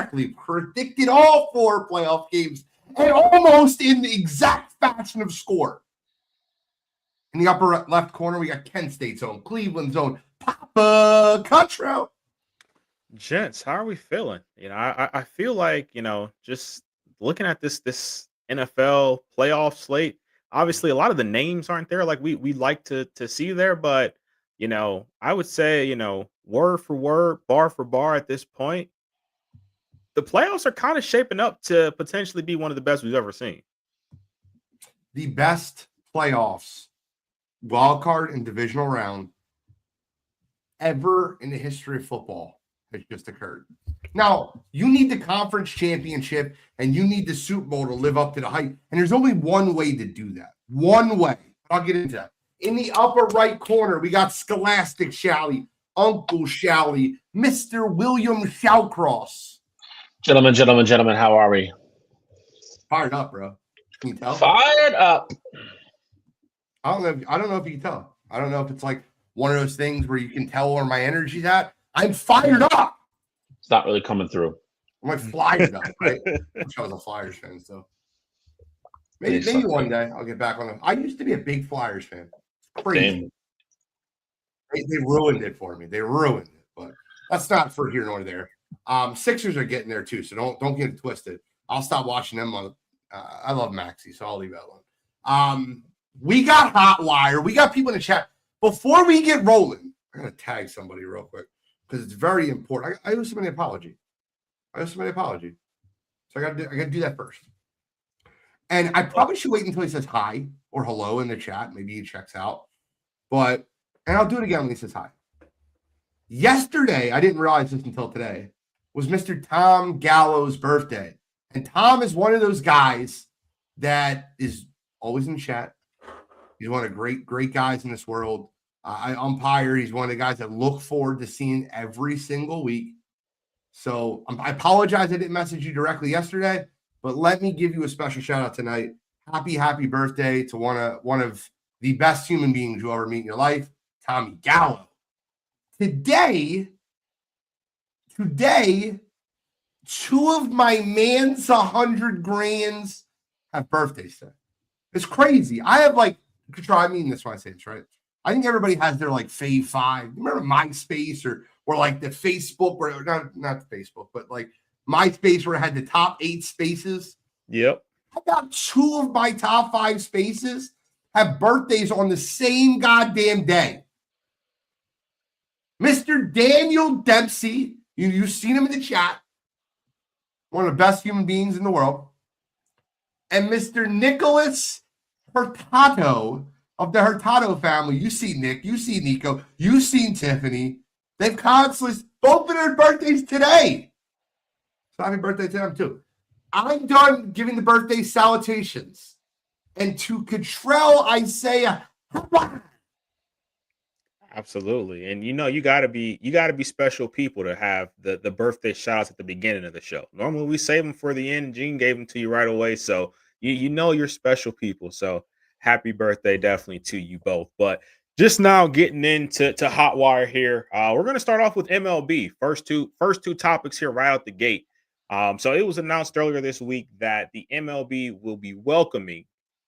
correctly predicted all 4 playoff games and almost in the exact fashion of score. In the upper left corner, we got Kent State's own, Cleveland's own, Papa Cutro. Gents, how are we feeling? I feel like, just looking at this NFL playoff slate, obviously a lot of the names aren't there like we like to see there, but I would say, word for word, bar for bar at this point, the playoffs are kind of shaping up to potentially be one of the best we've ever seen. The best playoffs, wild card and divisional round ever in the history of football has just occurred. Now, you need the conference championship and you need the Super Bowl to live up to the hype. And there's only one way to do that. One way. I'll get into that. In the upper right corner, we got Scholastic Shally, Uncle Shally, Mr. William Shawcross. Gentlemen, how are we? Fired up, bro. Can you tell? Fired up. I don't know if you can tell. I don't know if it's like one of those things where you can tell where my energy's at. I'm fired up. It's not really coming through. I'm like fired up, right? I wish I was a Flyers fan, so maybe one day I'll get back on them. I used to be a big Flyers fan. It's crazy. They ruined it for me. They ruined it, but that's not for here nor there. Sixers are getting there too, so don't get it twisted. I'll stop watching them on. I love Maxey, so I'll leave that alone. We got Hot Wire. We got people in the chat. Before we get rolling, I'm gonna tag somebody real quick because it's very important. I owe somebody an apology. So I gotta do that first. And I probably should wait until he says hi or hello in the chat. Maybe he checks out. And I'll do it again when he says hi. Yesterday, I didn't realize this until today, was Mr. Tom Gallo's birthday. And Tom is one of those guys that is always in chat. He's one of the great guys in this world. I umpire. He's one of the guys that look forward to seeing every single week. So I apologize I didn't message you directly yesterday, but let me give you a special shout out tonight. Happy birthday to one of the best human beings you'll ever meet in your life, Tommy Gallo. Today, 2 of my man's 100 grands have birthdays today. It's crazy. I have I mean this when I say this, right? I think everybody has their fave 5. Remember MySpace or like the Facebook, where not Facebook, but like MySpace where it had the top 8 spaces. Yep. I got 2 of my top 5 spaces have birthdays on the same goddamn day. Mr. Daniel Dempsey, you've seen him in the chat, one of the best human beings in the world, and Mr. Nicholas Hurtado of the Hurtado family. You see Nick, you see Nico, you've seen Tiffany. They've constantly, both of their birthdays today. So happy birthday to them too. I'm done giving the birthday salutations. And to Cottrell, I say, absolutely. And you gotta be special people to have the birthday shouts at the beginning of the show. Normally we save them for the end. Gene gave them to you right away. So you're special people. So happy birthday definitely to you both. But just now getting into Hot Wire here. We're gonna start off with MLB. First two topics here right out the gate. So it was announced earlier this week that the MLB will be welcoming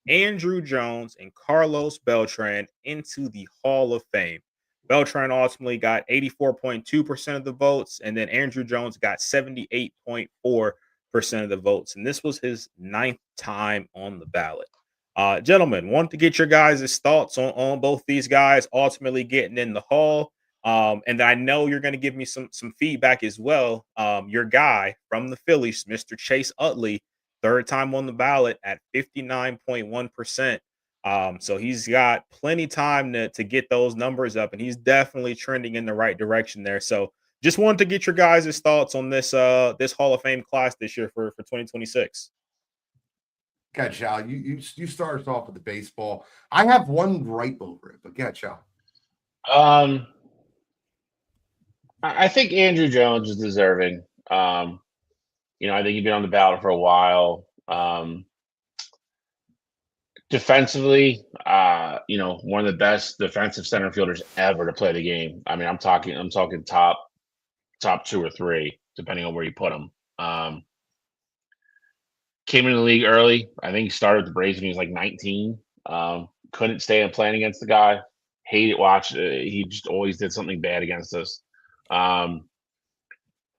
Andrew Jones and Carlos Beltran into the Hall of Fame. Beltran ultimately got 84.2% of the votes, and then Andrew Jones got 78.4% of the votes. And this was his 9th time on the ballot. Gentlemen, wanted to get your guys' thoughts on both these guys ultimately getting in the Hall. And I know you're going to give me some feedback as well. Your guy from the Phillies, Mr. Chase Utley, 3rd time on the ballot at 59.1%. So he's got plenty time to get those numbers up, and he's definitely trending in the right direction there. So just wanted to get your guys' thoughts on this Hall of Fame class this year for 2026. God, Chow, you start us off with the baseball. I have one gripe over it, but yeah, Chow. I think Andrew Jones is deserving. I think he's been on the ballot for a while. Defensively, one of the best defensive center fielders ever to play the game. I mean, I'm talking top 2 or 3, depending on where you put him. Came into the league early. I think he started with the Braves when he was like 19. Couldn't stay and playing against the guy. Hated watch. He just always did something bad against us.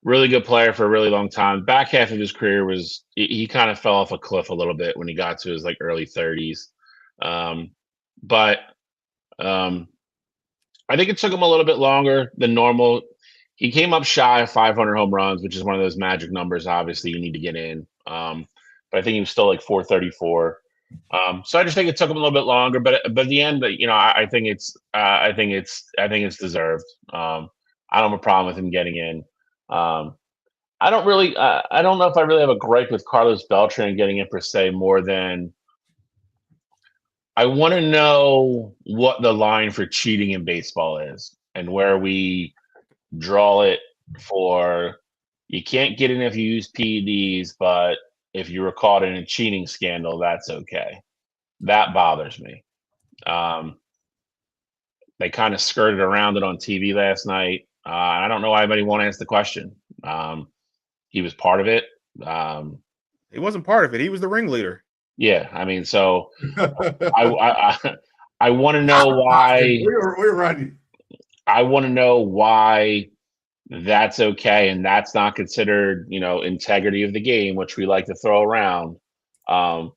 Really good player for a really long time. Back half of his career was he kind of fell off a cliff a little bit when he got to his like early 30s. But I think it took him a little bit longer than normal. He came up shy of 500 home runs, which is one of those magic numbers. Obviously, you need to get in. But I think he was still like 434. So I just think it took him a little bit longer. But at the end, I think it's deserved. I don't have a problem with him getting in. I don't know if I really have a gripe with Carlos Beltran getting in per se, more than I want to know what the line for cheating in baseball is and where we draw it for. You can't get in if you use PEDs, but if you were caught in a cheating scandal, that's okay. That bothers me. They kind of skirted around it on TV last night. I don't know why anybody won't ask the question. He was part of it. He wasn't part of it. He was the ringleader. Yeah, I mean, so I want to know why. We're ready. I want to know why that's okay and that's not considered, integrity of the game, which we like to throw around. For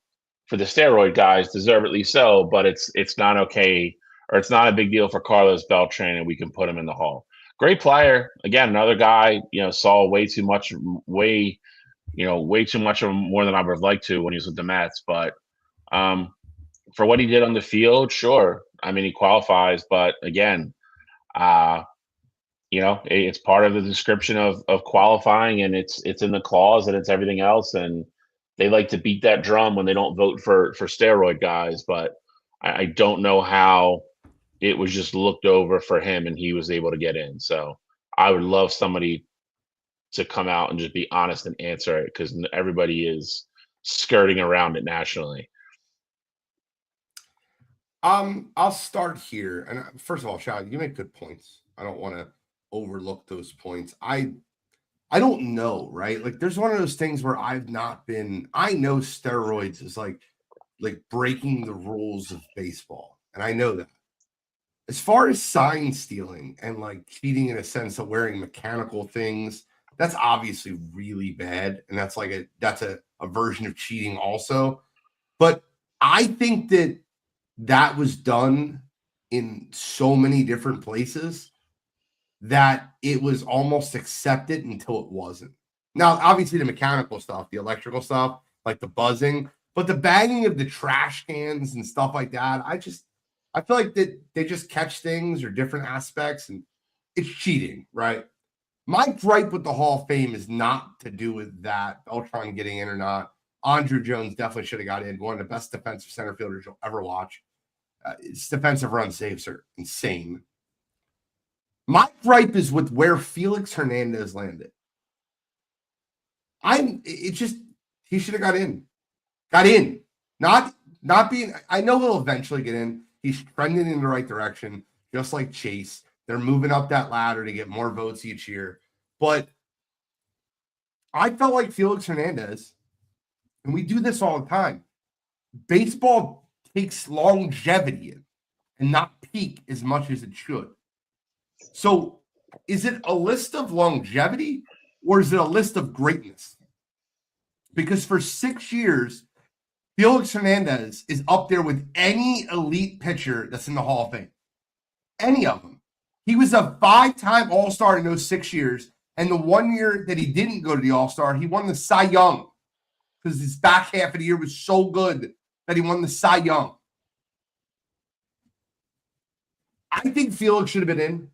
the steroid guys, deservedly so, but it's not okay, or it's not a big deal for Carlos Beltran, and we can put him in the Hall. Great player. Again, another guy, saw way too much of him, more than I would have liked to when he was with the Mets. But for what he did on the field, sure. I mean, he qualifies, but again, it's part of the description of qualifying, and it's in the clause, and it's everything else. And they like to beat that drum when they don't vote for steroid guys, but I don't know how it was just looked over for him and he was able to get in. So I would love somebody to come out and just be honest and answer it, because everybody is skirting around it nationally. I'll start here. And first of all, Shad, you make good points. I don't want to overlook those points. I don't know, right? Like, there's one of those things where I know steroids is like breaking the rules of baseball. And I know that. As far as sign stealing and like cheating in a sense of wearing mechanical things, that's obviously really bad. And that's like a version of cheating also. But I think that was done in so many different places that it was almost accepted until it wasn't. Now, obviously the mechanical stuff, the electrical stuff, like the buzzing, but the banging of the trash cans and stuff like that, I feel like that they just catch things or different aspects, and it's cheating, right? My gripe with the Hall of Fame is not to do with that, Beltran getting in or not. Andrew Jones definitely should have got in. One of the best defensive center fielders you'll ever watch. His defensive run saves are insane. My gripe is with where Felix Hernandez landed. He should have got in. Got in. Not being, I know he'll eventually get in. He's trending in the right direction, just like Chase. They're moving up that ladder to get more votes each year. But I felt like Felix Hernandez, and we do this all the time, baseball takes longevity in and not peak as much as it should. So is it a list of longevity or is it a list of greatness? Because for 6 years, Felix Hernandez is up there with any elite pitcher that's in the Hall of Fame. Any of them. He was a 5-time All-Star in those 6 years. And the 1 year that he didn't go to the All-Star, he won the Cy Young because his back half of the year was so good that he won the Cy Young. I think Felix should have been in.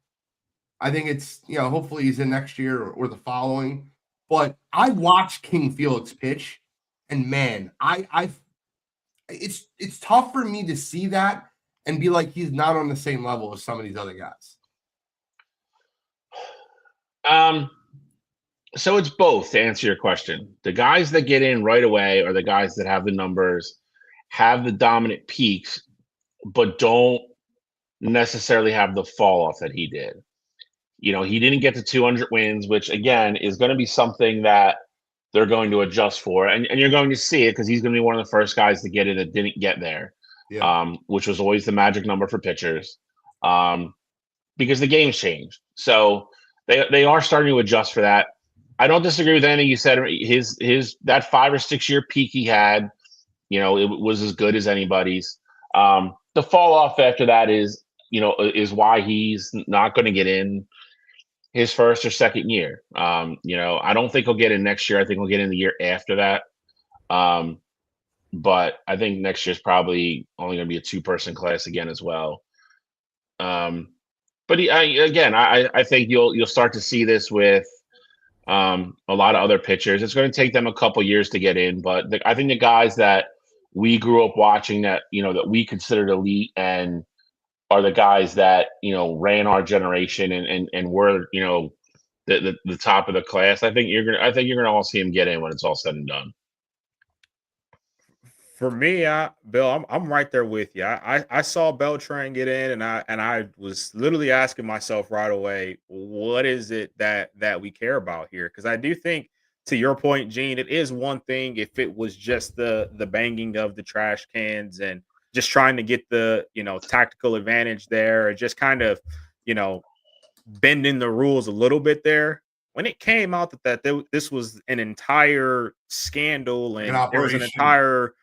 I think it's, hopefully he's in next year or the following. But I watched King Felix pitch, and man, it's tough for me to see that and be like he's not on the same level as some of these other guys. So it's both, to answer your question. The guys that get in right away are the guys that have the numbers, have the dominant peaks, but don't necessarily have the fall off that he did. He didn't get to 200 wins, which again is going to be something that they're going to adjust for. And you're going to see it because he's going to be one of the first guys to get it that didn't get there, which was always the magic number for pitchers, because the game's changed. So they are starting to adjust for that. I don't disagree with anything you said. His that 5 or 6 year peak he had, it was as good as anybody's. The fall off after that is why he's not going to get in his first or second year. I don't think he'll get in next year. I think he'll get in the year after that. But I think next year's probably only going to be a 2-person class again as well. But I think you'll start to see this with a lot of other pitchers. It's going to take them a couple years to get in, but I think the guys that we grew up watching that we considered elite and are the guys that ran our generation and were the top of the class. I think you're gonna all see him get in when it's all said and done. For me, Bill, I'm right there with you. I saw Beltran get in, and I was literally asking myself right away, what is it that we care about here? Because I do think, to your point, Gene, it is one thing if it was just the banging of the trash cans and just trying to get the tactical advantage there, or just kind of bending the rules a little bit there. When it came out that this was an entire scandal and there was an entire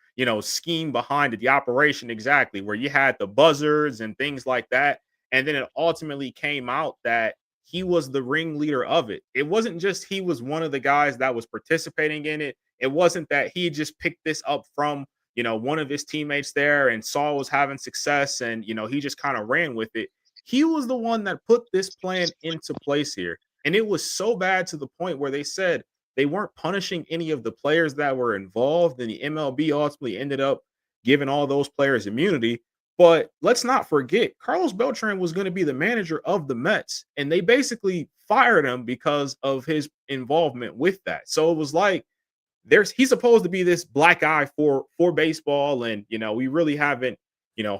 scheme behind it, the operation exactly, where you had the buzzards and things like that, and then it ultimately came out that he was the ringleader of it. It wasn't just he was one of the guys that was participating in it. It wasn't that he just picked this up from one of his teammates there and Saul was having success and he just kind of ran with it. He was the one that put this plan into place here. And it was so bad to the point where they said they weren't punishing any of the players that were involved, and the MLB ultimately ended up giving all those players immunity. But let's not forget, Carlos Beltran was going to be the manager of the Mets, and they basically fired him because of his involvement with that. So it was like he's supposed to be this black eye for baseball, and we really haven't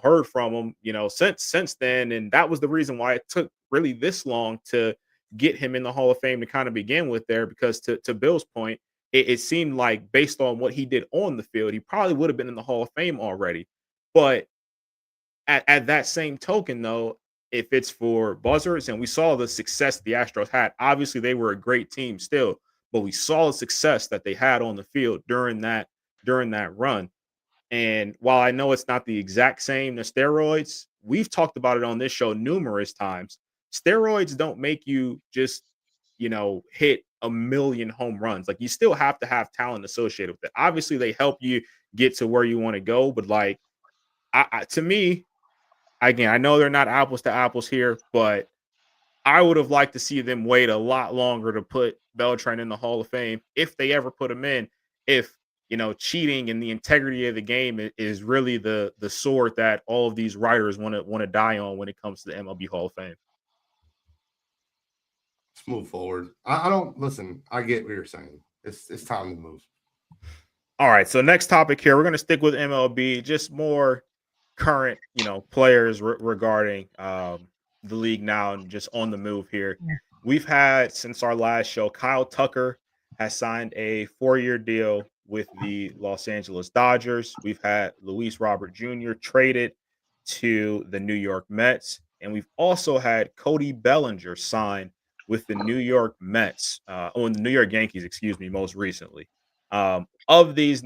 heard from him since then, and that was the reason why it took really this long to get him in the Hall of Fame to kind of begin with there, because to Bill's point, it seemed like based on what he did on the field, he probably would have been in the Hall of Fame already. But at that same token, though, if it's for buzzards, and we saw the success the Astros had, obviously they were a great team still, but we saw the success that they had on the field during that run. And while I know it's not the exact same as steroids, we've talked about it on this show numerous times. Steroids don't make you just, hit a million home runs. Like, you still have to have talent associated with it. Obviously, they help you get to where you want to go. But like, to me, again, I know they're not apples to apples here, but I would have liked to see them wait a lot longer to put Beltran in the Hall of Fame if they ever put him in. If cheating and the integrity of the game is really the sword that all of these writers want to die on when it comes to the MLB Hall of Fame. Let's move forward. I don't listen. I get what you're saying. It's time to move. All right. So next topic here, we're going to stick with MLB, just more current, players regarding the league now and just on the move here. Yeah. We've had, since our last show, Kyle Tucker has signed a 4-year deal with the Los Angeles Dodgers. We've had Luis Robert Jr. traded to the New York Mets. And we've also had Cody Bellinger sign with the New York Mets, the New York Yankees, most recently. Of these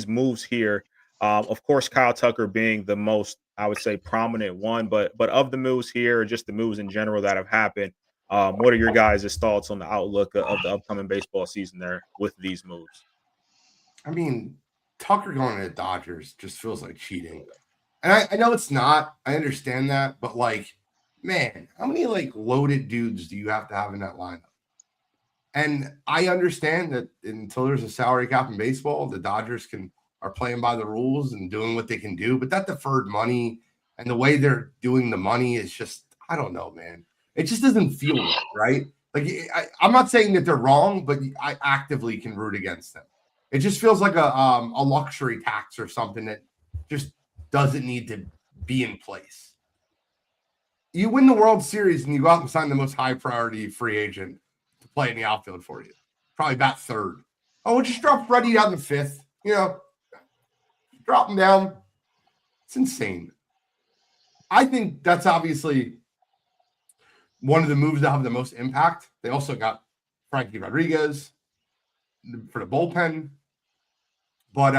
moves here, of course, Kyle Tucker being the most, I would say, prominent one, but of the moves here, just the moves in general that have happened, what are your guys' thoughts on the outlook of the upcoming baseball season there with these moves? I mean, Tucker going to the Dodgers just feels like cheating. And I know it's not. I understand that. But, like, man, how many, like, loaded dudes do you have to have in that lineup? And I understand that until there's a salary cap in baseball, the Dodgers are playing by the rules and doing what they can do. But that deferred money and the way they're doing the money is just, I don't know, man. It just doesn't feel right. Like, I'm not saying that they're wrong, but I actively can root against them. It just feels like a luxury tax or something that just doesn't need to be in place. You win the World Series and you go out and sign the most high priority free agent to play in the outfield for you. Probably bat third we'll just drop Freddie down the 5th. Drop him down. It's insane. I think that's obviously one of the moves that have the most impact. They also got Frankie Rodriguez for the bullpen. But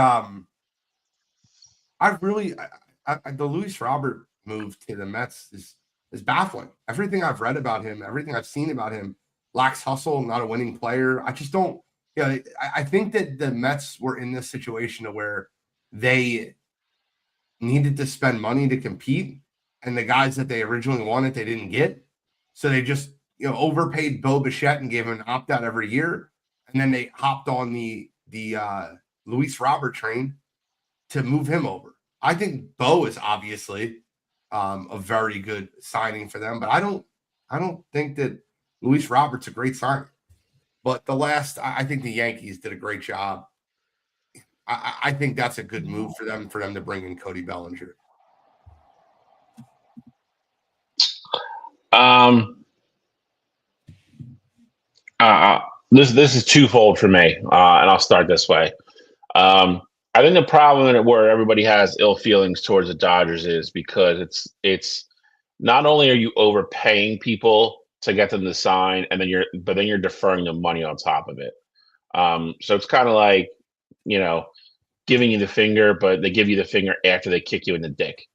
the Luis Robert move to the Mets is baffling. Everything I've read about him, everything I've seen about him, lacks hustle, not a winning player. I just don't, I think that the Mets were in this situation where they needed to spend money to compete, and the guys that they originally wanted, they didn't get. So they just, overpaid Bo Bichette and gave him an opt-out every year. And then they hopped on the Luis Robert train to move him over. I think Bo is obviously a very good signing for them, but I don't think that Luis Robert's a great signing. But I think the Yankees did a great job. I think that's a good move for them to bring in Cody Bellinger. This is twofold for me, and I'll start this way. I think the problem where everybody has ill feelings towards the Dodgers is because it's not only are you overpaying people to get them to sign, and then you're deferring them money on top of it. So it's kind of like, giving you the finger, but they give you the finger after they kick you in the dick.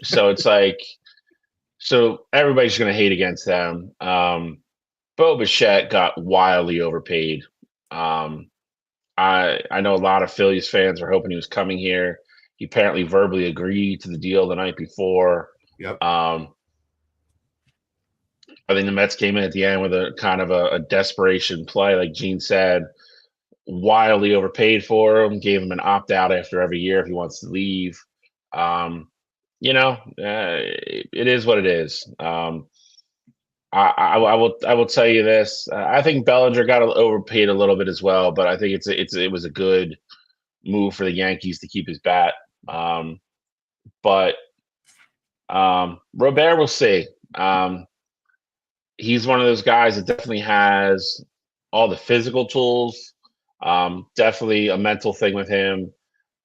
So it's like, so everybody's going to hate against them. Bo Bichette got wildly overpaid. I know a lot of Phillies fans are hoping he was coming here. He apparently verbally agreed to the deal the night before. Yep. I think the Mets came in at the end with a kind of a desperation play, like Gene said, wildly overpaid for him, gave him an opt-out after every year if he wants to leave. It is what it is. I will tell you this. I think Bellinger got overpaid a little bit as well, but I think it was a good move for the Yankees to keep his bat. But Robert, we'll see. He's one of those guys that definitely has all the physical tools. Definitely a mental thing with him.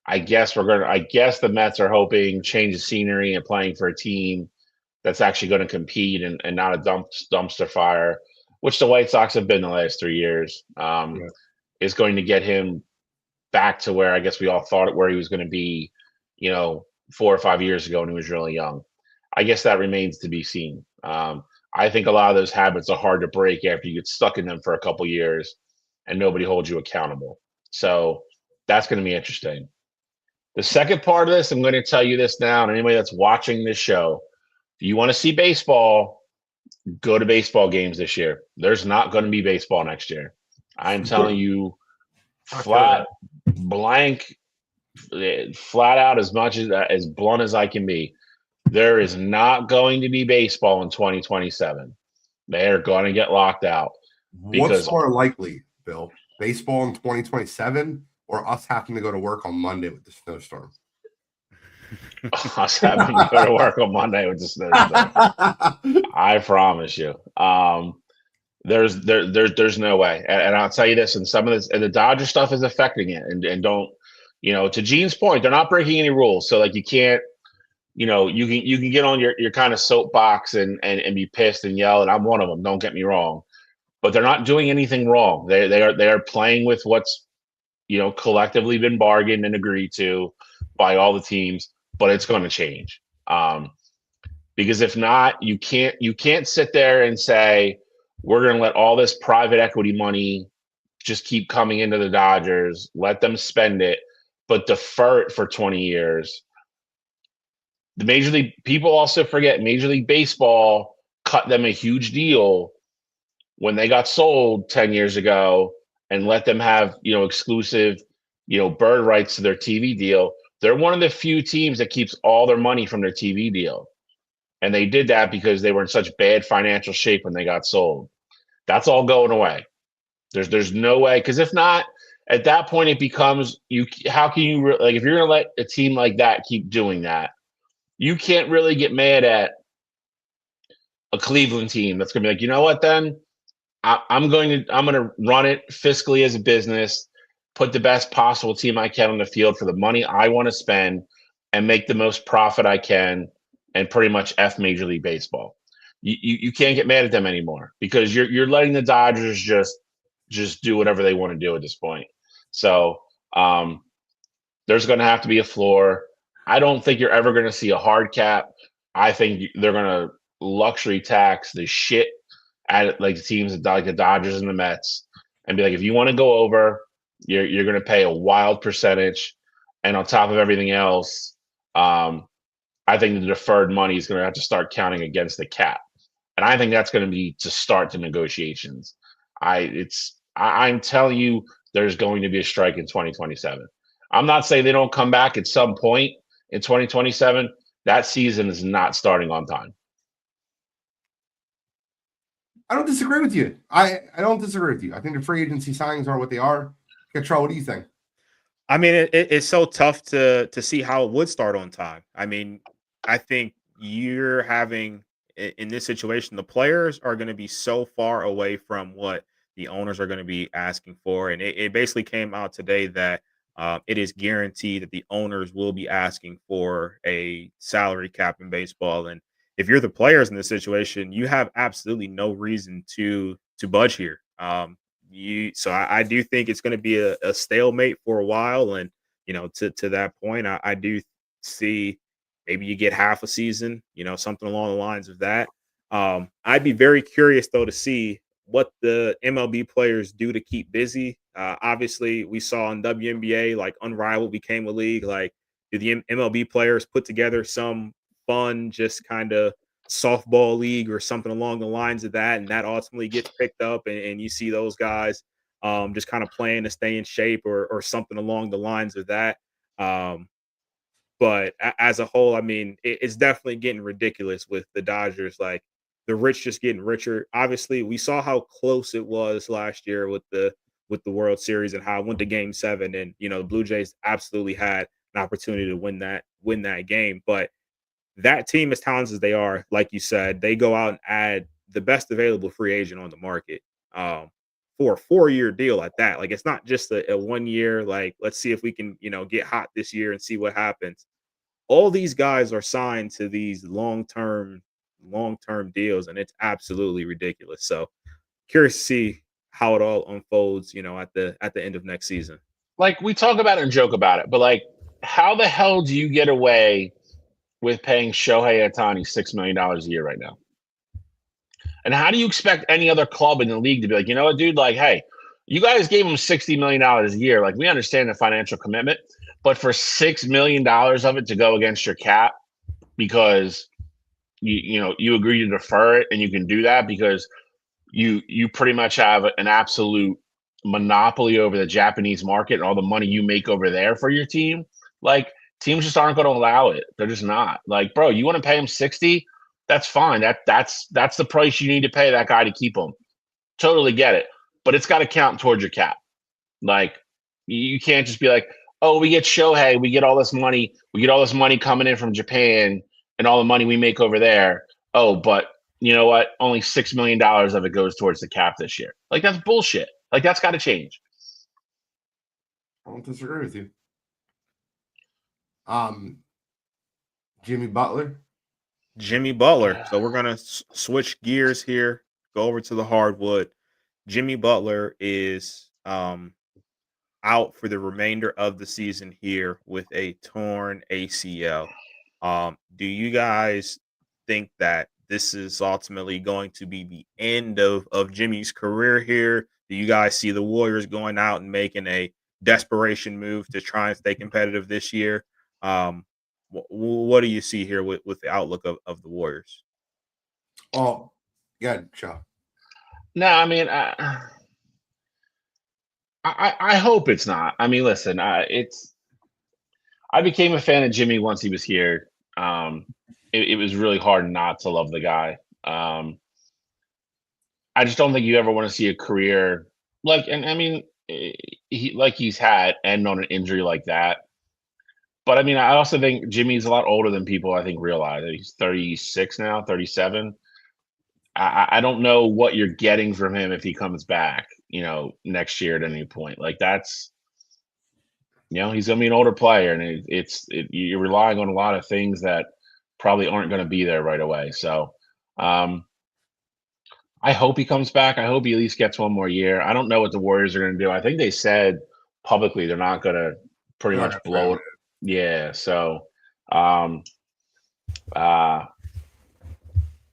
I guess the Mets are hoping change of scenery and playing for a team that's actually going to compete and not a dumpster fire, which the White Sox have been the last 3 years, is going to get him back to where I guess we all thought where he was going to be, 4 or 5 years ago when he was really young. I guess that remains to be seen. I think a lot of those habits are hard to break after you get stuck in them for a couple years and nobody holds you accountable. So that's going to be interesting. The second part of this, I'm going to tell you this now, and anybody that's watching this show, if you want to see baseball, go to baseball games this year. There's not going to be baseball next year. I'm telling you, flat out, as much as blunt as I can be. There is not going to be baseball in 2027. They are going to get locked out. What's more likely, Bill? Baseball in 2027 or us having to go to work on Monday with the snowstorm? Us having to go to work on Monday with the snowstorm. I promise you. There's no way. And I'll tell you this, and some of this, and the Dodger stuff is affecting it. And don't, to Gene's point, they're not breaking any rules. So like you can't, you can get on your kind of soapbox and be pissed and yell, and I'm one of them, don't get me wrong. But they're not doing anything wrong. They are playing with what's, collectively been bargained and agreed to by all the teams, but it's going to change. Because if not, you can't sit there and say, we're going to let all this private equity money just keep coming into the Dodgers, let them spend it, but defer it for 20 years. The Major League people also forget Major League Baseball cut them a huge deal when they got sold 10 years ago and let them have, exclusive, bird rights to their TV deal. They're one of the few teams that keeps all their money from their TV deal. And they did that because they were in such bad financial shape when they got sold. That's all going away. There's no way. Because if not, at that point, it becomes how can you if you're going to let a team like that keep doing that, you can't really get mad at a Cleveland team that's going to be like, you know what, then I'm going to run it fiscally as a business, put the best possible team I can on the field for the money I want to spend, and make the most profit I can, and pretty much F Major League Baseball. You can't get mad at them anymore because you're letting the Dodgers just do whatever they want to do at this point. So there's going to have to be a floor. I don't think you're ever going to see a hard cap. I think they're going to luxury tax the shit at like the teams like the Dodgers and the Mets, and be like, if you want to go over, you're going to pay a wild percentage, and on top of everything else, I think the deferred money is going to have to start counting against the cap, and I think that's going to be to start the negotiations. I'm telling you, there's going to be a strike in 2027. I'm not saying they don't come back at some point in 2027. That season is not starting on time. I don't disagree with you. I don't disagree with you. I think the free agency signings are what they are. Control, what do you think? I mean, it's so tough to see how it would start on time. I mean, I think you're having in this situation, the players are going to be so far away from what the owners are going to be asking for, and it basically came out today that it is guaranteed that the owners will be asking for a salary cap in baseball. And if you're the players in this situation, you have absolutely no reason to budge here. So I do think it's going to be a stalemate for a while. And to that point, I do see maybe you get half a season, something along the lines of that. I'd be very curious though to see what the MLB players do to keep busy. Obviously, we saw in WNBA, like Unrivaled became a league. Like, do the MLB players put together some fun, just kind of softball league or something along the lines of that, and that ultimately gets picked up, and you see those guys just kind of playing to stay in shape or something along the lines of that. But as a whole, I mean, it's definitely getting ridiculous with the Dodgers. Like, the rich just getting richer. Obviously, we saw how close it was last year with the World Series and how it went to Game 7, and the Blue Jays absolutely had an opportunity to win that game. But that team, as talented as they are, like you said, they go out and add the best available free agent on the market for a 4-year deal at that. Like, it's not just a 1 year. Like, let's see if we can get hot this year and see what happens. All these guys are signed to these long-term deals, and it's absolutely ridiculous. So curious to see how it all unfolds, at the end of next season. Like, we talk about it and joke about it, but like, how the hell do you get away with paying Shohei Ohtani $6 million a year right now? And how do you expect any other club in the league to be like, you know what, dude, like, hey, you guys gave him $60 million a year. Like, we understand the financial commitment, but for $6 million of it to go against your cap because you agree to defer it, and you can do that because you pretty much have an absolute monopoly over the Japanese market and all the money you make over there for your team. Like, teams just aren't going to allow it. They're just not. Like, bro, you want to pay him 60? That's fine. That's the price you need to pay that guy to keep him. Totally get it. But it's got to count towards your cap. Like, you can't just be like, oh, we get Shohei, we get all this money, coming in from Japan and all the money we make over there. Oh, but you know what? Only $6 million of it goes towards the cap this year. Like, that's bullshit. Like, that's got to change. I don't disagree with you. Jimmy Butler. So we're gonna switch gears here. Go over to the hardwood. Jimmy Butler is out for the remainder of the season here with a torn ACL. Do you guys think that this is ultimately going to be the end of Jimmy's career here? Do you guys see the Warriors going out and making a desperation move to try and stay competitive this year? What do you see here with the outlook of the Warriors? Oh, yeah, Shaw. No, I mean, I hope it's not. I mean, listen, I became a fan of Jimmy once he was here. It was really hard not to love the guy. I just don't think you ever want to see a career like, and I mean, he's had end on an injury like that. But I mean, I also think Jimmy's a lot older than people I think realize. He's 36 now, 37. I don't know what you're getting from him if he comes back, next year at any point. Like that's, he's going to be an older player, and you're relying on a lot of things that probably aren't going to be there right away. So, I hope he comes back. I hope he at least gets one more year. I don't know what the Warriors are going to do. I think they said publicly they're not going to pretty much blow it. Yeah. So, I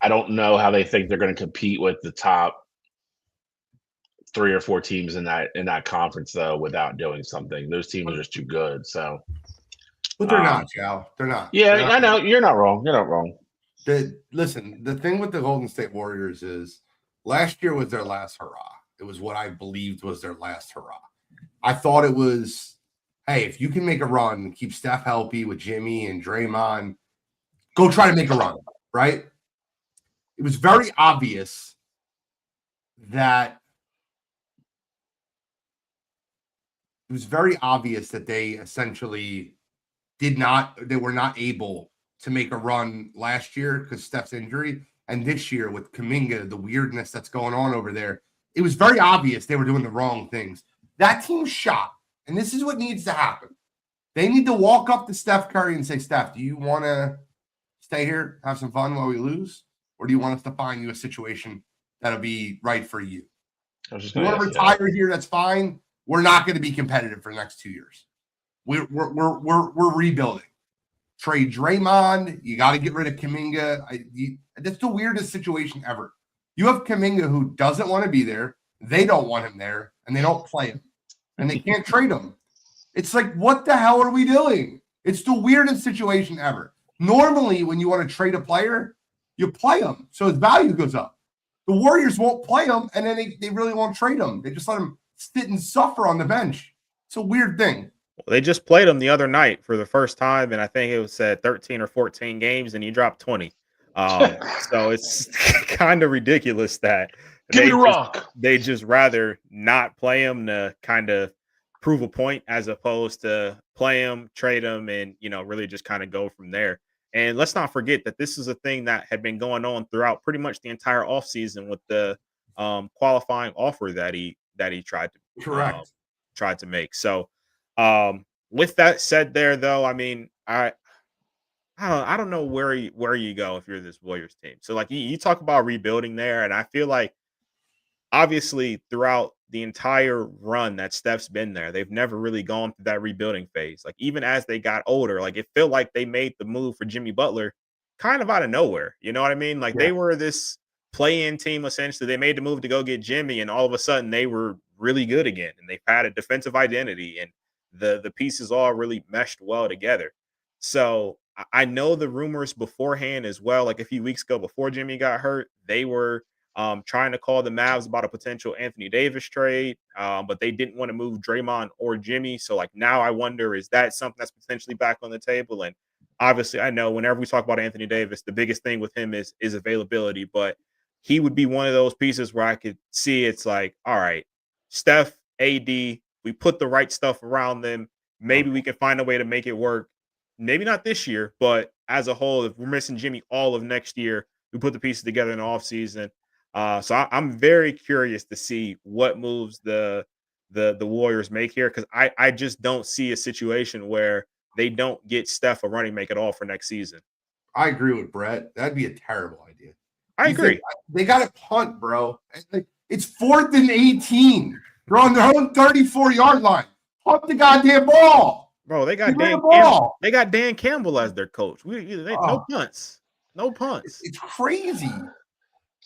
don't know how they think they're going to compete with the top 3 or 4 teams in that conference, though, without doing something. Those teams are just too good. So, but they're not, Joe. They're not. Yeah, I know. You're not wrong. You're not wrong. Listen, the thing with the Golden State Warriors is last year was their last hurrah. It was what I believed was their last hurrah. I thought it was, hey, if you can make a run, keep Steph healthy with Jimmy and Draymond, go try to make a run, right? It was very obvious that they essentially they were not able to make a run last year because Steph's injury. And this year with Kuminga, the weirdness that's going on over there, it was very obvious they were doing the wrong things. That team shot, and this is what needs to happen. They need to walk up to Steph Curry and say, Steph, do you want to stay here, have some fun while we lose? Or do you want us to find you a situation that'll be right for you? You want to retire here, that's fine. We're not going to be competitive for the next 2 years. We're rebuilding. Trade Draymond. You got to get rid of Kuminga. That's the weirdest situation ever. You have Kuminga who doesn't want to be there. They don't want him there, and they don't play him. And they can't trade him. It's like, what the hell are we doing? It's the weirdest situation ever. Normally, when you want to trade a player, you play him, so his value goes up. The Warriors won't play him, and then they really won't trade him. They just let him sit and suffer on the bench. It's a weird thing. They just played him the other night for the first time, and I think it was at 13 or 14 games, and he dropped 20. So it's kind of ridiculous that they just rather not play him to kind of prove a point as opposed to play him, trade him, and really just kind of go from there. And let's not forget that this is a thing that had been going on throughout pretty much the entire offseason with the qualifying offer that he tried to make. So with that said there, though, I mean, I don't know where you go if you're this Warriors team. So like you talk about rebuilding there, and I feel like obviously throughout the entire run that Steph's been there, they've never really gone through that rebuilding phase. Like even as they got older, like it felt like they made the move for Jimmy Butler kind of out of nowhere. You know what I mean? Like they were this play-in team essentially. They made the move to go get Jimmy, and all of a sudden they were really good again, and they've had a defensive identity, and the pieces all really meshed well together. So I know the rumors beforehand as well. Like a few weeks ago before Jimmy got hurt, they were trying to call the Mavs about a potential Anthony Davis trade, but they didn't want to move Draymond or Jimmy. So like now I wonder, is that something that's potentially back on the table? And obviously I know whenever we talk about Anthony Davis, the biggest thing with him is availability, but he would be one of those pieces where I could see it's like, all right, Steph, AD, we put the right stuff around them. Maybe we can find a way to make it work. Maybe not this year, but as a whole, if we're missing Jimmy all of next year, we put the pieces together in the offseason. So I'm very curious to see what moves the Warriors make here, because I just don't see a situation where they don't get Steph a running mate at all for next season. I agree with Brett. That'd be a terrible idea. I agree. They got to punt, bro. It's 4th and 18. They're on their own 34-yard line. Punt the goddamn ball. Bro, they got Dan Campbell. They got Dan Campbell as their coach. No punts. No punts. It's crazy.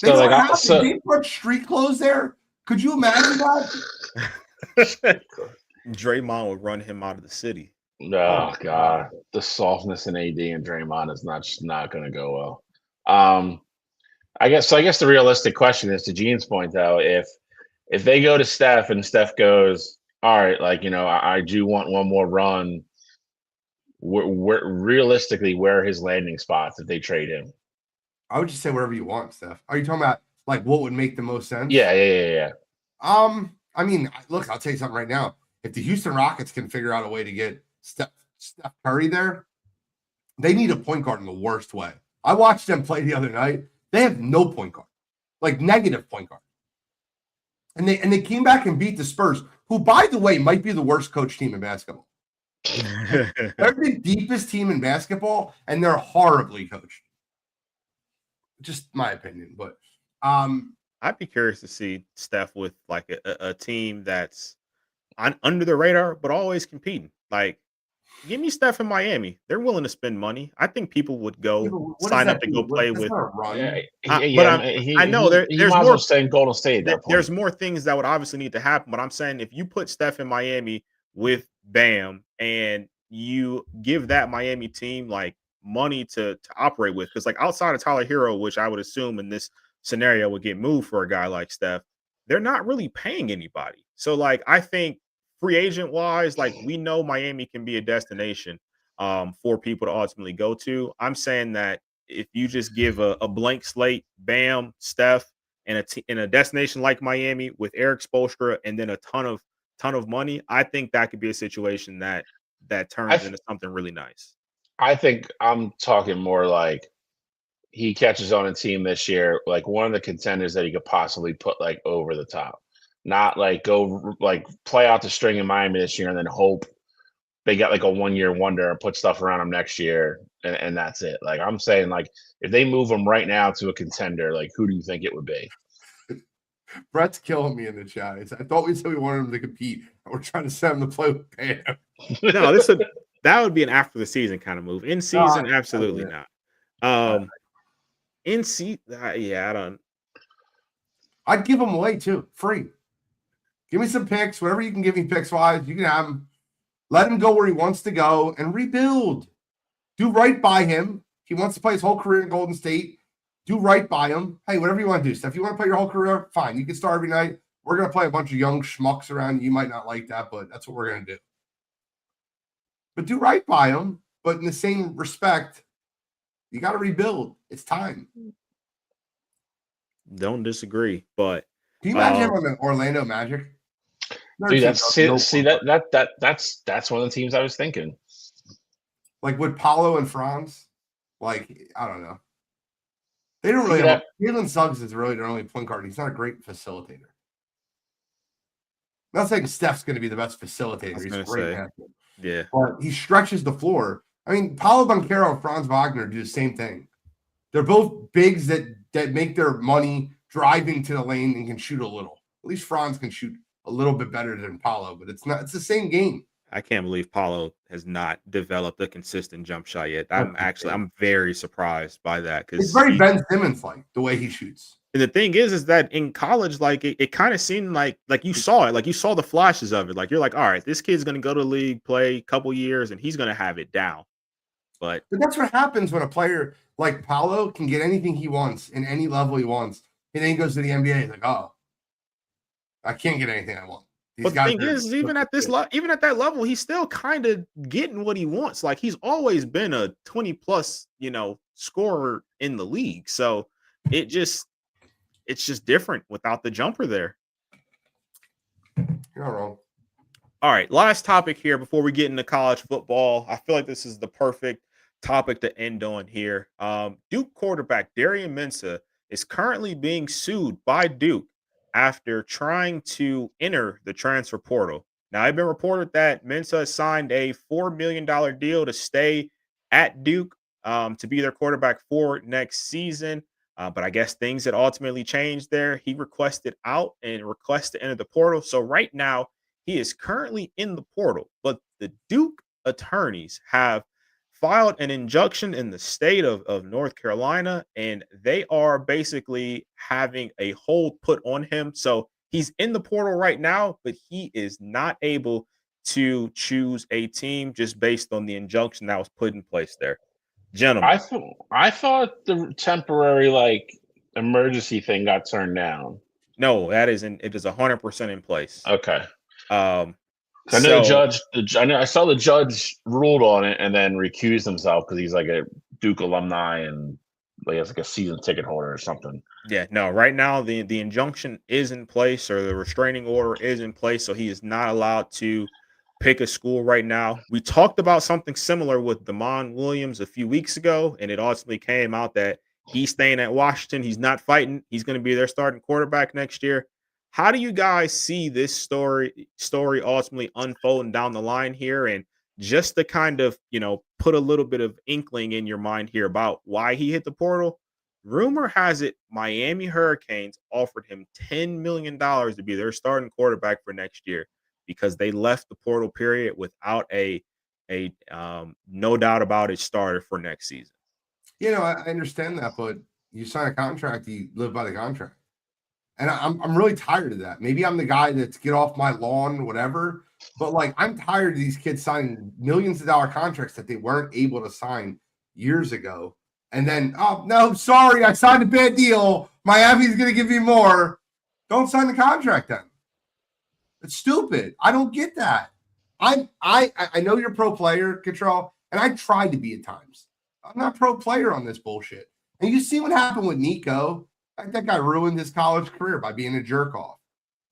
They put street clothes there. Could you imagine that? Draymond would run him out of the city. Oh God, the softness in AD and Draymond is not going to go well. I guess the realistic question is, to Gene's point though, if they go to Steph and Steph goes, all right, like I do want one more run. Realistically, where are his landing spots if they trade him? I would just say wherever you want, Steph. Are you talking about like what would make the most sense? Yeah. I mean, look, I'll tell you something right now. If the Houston Rockets can figure out a way to get Steph Curry there, they need a point guard in the worst way. I watched them play the other night. They have no point guard. like negative point guard. And they came back and beat the Spurs, who, by the way, might be the worst coach team in basketball. They're the deepest team in basketball, and they're horribly coached. Just my opinion, but I'd be curious to see Steph with like a team that's under the radar, but always competing. Like, give me Steph in Miami. They're willing to spend money. I think people would go sign up to go play with. I know there's might more. as well stay in Golden State at that point. There's more things that would obviously need to happen, but I'm saying if you put Steph in Miami with Bam and you give that Miami team like money to operate with, because like outside of Tyler Hero, which I would assume in this scenario would get moved for a guy like Steph, they're not really paying anybody. So like I think free agent wise, like we know Miami can be a destination for people to ultimately go to. I'm saying that if you just give a blank slate, Bam, Steph, and in a destination like Miami with Eric Spoelstra and then a ton of money, I think that could be a situation that turns into something really nice. I think I'm talking more like he catches on a team this year, like one of the contenders that he could possibly put like over the top. Not like go like play out the string in Miami this year and then hope they get like a 1-year wonder and put stuff around him next year and that's it. Like I'm saying, like if they move him right now to a contender, like who do you think it would be? Brett's killing me in the chat. I thought we said we wanted him to compete. We're trying to send him to play with Bam. No, that would be an after the season kind of move. In season, absolutely not. In season, yeah, I don't. I'd give him away too, free. Give me some picks, whatever you can give me picks wise. You can have him. Let him go where he wants to go and rebuild. Do right by him. He wants to play his whole career in Golden State. Do right by him. Hey, whatever you want to do, Steph. If you want to play your whole career, fine. You can start every night. We're going to play a bunch of young schmucks around. You might not like that, but that's what we're going to do. But do right by him. But in the same respect, you got to rebuild. It's time. Don't disagree, but can you imagine him on the Orlando Magic? Dude, that's one of the teams I was thinking. Like with Paolo and Franz, like I don't know. They don't really have. Jalen Suggs is really their only point guard. He's not a great facilitator. I'm not saying Steph's going to be the best facilitator. He's a great athlete. Yeah, but he stretches the floor. I mean, Paolo Banchero and Franz Wagner do the same thing. They're both bigs that make their money driving to the lane and can shoot a little. At least Franz can shoot a little bit better than Paolo, but it's the same game. I can't believe Paolo has not developed a consistent jump shot yet. I'm very surprised by that because it's very Ben Simmons like the way he shoots. And the thing is that in college, like it kind of seemed like you saw it, like you saw the flashes of it. Like you're like, all right, this kid's gonna go to the league, play a couple years, and he's gonna have it down. But that's what happens when a player like Paolo can get anything he wants in any level he wants, and then he goes to the NBA. He's like, oh, I can't get anything I want. But the thing is, even at that level, he's still kind of getting what he wants. Like he's always been a 20+ scorer in the league. So it's just different without the jumper there. You're not wrong. All right, last topic here before we get into college football. I feel like this is the perfect topic to end on here. Duke quarterback Darian Mensah is currently being sued by Duke after trying to enter the transfer portal. Now, it's been reported that Mensah signed a $4 million deal to stay at Duke to be their quarterback for next season. But I guess things had ultimately changed there. He requested out and requested to enter the portal. So right now, he is currently in the portal. But the Duke attorneys have filed an injunction in the state of North Carolina, and they are basically having a hold put on him. So he's in the portal right now, but he is not able to choose a team just based on the injunction that was put in place there. Gentlemen, I thought the temporary emergency thing got turned down. No, it is 100% in place. Okay. I know I saw the judge ruled on it and then recused himself because he's like a Duke alumni and he has like a season ticket holder or something. Yeah, no, right now the injunction is in place or the restraining order is in place, so he is not allowed to pick a school right now. We talked about something similar with Damon Williams a few weeks ago, and it ultimately came out that He's staying at Washington. He's not fighting. He's going to be their starting quarterback next year. How do you guys see this story ultimately unfolding down the line here? And just to kind of, put a little bit of inkling in your mind here about why he hit the portal. Rumor has it Miami Hurricanes offered him $10 million to be their starting quarterback for next year because they left the portal period without a no doubt about it starter for next season. I understand that, but you sign a contract, you live by the contract. And I'm really tired of that. Maybe I'm the guy that's get off my lawn, whatever. But like, I'm tired of these kids signing millions of dollar contracts that they weren't able to sign years ago. And then, oh no, sorry, I signed a bad deal. Miami's going to give me more. Don't sign the contract then. It's stupid. I don't get that. I know you're a pro player, Control, and I tried to be at times. I'm not pro player on this bullshit. And you see what happened with Nico. That guy ruined his college career by being a jerk off.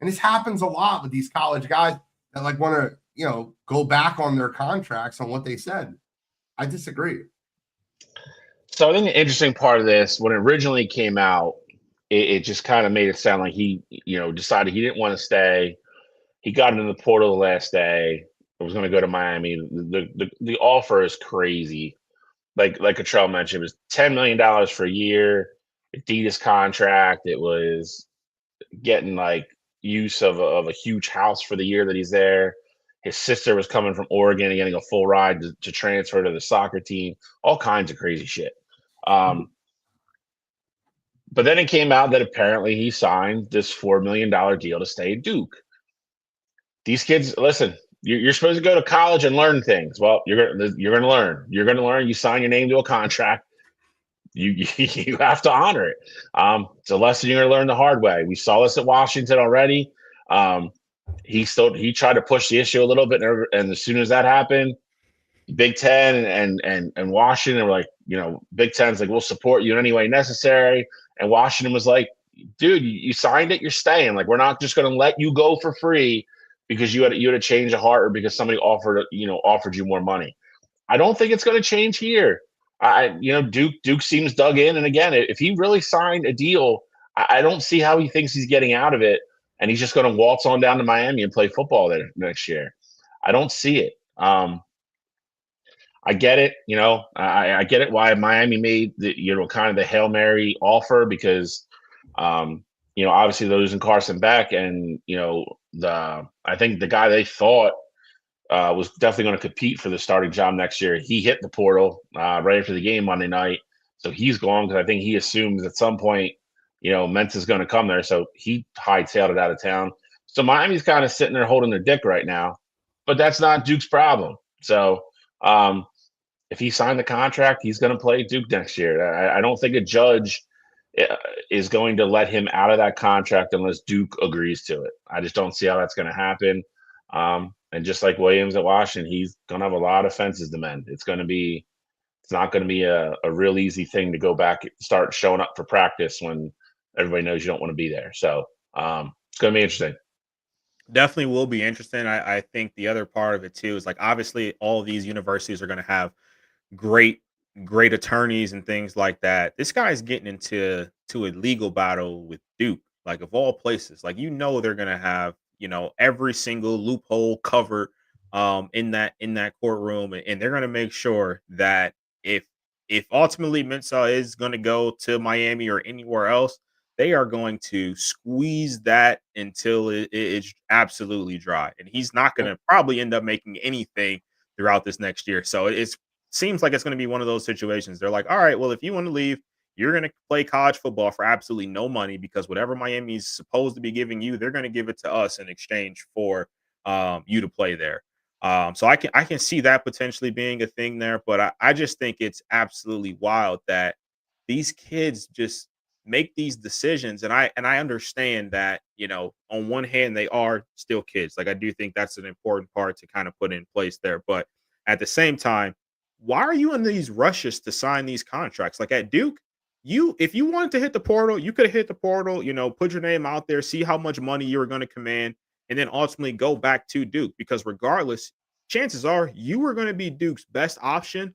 And this happens a lot with these college guys that like want to, go back on their contracts on what they said. I disagree. So I think the interesting part of this, when it originally came out, it just kind of made it sound like he, decided he didn't want to stay. He got into the portal the last day. It was going to go to Miami. The offer is crazy. Like Cottrell mentioned, it was $10 million for a year. Adidas contract. It was getting like use of a huge house for the year that he's there. His sister was coming from Oregon and getting a full ride to transfer to the soccer team. All kinds of crazy shit. But then it came out that apparently he signed this $4 million deal to stay at Duke. These kids, listen, you're supposed to go to college and learn things. Well, you're gonna learn. You're gonna learn. You sign your name to a contract. You have to honor it. It's a lesson you're going to learn the hard way. We saw this at Washington already. He tried to push the issue a little bit, and as soon as that happened, Big Ten and Washington were like, Big Ten's like, we'll support you in any way necessary, and Washington was like, dude, you signed it, you're staying. Like, we're not just going to let you go for free because you had a change of heart or because somebody offered you more money. I don't think it's going to change here. Duke seems dug in, and again, if he really signed a deal, I don't see how he thinks he's getting out of it, and he's just going to waltz on down to Miami and play football there next year. I don't see it. I get it. I get it why Miami made the kind of the Hail Mary offer because obviously they're losing Carson Beck, and I think the guy they thought was definitely going to compete for the starting job next year. He hit the portal right after the game Monday night. So he's gone because I think he assumes at some point, Menta's going to come there. So he hightailed it out of town. So Miami's kind of sitting there holding their dick right now. But that's not Duke's problem. So if he signed the contract, he's going to play Duke next year. I don't think a judge is going to let him out of that contract unless Duke agrees to it. I just don't see how that's going to happen. And just like Williams at Washington, he's going to have a lot of fences to mend. It's not going to be a real easy thing to go back, start showing up for practice when everybody knows you don't want to be there. So it's going to be interesting. Definitely will be interesting. I think the other part of it too is like, obviously all of these universities are going to have great attorneys and things like that. This guy's getting into a legal battle with Duke, like of all places. Like, they're going to have, every single loophole covered in that courtroom, and they're going to make sure that if ultimately Mensah is going to go to Miami or anywhere else, they are going to squeeze that until it's absolutely dry, and he's not going to probably end up making anything throughout this next year. So it seems like it's going to be one of those situations. They're like, all right, well, if you want to leave, you're going to play college football for absolutely no money because whatever Miami's supposed to be giving you, they're going to give it to us in exchange for you to play there. So I can see that potentially being a thing there, but I just think it's absolutely wild that these kids just make these decisions. And I understand that, on one hand, they are still kids. Like, I do think that's an important part to kind of put in place there. But at the same time, why are you in these rushes to sign these contracts? Like at Duke, if you wanted to hit the portal, you could have hit the portal, put your name out there, see how much money you were going to command, and then ultimately go back to Duke, because regardless, chances are you were going to be Duke's best option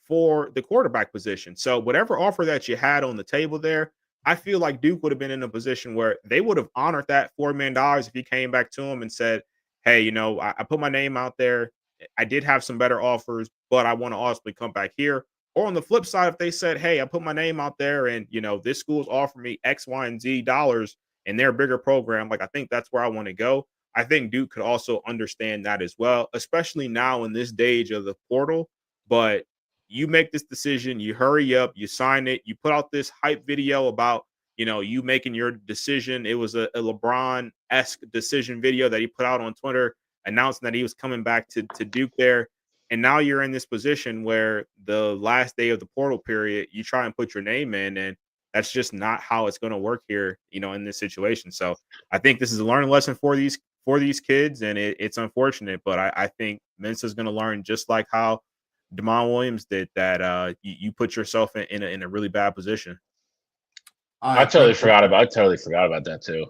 for the quarterback position. So whatever offer that you had on the table there, I feel like Duke would have been in a position where they would have honored that $4 million if he came back to him and said, hey, I put my name out there. I did have some better offers, but I want to also come back here. Or on the flip side, if they said, hey, I put my name out there and, this school's offering me X, Y, and Z dollars and they're a bigger program, like I think that's where I want to go. I think Duke could also understand that as well, especially now in this stage of the portal. But you make this decision, you hurry up, you sign it, you put out this hype video about, you making your decision. It was a LeBron-esque decision video that he put out on Twitter announcing that he was coming back to Duke there. And now you're in this position where the last day of the portal period, you try and put your name in, and that's just not how it's going to work here, in this situation. So I think this is a learning lesson for these kids, and it's unfortunate, but I think Mensa's going to learn just like how Damon Williams did, that you put yourself in a really bad position. I totally forgot about that too.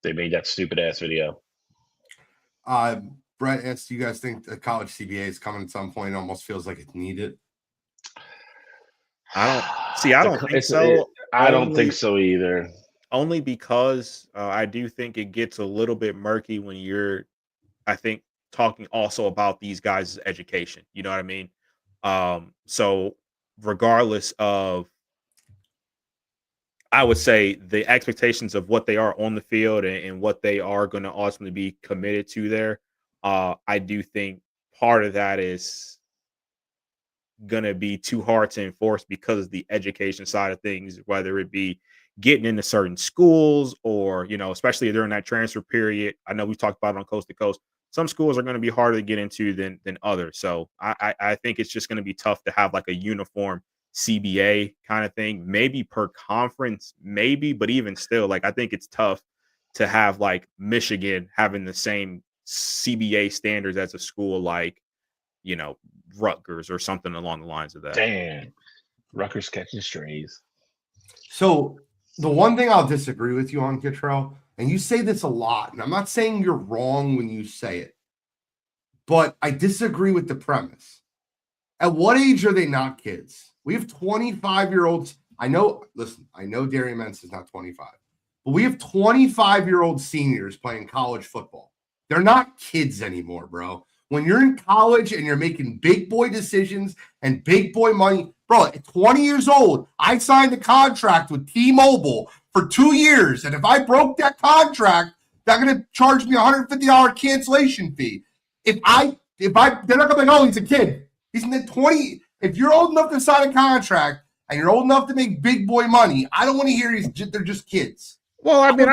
They made that stupid ass video. Brett asks, do you guys think the college CBA is coming at some point? It almost feels like it's needed. I don't think so. I don't think so either. Only because I do think it gets a little bit murky when you're, I think, talking also about these guys' education. You know what I mean? So regardless of, I would say, the expectations of what they are on the field and what they are going to ultimately be committed to there, I do think part of that is going to be too hard to enforce because of the education side of things, whether it be getting into certain schools or, especially during that transfer period. I know we've talked about it on Coast to Coast. Some schools are going to be harder to get into than others. So I think it's just going to be tough to have like a uniform CBA kind of thing, maybe per conference, maybe, but even still, like, I think it's tough to have like Michigan having the same CBA standards as a school like, Rutgers or something along the lines of that. Damn, Rutgers catching strays. So the one thing I'll disagree with you on, Kittrell, and you say this a lot, and I'm not saying you're wrong when you say it, but I disagree with the premise. At what age are they not kids? We have 25-year-olds. I know Darian Mintz is not 25, but we have 25-year-old seniors playing college football. They're not kids anymore, bro. When you're in college and you're making big boy decisions and big boy money, bro, at 20 years old, I signed a contract with T-Mobile for 2 years. And if I broke that contract, they're going to charge me a $150 cancellation fee. They're not going to be like, oh, he's a kid. He's in the 20. If you're old enough to sign a contract and you're old enough to make big boy money, I don't want to hear they're just kids. Well, I mean,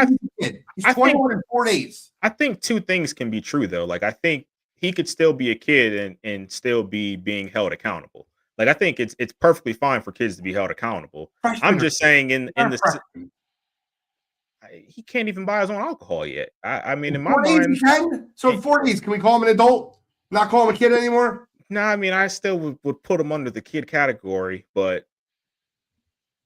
he's 21 in 4 days. I think two things can be true, though. Like, I think he could still be a kid and still be being held accountable. Like, I think it's perfectly fine for kids to be held accountable. I'm just saying he can't even buy his own alcohol yet. I mean, in my mind, so in 4 days, can we call him an adult? Not call him a kid anymore? No, I mean, I still would put him under the kid category, but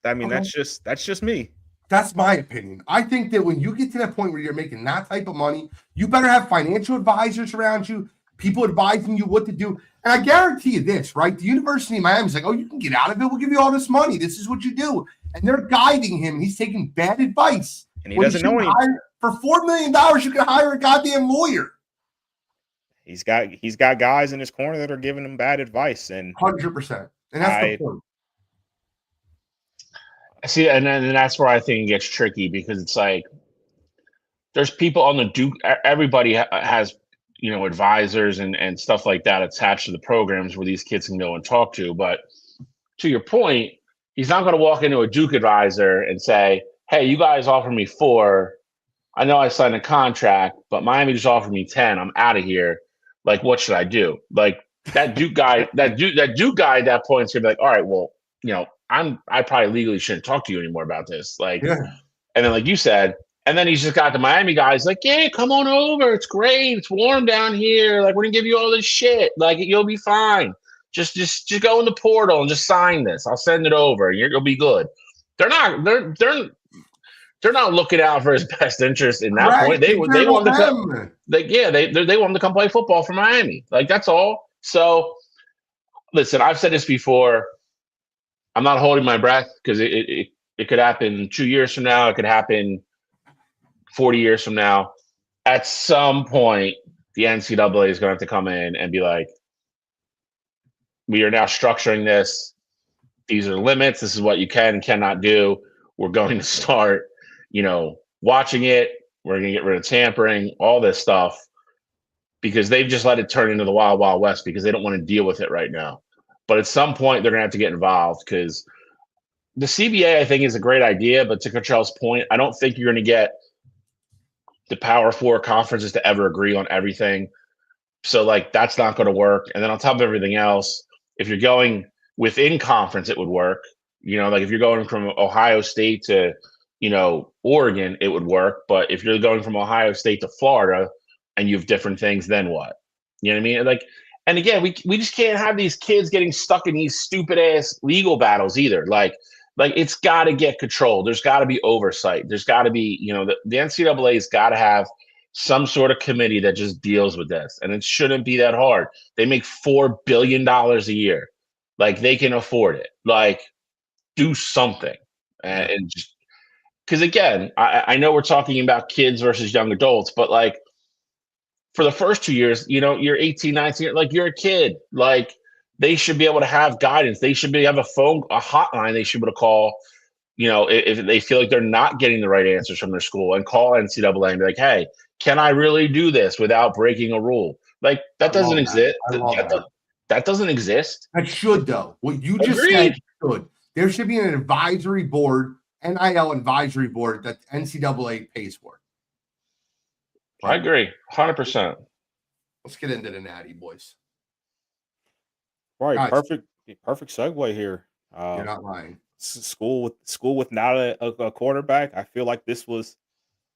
I mean, that's just me. That's my opinion. I think that when you get to that point where you're making that type of money, you better have financial advisors around you, people advising you what to do. And I guarantee you this, right? The University of Miami is like, oh, you can get out of it. We'll give you all this money. This is what you do. And they're guiding him. And he's taking bad advice. And he doesn't know anything. For $4 million, you can hire a goddamn lawyer. He's got guys in his corner that are giving him bad advice. And 100%. And that's the point. See, and that's where I think it gets tricky, because it's like there's people on the Duke. Everybody has, advisors and stuff like that attached to the programs where these kids can go and talk to. But to your point, he's not going to walk into a Duke advisor and say, hey, you guys offered me 4. I know I signed a contract, but Miami just offered me 10. I'm out of here. Like, what should I do? Like, that Duke guy, that Duke guy at that point is going to be like, all right, well, I probably legally shouldn't talk to you anymore about this. Like, yeah. And then like you said, and then he's just got the Miami guys like, yeah, come on over. It's great. It's warm down here. Like, we're gonna give you all this shit. Like, you'll be fine. Just go in the portal and just sign this. I'll send it over. You'll be good. They're not looking out for his best interest in that point. They want him to come. They want him to come play football for Miami. Like, that's all. So Listen, I've said this before. I'm not holding my breath because it could happen 2 years from now. It could happen 40 years from now. At some point, the NCAA is going to have to come in and be like, we are now structuring this. These are the limits. This is what you can and cannot do. We're going to start, watching it. We're going to get rid of tampering, all this stuff, because they've just let it turn into the wild, wild west because they don't want to deal with it right now. But at some point, they're going to have to get involved because the CBA, I think, is a great idea. But to Cottrell's point, I don't think you're going to get the Power Four conferences to ever agree on everything. So, that's not going to work. And then on top of everything else, if you're going within conference, it would work. If you're going from Ohio State to, Oregon, it would work. But if you're going from Ohio State to Florida and you have different things, then what? You know what I mean? And again, we just can't have these kids getting stuck in these stupid ass legal battles either. Like it's got to get controlled. There's got to be oversight. There's got to be, the NCAA has got to have some sort of committee that just deals with this. And it shouldn't be that hard. They make $4 billion a year. They can afford it. Do something. And just because, again, I know we're talking about kids versus young adults, but for the first 2 years, you're 18, 19, you're a kid. They should be able to have guidance. They should have a hotline they should be able to call, if they feel like they're not getting the right answers from their school, and call NCAA and be like, hey, can I really do this without breaking a rule? That doesn't exist. That doesn't exist. That should, though. What you just said should. There should be an advisory board, NIL advisory board that NCAA pays for. I agree, 100%. Let's get into the natty, boys. Right, guys, perfect segue here. You're not lying. School with not a quarterback. I feel like this was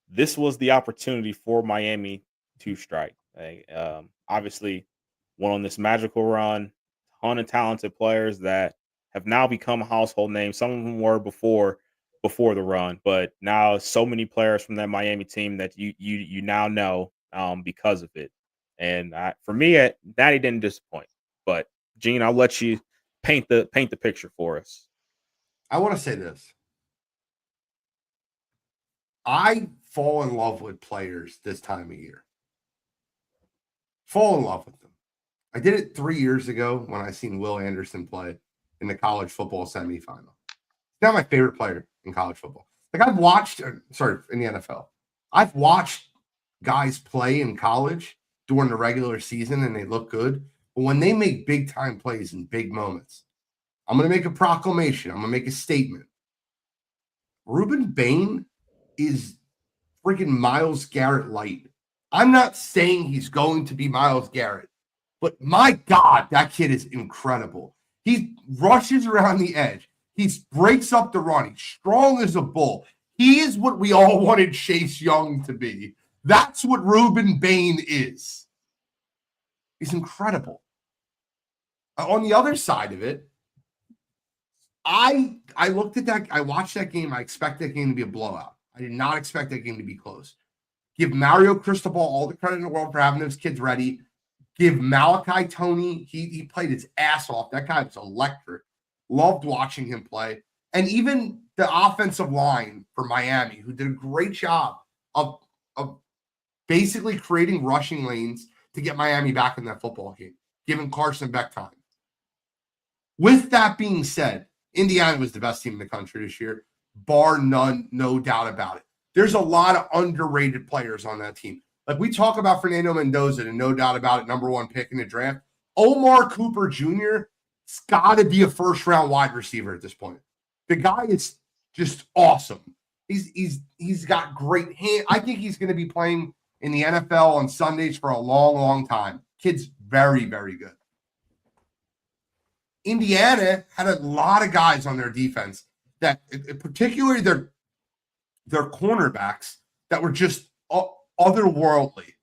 the opportunity for Miami to strike. Obviously, went on this magical run, ton of talented players that have now become household names. Some of them were before the run, but now so many players from that Miami team that you now know because of it. And for me, Natty didn't disappoint. But Gene, I'll let you paint the picture for us. I want to say this. I fall in love with players this time of year. Fall in love with them. I did it 3 years ago when I seen Will Anderson play in the college football semifinal. He's not my favorite player in college football. I've watched, in the NFL. I've watched guys play in college during the regular season and they look good. But when they make big time plays in big moments, I'm going to make a proclamation. I'm going to make a statement. Ruben Bain is freaking Myles Garrett light. I'm not saying he's going to be Myles Garrett, but my God, that kid is incredible. He rushes around the edge. He breaks up the run. He's strong as a bull. He is what we all wanted Chase Young to be. That's what Ruben Bain is. He's incredible. On the other side of it, I looked at that. I watched that game. I expect that game to be a blowout. I did not expect that game to be close. Give Mario Cristobal all the credit in the world for having those kids ready. Give Malachi Toney. He played his ass off. That guy was electric. Loved watching him play. And even the offensive line for Miami, who did a great job of basically creating rushing lanes to get Miami back in that football game, giving Carson Beck time. With that being said, Indiana was the best team in the country this year, bar none, no doubt about it. There's a lot of underrated players on that team. We talk about Fernando Mendoza, and no doubt about it, number one pick in the draft. Omar Cooper Jr. has got to be a first-round wide receiver at this point. The guy is just awesome. He's got great hand. I think he's going to be playing in the NFL on Sundays for a long, long time. Kid's very, very good. Indiana had a lot of guys on their defense that, particularly their cornerbacks, that were just otherworldly.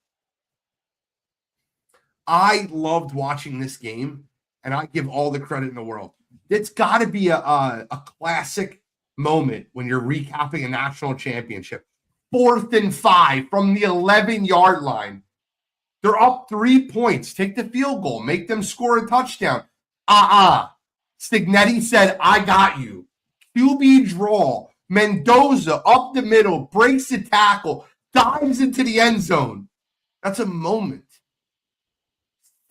I loved watching this game, and I give all the credit in the world. It's got to be a classic moment when you're recapping a national championship. 4th and 5 from the 11-yard line. They're up 3 points. Take the field goal. Make them score a touchdown. Signetti said, I got you. QB draw. Mendoza up the middle, breaks the tackle, dives into the end zone. That's a moment.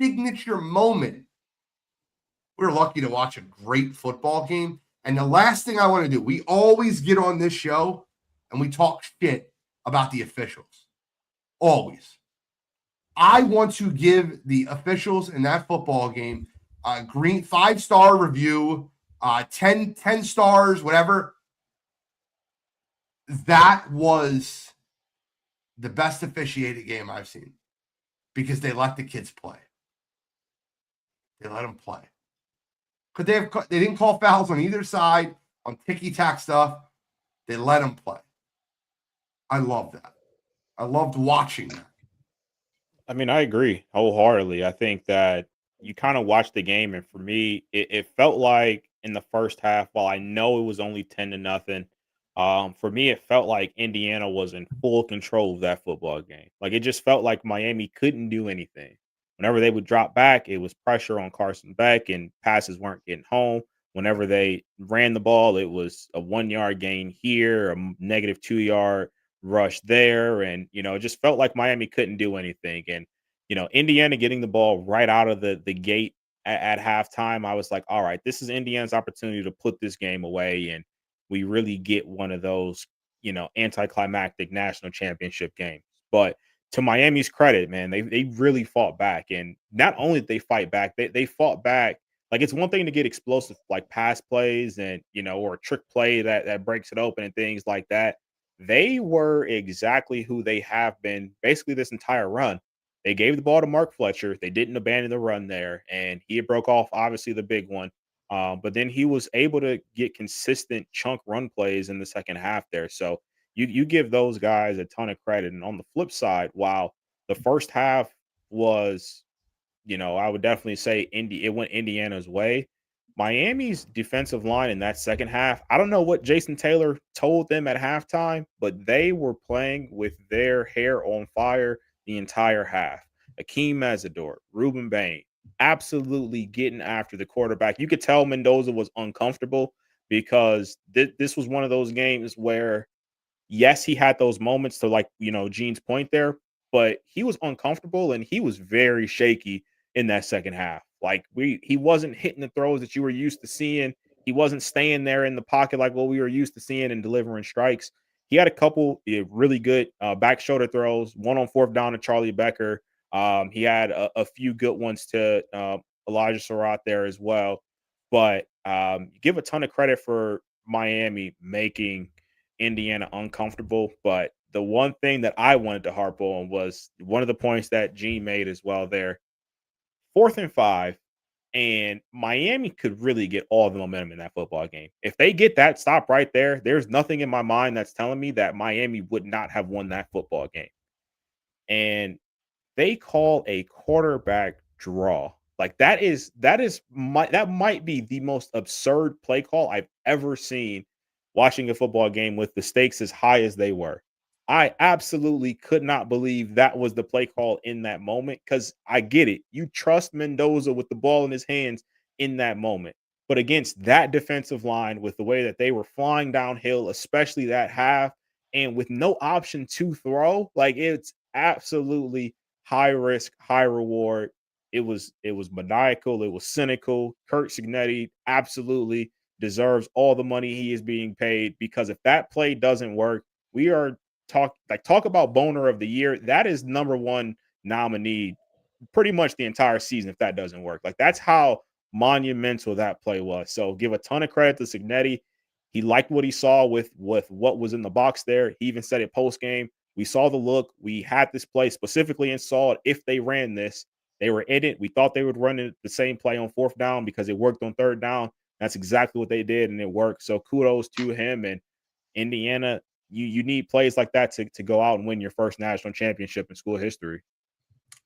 Signature moment. We're lucky to watch a great football game. And the last thing I want to do, we always get on this show and we talk shit about the officials. Always. I want to give the officials in that football game a green 5-star review, 10 stars, whatever. That was the best officiated game I've seen because they let the kids play. They let them play. Because they didn't call fouls on either side on ticky-tack stuff. They let them play. I love that. I loved watching that. I mean, I agree wholeheartedly. I think that you kind of watch the game, and for me, it felt like in the first half, while I know it was only 10-0, for me, it felt like Indiana was in full control of that football game. Like it just felt like Miami couldn't do anything. Whenever they would drop back, it was pressure on Carson Beck, and passes weren't getting home. Whenever they ran the ball, it was a 1-yard gain here, a negative 2-yard rush there. And, it just felt like Miami couldn't do anything. And, Indiana getting the ball right out of the gate at halftime, I was like, all right, this is Indiana's opportunity to put this game away. And we really get one of those, anticlimactic national championship games. But to Miami's credit, man, they really fought back. And not only did they fight back, they fought back. Like it's one thing to get explosive like pass plays and, or a trick play that breaks it open and things like that. They were exactly who they have been basically this entire run. They gave the ball to Mark Fletcher. They didn't abandon the run there, and he broke off obviously the big one. But then he was able to get consistent chunk run plays in the second half there. So you give those guys a ton of credit. And on the flip side, while the first half was, I would definitely say it went Indiana's way. Miami's defensive line in that second half, I don't know what Jason Taylor told them at halftime, but they were playing with their hair on fire the entire half. Akeem Mazador, Ruben Bain, absolutely getting after the quarterback. You could tell Mendoza was uncomfortable because this was one of those games where, yes, he had those moments to Gene's point there, but he was uncomfortable and he was very shaky in that second half. Like he wasn't hitting the throws that you were used to seeing. He wasn't staying there in the pocket like what we were used to seeing and delivering strikes. He had a couple really good back shoulder throws, one on 4th down to Charlie Becker. He had a few good ones to Elijah Surratt there as well. But give a ton of credit for Miami making Indiana uncomfortable. But the one thing that I wanted to harp on was one of the points that Gene made as well there. 4th and 5, and Miami could really get all the momentum in that football game. If they get that stop right there, there's nothing in my mind that's telling me that Miami would not have won that football game. And they call a quarterback draw. Like that might be the most absurd play call I've ever seen watching a football game with the stakes as high as they were. I absolutely could not believe that was the play call in that moment because I get it. You trust Mendoza with the ball in his hands in that moment. But against that defensive line, with the way that they were flying downhill, especially that half, and with no option to throw, like it's absolutely high risk, high reward. It was maniacal. It was cynical. Kurt Signetti absolutely deserves all the money he is being paid because if that play doesn't work, we are talk about boner of the year. That is number one nominee pretty much the entire season if that doesn't work. Like that's how monumental that play was. So give a ton of credit to Signetti. He liked what he saw with what was in the box there. He even said it post game. We saw the look. We had this play specifically and saw it. If they ran this, they were in it. We thought they would run it the same play on 4th down because it worked on 3rd down. That's exactly what they did, and it worked. So kudos to him. And Indiana, you need plays like that to go out and win your first national championship in school history.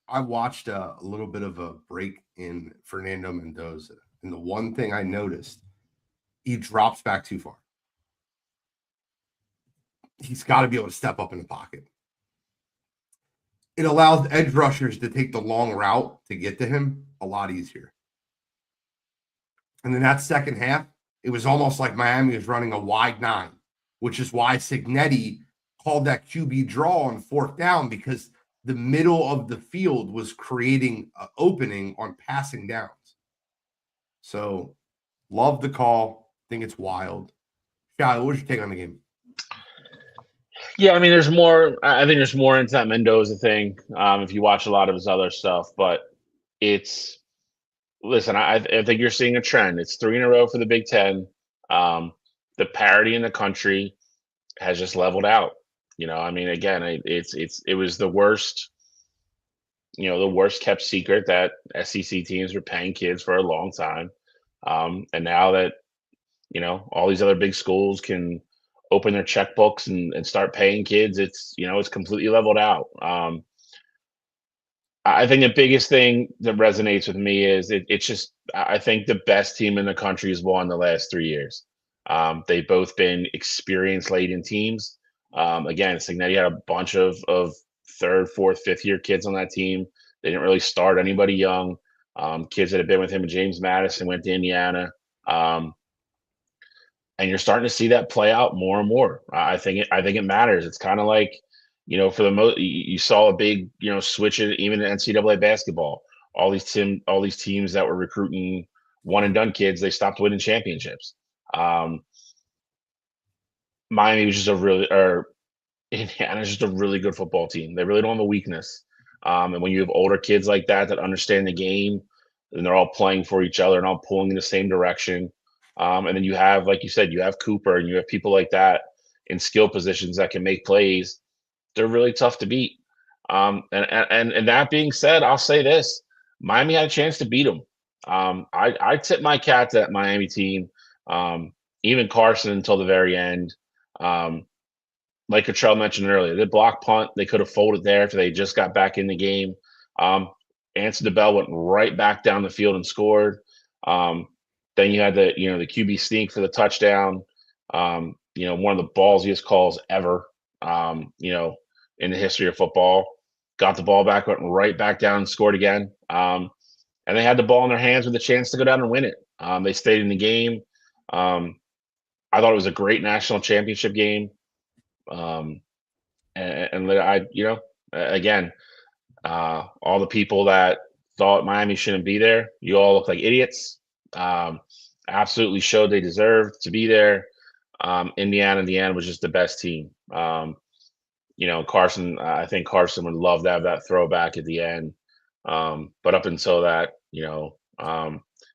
I watched a little bit of a break in Fernando Mendoza, and the one thing I noticed, he drops back too far. He's got to be able to step up in the pocket. It allows edge rushers to take the long route to get to him a lot easier. And then that second half, it was almost like Miami was running a wide 9, which is why Cignetti called that QB draw on 4th down, because the middle of the field was creating an opening on passing downs. So, love the call. Think it's wild. Shy, what was your take on the game? Yeah, I mean, there's more. I think there's more into that Mendoza thing. If you watch a lot of his other stuff, but it's listen. I think you're seeing a trend. It's 3 in a row for the Big Ten. The parity in the country has just leveled out. I mean, again, it was the worst. The worst kept secret that SEC teams were paying kids for a long time, and now that all these other big schools can open their checkbooks and start paying kids, it's completely leveled out. I think the biggest thing that resonates with me is it's just I think the best team in the country has won the last 3 years. They've both been experience laden teams. Again, Cignetti had a bunch of 3rd, 4th, 5th year kids on that team. They didn't really start anybody young. Kids that had been with him, James Madison went to Indiana. And you're starting to see that play out more and more. I think it matters. It's kind of like, for the most, you saw a big, switch in even in NCAA basketball. All these teams that were recruiting one and done kids, they stopped winning championships. Miami was just Indiana's just a really good football team. They really don't have a weakness. And when you have older kids like that understand the game, and they're all playing for each other and all pulling in the same direction. And then you have, like you said, you have Cooper and you have people like that in skill positions that can make plays. They're really tough to beat. And that being said, I'll say this: Miami had a chance to beat them. I tip my cap to that Miami team. Even Carson until the very end. Like Cottrell mentioned earlier, the block punt, they could have folded there if they just got back in the game. Answered the bell, went right back down the field and scored. Then you had the QB sneak for the touchdown. One of the ballsiest calls ever, in the history of football. Got the ball back, went right back down and scored again. And they had the ball in their hands with a chance to go down and win it. They stayed in the game. I thought it was a great national championship game. Again, all the people that thought Miami shouldn't be there, you all look like idiots. Absolutely showed they deserved to be there. Indiana in the end was just the best team. Carson, I think Carson would love to have that throwback at the end. But up until that,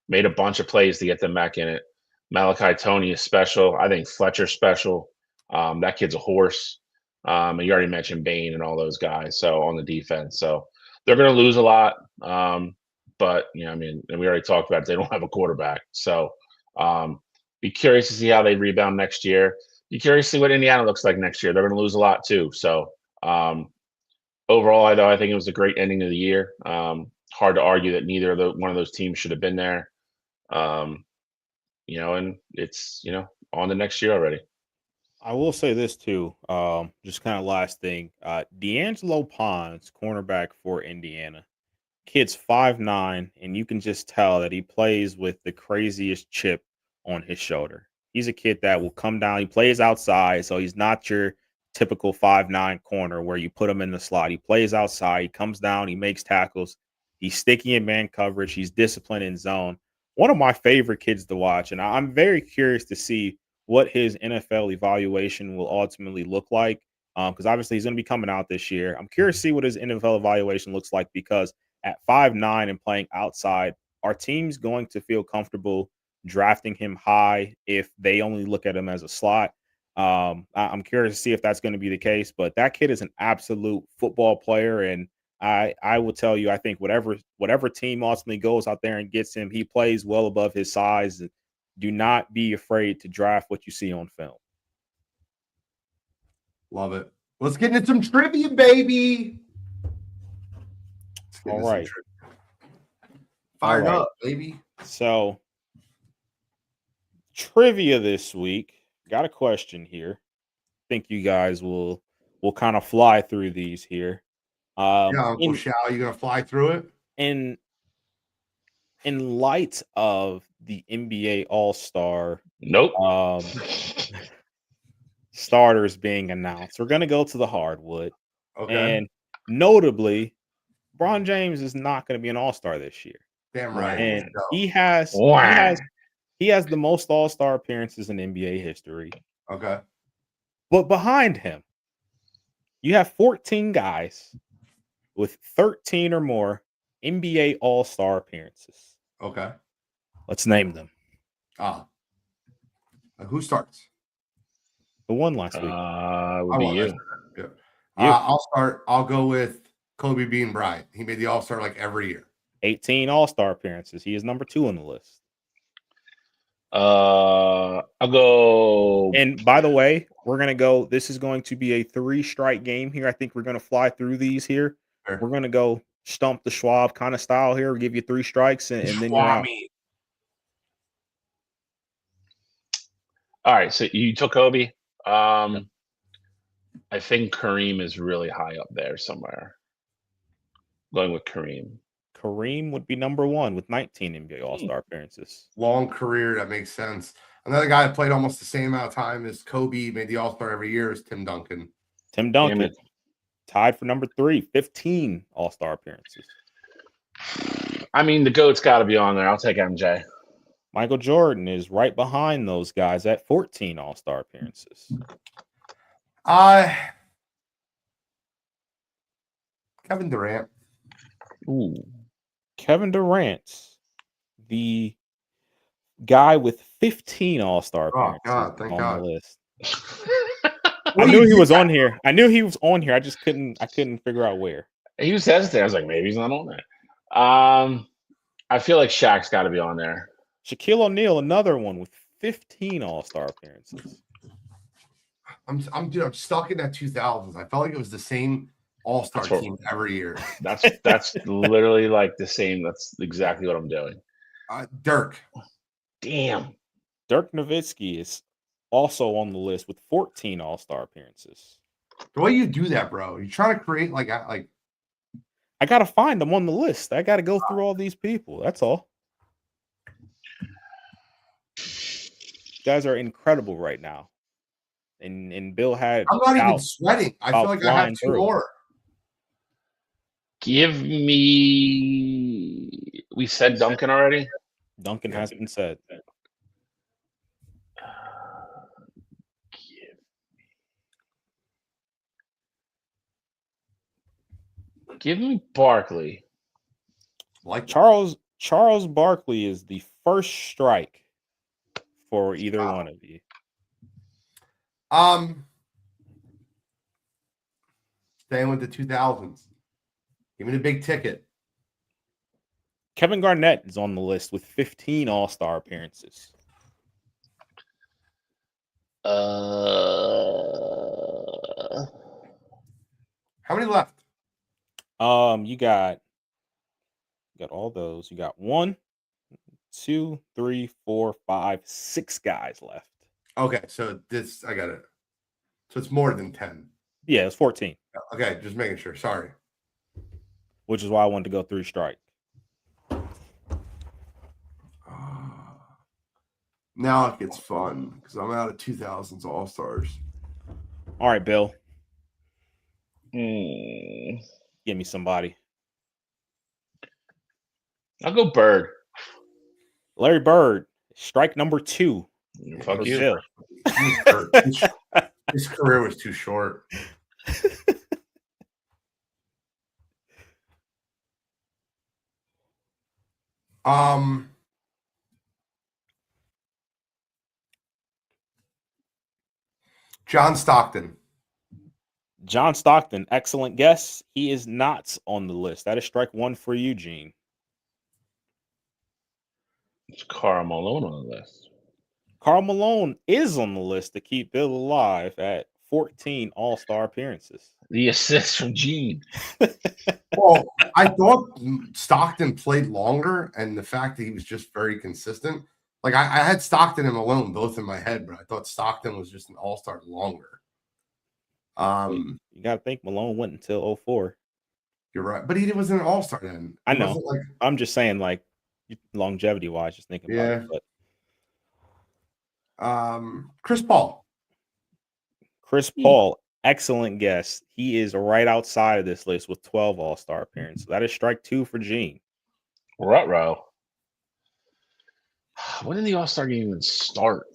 made a bunch of plays to get them back in it. Malachi Tony is special. I think Fletcher's special. That kid's a horse. And you already mentioned Bain and all those guys. So on the defense, so they're going to lose a lot. But and we already talked about it, they don't have a quarterback. So be curious to see how they rebound next year. Be curious to see what Indiana looks like next year. They're going to lose a lot too. So overall, I think it was a great ending of the year. Hard to argue that neither of one of those teams should have been there. And it's on the next year already. I will say this too. Just kind of last thing. D'Angelo Pons, cornerback for Indiana. Kid's 5'9", and you can just tell that he plays with the craziest chip on his shoulder. He's a kid that will come down. He plays outside, so he's not your typical 5'9" corner where you put him in the slot. He plays outside. He comes down. He makes tackles. He's sticky in man coverage. He's disciplined in zone. One of my favorite kids to watch, and I'm very curious to see what his NFL evaluation will ultimately look like, because obviously he's going to be coming out this year. I'm curious to see what his NFL evaluation looks like, because at 5'9" and playing outside, are teams going to feel comfortable drafting him high if they only look at him as a slot? I'm curious to see if that's going to be the case, but that kid is an absolute football player, and I will tell you, I think whatever team ultimately goes out there and gets him, he plays well above his size. Do not be afraid to draft what you see on film. Love it. Let's get into some trivia, baby. All right. Fired up, baby. So, trivia this week. Got a question here. Think you guys will kind of fly through these here. Yeah, Uncle Shao, you gonna fly through it? In in light of the NBA All-Star Nope. starters being announced, we're going to go to the hardwood. Okay. And notably, LeBron James is not going to be an All-Star this year. Damn right. And No. he has the most All-Star appearances in NBA history. Okay. But behind him, you have 14 guys with 13 or more NBA All-Star appearances. Okay. Let's name them. Who starts? The one last week. Would be you. Yeah. You. I'll start. I'll go with Kobe Bean Bryant. He made the All-Star like every year. 18 All-Star appearances. He is number 2 on the list. I'll go. And by the way, we're going to go. This is going to be a 3-strike game here. I think we're going to fly through these here. Sure. We're going to go stump the Schwab kind of style here. We'll give you 3 strikes and then you're out. All right. So you took Kobe. I think Kareem is really high up there somewhere. Going with Kareem. Kareem would be number 1 with 19 NBA All-Star appearances. Long career. That makes sense. Another guy that played almost the same amount of time as Kobe, made the All-Star every year, is Tim Duncan. Tim Duncan, tied for number 3, 15 All-Star appearances. I mean, the GOAT's got to be on there. I'll take MJ. Michael Jordan is right behind those guys at 14 All-Star appearances. Kevin Durant. Ooh. Kevin Durant, the guy with 15 All-Star appearances thank on God. the list. I knew he was on here. I just couldn't figure out where. He was hesitant. I was like, maybe he's not on there. I feel like Shaq's got to be on there. Shaquille O'Neal, another one with 15 All-Star appearances. I'm stuck in that 2000s. I felt like it was the same All-Star team every year. That's literally like the same. That's exactly what I'm doing. Dirk. Damn. Dirk Nowitzki is also on the list with 14 All-Star appearances. The way you do that, bro, you're trying to create like I gotta find them on the list. I gotta go through all these people. That's all. You guys are incredible right now. And Bill had. I'm not even sweating. I feel like I have 2 more. Give me. We said Duncan already. Duncan has been said. Give me Barkley. Like Charles Barkley is the first strike for either one of you. Staying with the 2000s. Give me the big ticket. Kevin Garnett is on the list with 15 All-Star appearances. How many left? You got all those. You got 1, 2, 3, 4, 5, 6 guys left. Okay, so I got it. So it's more than 10. Yeah, it's 14. Okay, just making sure. Sorry. Which is why I wanted to go 3 strike. Now it gets fun because I'm out of 2000s All-Stars. All right, Bill. Give me somebody. I'll go Bird. Larry Bird, strike number 2. Fuck you. His career was too short. John Stockton. John Stockton, excellent guess. He is not on the list. That is strike 1 for Eugene. It's Karl Malone on the list. Karl Malone is on the list to keep Bill alive at 14 All-Star appearances. The assist from Gene. Well, I thought Stockton played longer, and the fact that he was just very consistent. Like I had Stockton and Malone both in my head, but I thought Stockton was just an All-Star longer. You got to think Malone went until 04. You're right, but he wasn't an All-Star then. I know. I'm just saying, like, longevity wise, just thinking about it. But Chris Paul. Chris Paul, excellent guess. He is right outside of this list with 12 All-Star appearances. That is strike 2 for Gene. Ruh-roh. When did the All-Star game even start?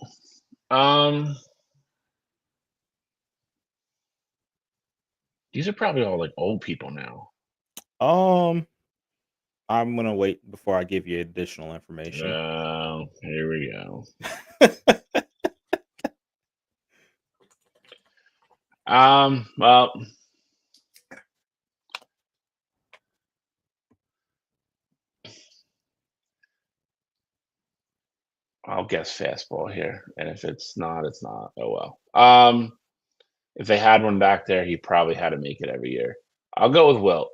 These are probably all like old people now. I'm gonna wait before I give you additional information. Here we go. Well, I'll guess fastball here, and if it's not, it's not. Oh well. If they had one back there, he probably had to make it every year. I'll go with Wilt.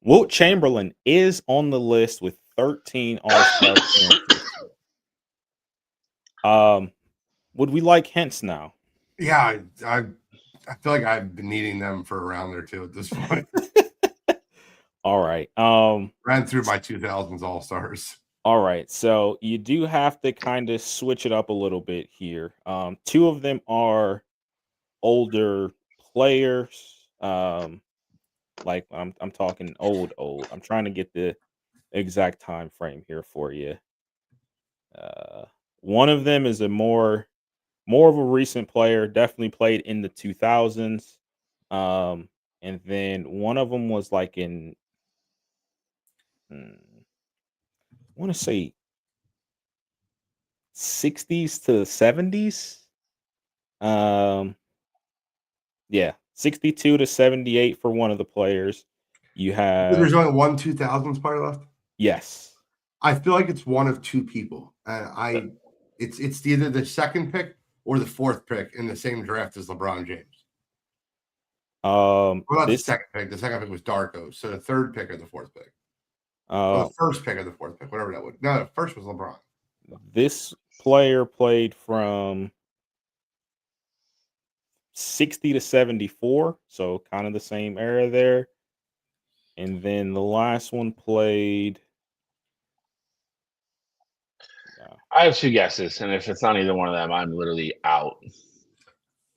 Wilt Chamberlain is on the list with 13 All-Star appearances. Would we like hints now? Yeah, I feel like I've been needing them for a round or two at this point. All right. Ran through my 2000s All-Stars. All right. So you do have to kind of switch it up a little bit here. 2 of them are older players. Like I'm talking old. I'm trying to get the exact time frame here for you. One of them is a more of a recent player, definitely played in the 2000s. And then one of them was like in I want to say 60s to 70s. Yeah, 62 to 78 for one of the players. You have There's only one 2000s player left. Yes. I feel like it's one of 2 people. It's either the second pick or the 4th pick in the same draft as LeBron James. Well, not the second pick. The second pick was Darko. So the 3rd pick or the 4th pick. Or the 1st pick or the 4th pick, whatever that would. No, the first was LeBron. This player played from 60 to 74, so kind of the same era there. And then the last one played. I have 2 guesses, and if it's not either one of them, I'm literally out.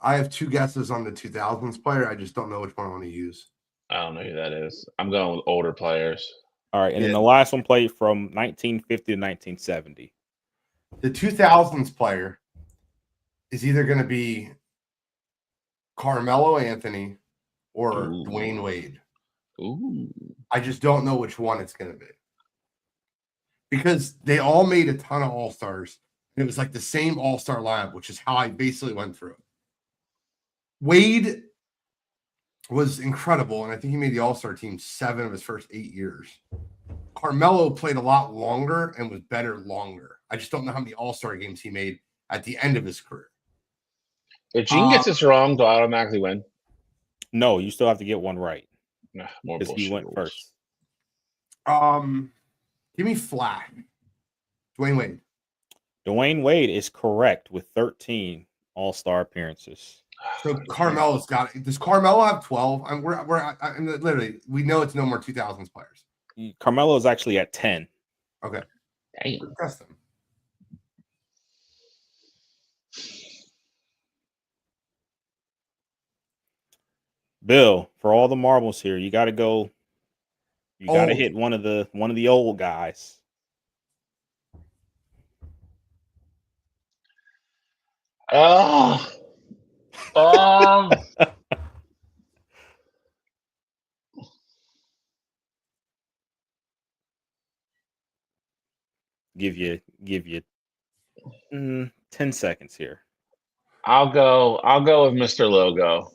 I have 2 guesses on the 2000s player. I just don't know which one I want to use. I don't know who that is. I'm going with older players. All right, and then the last one played from 1950 to 1970. The 2000s player is either going to be Carmelo Anthony or Dwayne Wade. Ooh. I just don't know which one it's going to be. Because they all made a ton of All-Stars. And it was like the same All-Star lineup, which is how I basically went through it. Wade was incredible, and I think he made the All-Star team 7 of his first 8 years. Carmelo played a lot longer and was better longer. I just don't know how many All-Star games he made at the end of his career. If Gene gets this wrong, do I automatically win? No, you still have to get one right. Because he went first. Give me flat. Dwayne Wade. Dwayne Wade is correct with 13 All-Star appearances. So Carmelo's got it. Does Carmelo have 12? I'm literally, we know it's no more 2000s players. Carmelo is actually at 10. Okay. Damn. Test them. Bill, for all the marbles here, you got to go. You got to hit one of the old guys. Give you 10 seconds here. I'll go with Mr. Logo.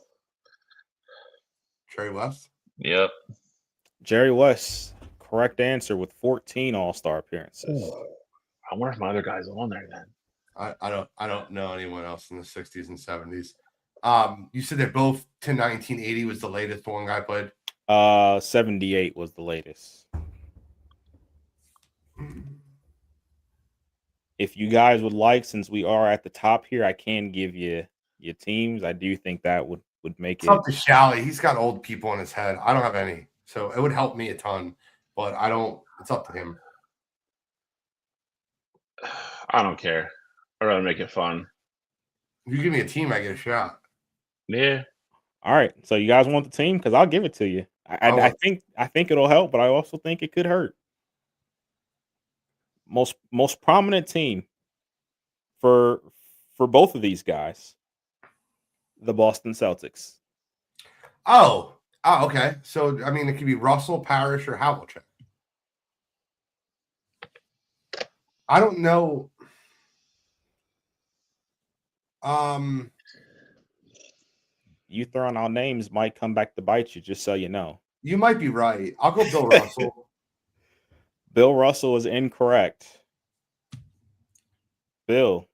Jerry West? Yep. Jerry West, correct answer with 14 All-Star appearances. I wonder if my other guy's on there then. I don't know anyone else in the 60s and 70s. You said they're both to 1980 was the latest one guy played? 78 was the latest. If you guys would like, since we are at the top here, I can give you your teams. I do think that would make it's up to Shally. He's got old people in his head. I don't have any, so it would help me a ton, but I don't. It's up to him. I don't care. I'd rather make it fun. If you give me a team, I get a shot. Yeah. All right. So you guys want the team? Because I'll give it to you. I think it'll help, but I also think it could hurt. Most prominent team for both of these guys, the Boston Celtics. Oh, okay. So I mean, it could be Russell, Parrish, or Havlicek. I don't know. You throwing out names might come back to bite you, just so you know. You might be right. I'll go Bill Russell. Bill Russell is incorrect. Bill,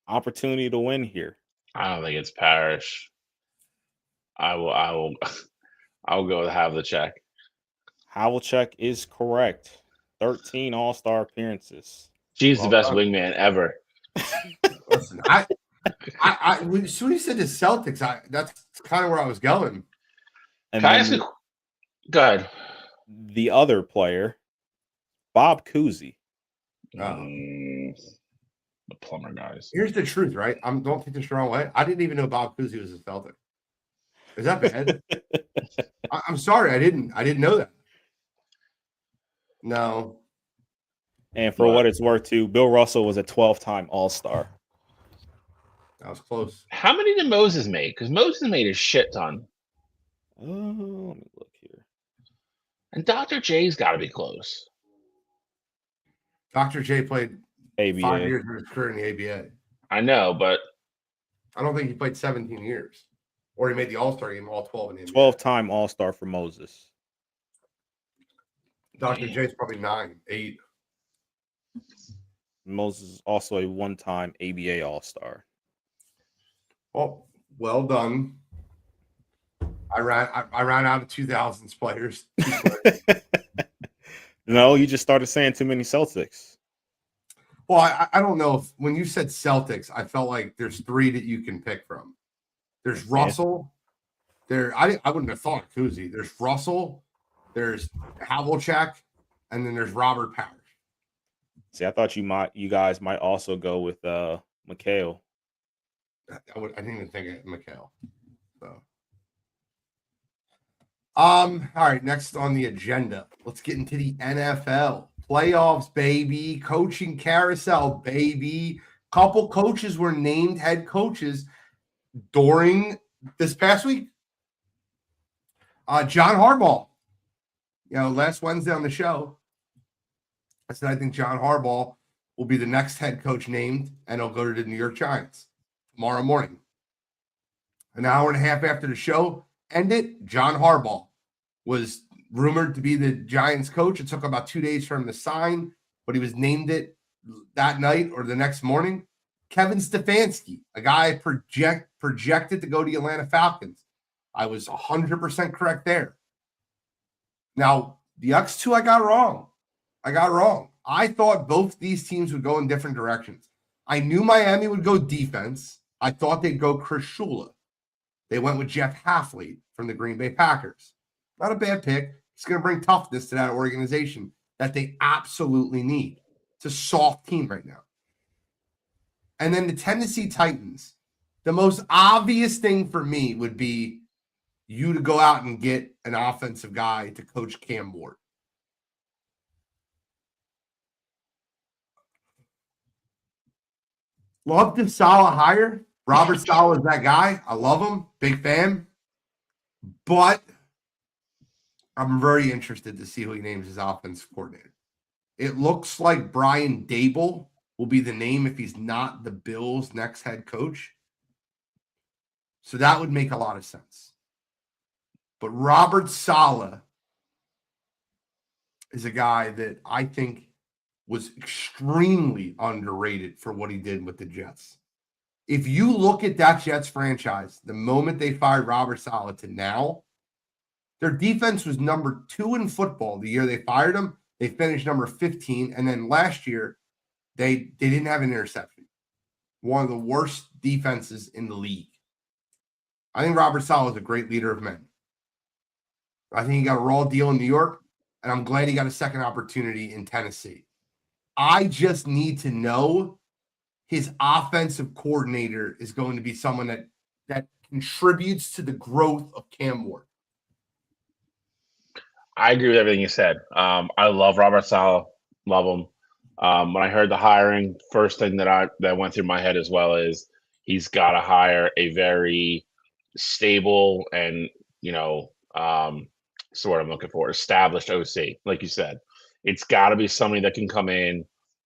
opportunity to win here. I don't think it's Parrish. I will I'll go with Havlicek. Havlicek is correct. 13 All-Star appearances. She's the best wingman ever. Listen, when you said the Celtics, that's kind of where I was going. And Can I ask go ahead. The other player, Bob Cousy. The plumber guys. Here's the truth, right? Don't take this the wrong way. I didn't even know Bob Cousy was a Celtic. Is that bad? I'm sorry, I didn't know that. No. And for what it's worth, too, Bill Russell was a 12-time All-Star. That was close. How many did Moses make? Because Moses made a shit ton. Let me look here. And Dr. J's got to be close. Dr. J played ABA. 5 years of his career in the ABA. I know, but I don't think he played 17 years. Or he made the All-Star game, all 12 in the NBA. 12-time All-Star for Moses. Dr. J's probably 9, 8. Moses is also a one-time ABA All-Star. Well done. I ran out of 2000s players. No, you just started saying too many Celtics. Well, I don't know if when you said Celtics, I felt like there's 3 that you can pick from. There's Russell. I wouldn't have thought of Cousy. There's Russell. There's Havlicek, and then there's Robert Parrish. See, I thought you guys might also go with McHale. I didn't even think of McHale. So, all right. Next on the agenda, let's get into the NFL playoffs, baby. Coaching carousel, baby. Couple coaches were named head coaches during this past week. John Harbaugh. Last Wednesday on the show, I said I think John Harbaugh will be the next head coach named, and he'll go to the New York Giants tomorrow morning. An hour and a half after the show ended, John Harbaugh was rumored to be the Giants coach. It took about 2 days for him to sign, but he was named it that night or the next morning. Kevin Stefanski, a guy projected to go to the Atlanta Falcons. I was 100% correct there. Now, the other 2 I got wrong. I thought both these teams would go in different directions. I knew Miami would go defense. I thought they'd go Chris Shula. They went with Jeff Hafley from the Green Bay Packers. Not a bad pick. It's going to bring toughness to that organization that they absolutely need. It's a soft team right now. And then the Tennessee Titans. The most obvious thing for me would be you to go out and get an offensive guy to coach Cam Ward. Love the Saleh hire. Robert Saleh is that guy. I love him. Big fan. But I'm very interested to see who he names his offensive coordinator. It looks like Brian Dable will be the name if he's not the Bills' next head coach. So that would make a lot of sense. But Robert Saleh is a guy that I think was extremely underrated for what he did with the Jets. If you look at that Jets franchise, the moment they fired Robert Saleh to now, their defense was number 2 in football. The year they fired him, they finished number 15. And then last year, they didn't have an interception. One of the worst defenses in the league. I think Robert Saleh is a great leader of men. I think he got a raw deal in New York, and I'm glad he got a second opportunity in Tennessee. I just need to know his offensive coordinator is going to be someone that contributes to the growth of Cam Ward. I agree with everything you said. I love Robert Saleh, love him. When I heard the hiring, first thing that went through my head as well is he's got to hire a very stable and so what I'm looking for, established OC, like you said. It's got to be somebody that can come in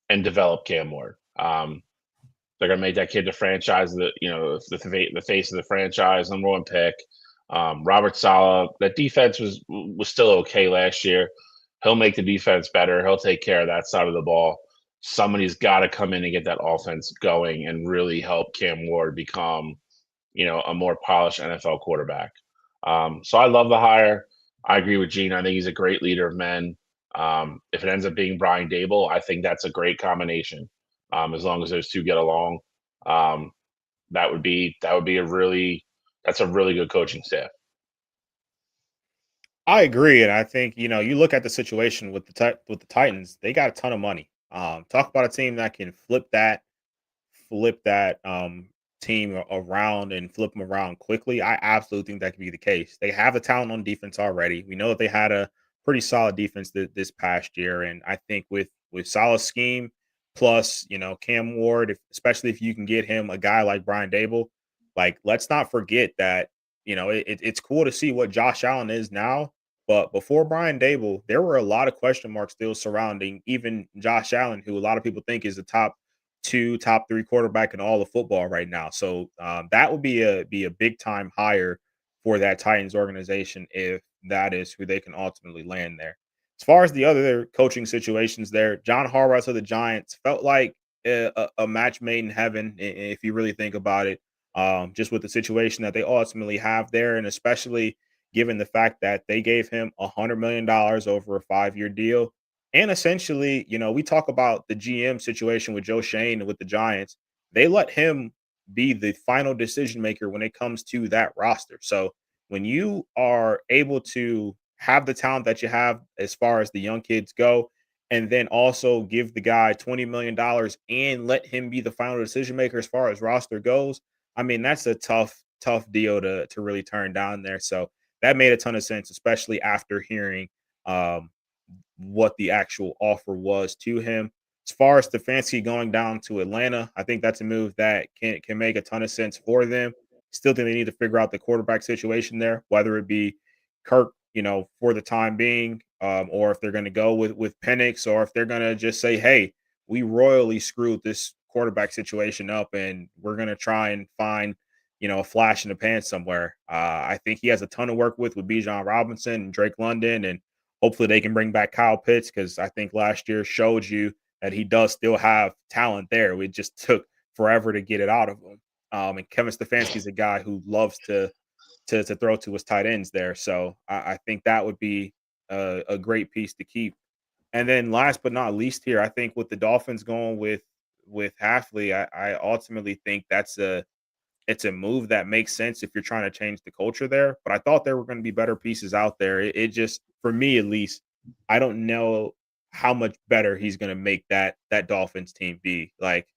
and develop Cam Ward. They're gonna make that kid the franchise, the face of the franchise, number one pick. Robert Saleh, that defense was still okay last year. He'll make the defense better. He'll take care of that side of the ball. Somebody's got to come in and get that offense going and really help Cam Ward become, a more polished NFL quarterback. So I love the hire. I agree with Gene. I think he's a great leader of men. If it ends up being Brian Dable, I think that's a great combination. As long as those two get along, that would be that's a really good coaching staff. I agree, and I think you look at the situation with the Titans. They got a ton of money. Talk about a team that can flip that team around and flip them around quickly. I absolutely think that could be the case. They have a talent on defense already. We know that they had a pretty solid defense this past year, and I think with solid scheme plus Cam Ward, especially if you can get him a guy like Brian Dable, like let's not forget that it's cool to see what Josh Allen is now. But before Brian Dable, there were a lot of question marks still surrounding even Josh Allen, who a lot of people think is the top 3 quarterback in all of football right now. So that would be a big time hire for that Titans organization if that is who they can ultimately land there. As far as the other coaching situations there, John Harbaugh to the Giants felt like a match made in heaven if you really think about it. Just with the situation that they ultimately have there, and especially given the fact that they gave him $100 million over a 5-year deal. And essentially, we talk about the GM situation with Joe Shane with the Giants. They let him be the final decision maker when it comes to that roster. So when you are able to have the talent that you have as far as the young kids go, and then also give the guy $20 million and let him be the final decision maker as far as roster goes, I mean, that's a tough deal to really turn down there. So that made a ton of sense, especially after hearing what the actual offer was to him. As far as Stefanski going down to Atlanta, I think that's a move that can make a ton of sense for them. Still think they need to figure out the quarterback situation there, whether it be Kirk, for the time being, or if they're going to go with Penix, or if they're going to just say, hey, we royally screwed this quarterback situation up and we're going to try and find a flash in the pan somewhere. I think he has a ton of work with Bijan Robinson and Drake London, and hopefully they can bring back Kyle Pitts, because I think last year showed you that he does still have talent there. It just took forever to get it out of him. And Kevin Stefanski is a guy who loves to throw to his tight ends there. So I think that would be a great piece to keep. And then last but not least here, I think with the Dolphins going with Hafley, I ultimately think it's a move that makes sense if you're trying to change the culture there. But I thought there were going to be better pieces out there. It just, for me at least, I don't know how much better he's going to make that Dolphins team be. Like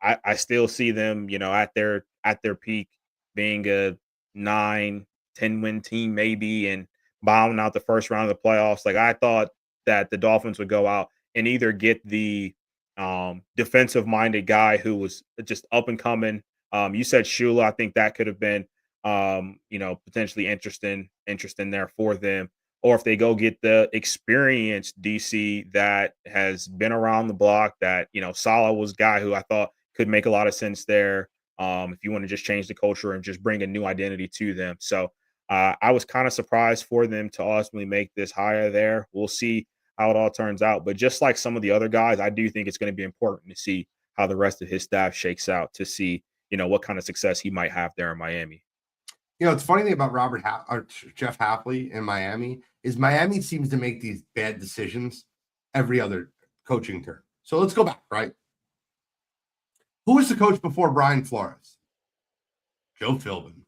I still see them, at their peak being a 9-10 win team maybe, and bombing out the first round of the playoffs. Like I thought that the Dolphins would go out and either get the defensive minded guy who was just up and coming. You said Shula. I think that could have been, potentially interesting there for them. Or if they go get the experienced DC that has been around the block, that, Saleh was a guy who I thought could make a lot of sense there. If you want to just change the culture and just bring a new identity to them. So I was kind of surprised for them to ultimately make this hire there. We'll see how it all turns out. But just like some of the other guys, I do think it's going to be important to see how the rest of his staff shakes out, to see what kind of success he might have there in Miami. It's funny thing about Jeff Hafley in Miami is Miami seems to make these bad decisions every other coaching term. So let's go back, right? Who was the coach before Brian Flores? Joe Philbin.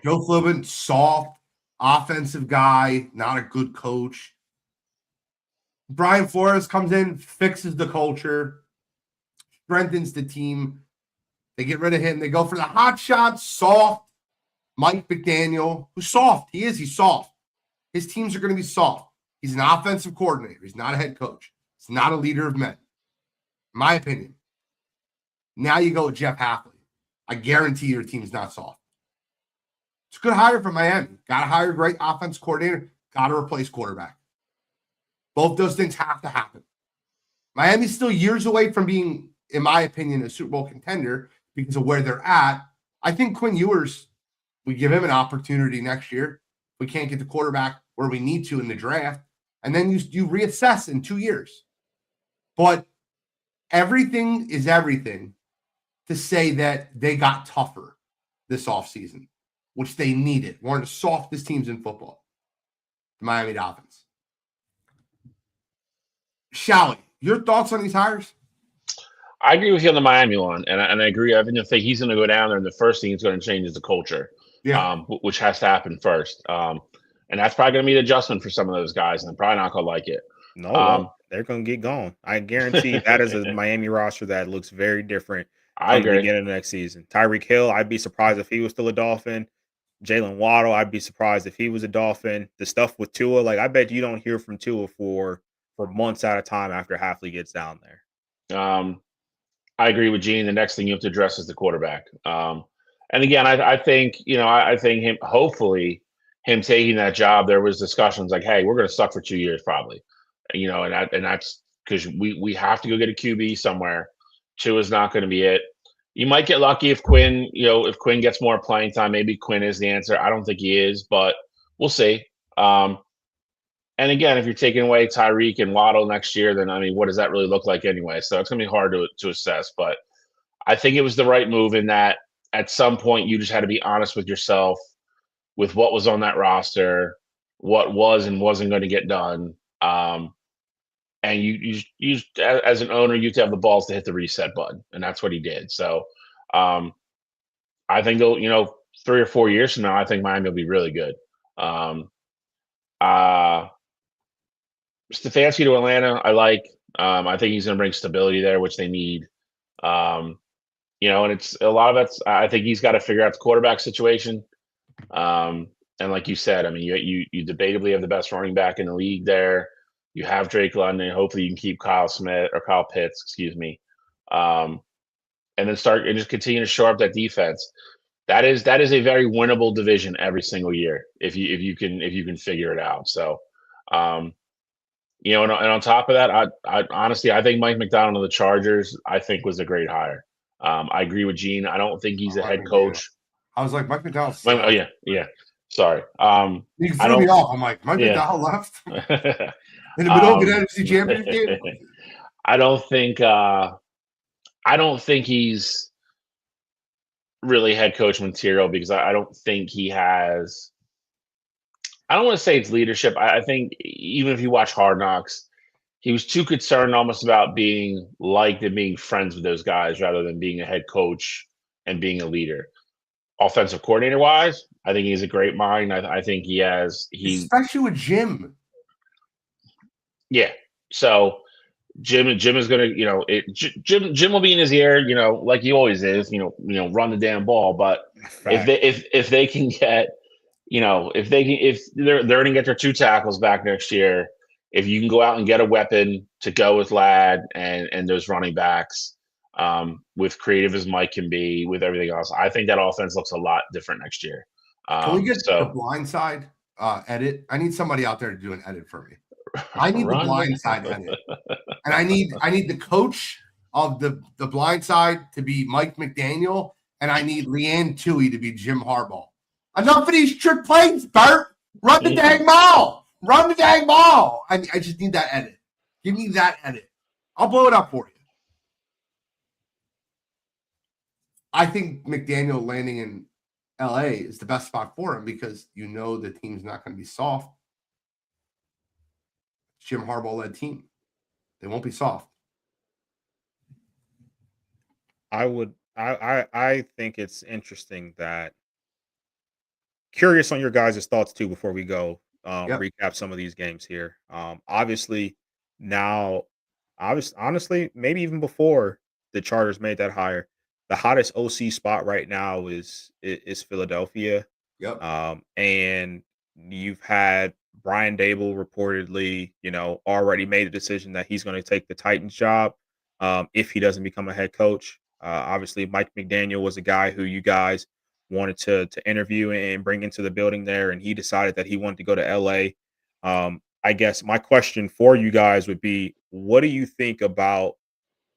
Joe Philbin, soft, offensive guy, not a good coach. Brian Flores comes in, fixes the culture, strengthens the team. They get rid of him. They go for the hot shot, soft Mike McDaniel, who's soft. He's soft. His teams are going to be soft. He's an offensive coordinator. He's not a head coach. He's not a leader of men, in my opinion. Now you go with Jeff Hafley. I guarantee your team's not soft. It's a good hire for Miami. Got to hire a great offense coordinator. Got to replace quarterback. Both those things have to happen. Miami's still years away from being, in my opinion, a Super Bowl contender because of where they're at. I think Quinn Ewers, we give him an opportunity next year. We can't get the quarterback where we need to in the draft. And then you reassess in 2 years. But everything is everything to say that they got tougher this offseason, which they needed. One of the softest teams in football, the Miami Dolphins. Shally, your thoughts on these hires? I agree with you on the Miami one, and I agree. I think he's going to go down there, and the first thing he's going to change is the culture, which has to happen first. And that's probably going to be an adjustment for some of those guys, and they're probably not going to like it. No, they're going to get going. I guarantee that is a Miami roster that looks very different. I agree. Beginning of next season, Tyreek Hill, I'd be surprised if he was still a Dolphin. Jalen Waddle, I'd be surprised if he was a Dolphin. The stuff with Tua, like I bet you don't hear from Tua for months at a time after Hafley gets down there. I agree with Gene. The next thing you have to address is the quarterback. And again, I think hopefully him taking that job, there was discussions like, hey, we're going to suck for 2 years probably, and that's because we have to go get a QB somewhere. Tua is not going to be it. You might get lucky if Quinn gets more playing time. Maybe Quinn is the answer. I don't think he is, but we'll see. And again, if you're taking away Tyreek and Waddle next year, then what does that really look like anyway? So it's going to be hard to assess. But I think it was the right move in that at some point you just had to be honest with yourself, with what was on that roster, what was and wasn't going to get done. And you as an owner, you have to have the balls to hit the reset button, and that's what he did. So I think 3 or 4 years from now, I think Miami will be really good. Stefanski to Atlanta, I like. I think he's going to bring stability there, which they need. And it's a lot of it. I think he's got to figure out the quarterback situation. And like you said, you debatably have the best running back in the league there. You have Drake London. Hopefully, you can keep Kyle Pitts, excuse me, and then start and just continue to shore up that defense. That is a very winnable division every single year if you can figure it out. So. And on top of that, I honestly, I think Mike McDonald of the Chargers, I think was a great hire. I agree with Gene. I don't think he's a head coach. I was like, Mike McDonald. Oh yeah. Sorry. You threw me off. I'm like, Mike McDonald left in the middle of the NFC Championship game. I don't think he's really head coach material because I don't think he has. I don't want to say it's leadership. I think even if you watch Hard Knocks, he was too concerned almost about being liked and being friends with those guys rather than being a head coach and being a leader. Offensive coordinator wise, I think he's a great mind. I think especially with Jim. Yeah. So Jim is going to, Jim will be in his ear, like he always is, run the damn ball. But if they can get, if they're going to get their 2 tackles back next year, if you can go out and get a weapon to go with Ladd and those running backs, with creative as Mike can be, with everything else, I think that offense looks a lot different next year. Can we get the blind side edit? I need somebody out there to do an edit for me. I need the blind side edit, and I need the coach of the blind side to be Mike McDaniel, and I need Leanne Toohey to be Jim Harbaugh. Enough of these trick plays, Bert. Run the dang ball. Run the dang ball. I just need that edit. Give me that edit. I'll blow it up for you. I think McDaniel landing in LA is the best spot for him because the team's not going to be soft. Jim Harbaugh-led team. They won't be soft. I think it's interesting that curious on your guys' thoughts too before we go recap some of these games here. Obviously, Now, honestly, maybe even before the Chargers made that hire, the hottest OC spot right now is Philadelphia. Yep. And you've had Brian Dable reportedly, already made a decision that he's going to take the Titans job if he doesn't become a head coach. Obviously, Mike McDaniel was a guy who you guys wanted to interview and bring into the building there, and he decided that he wanted to go to LA. I guess my question for you guys would be, what do you think about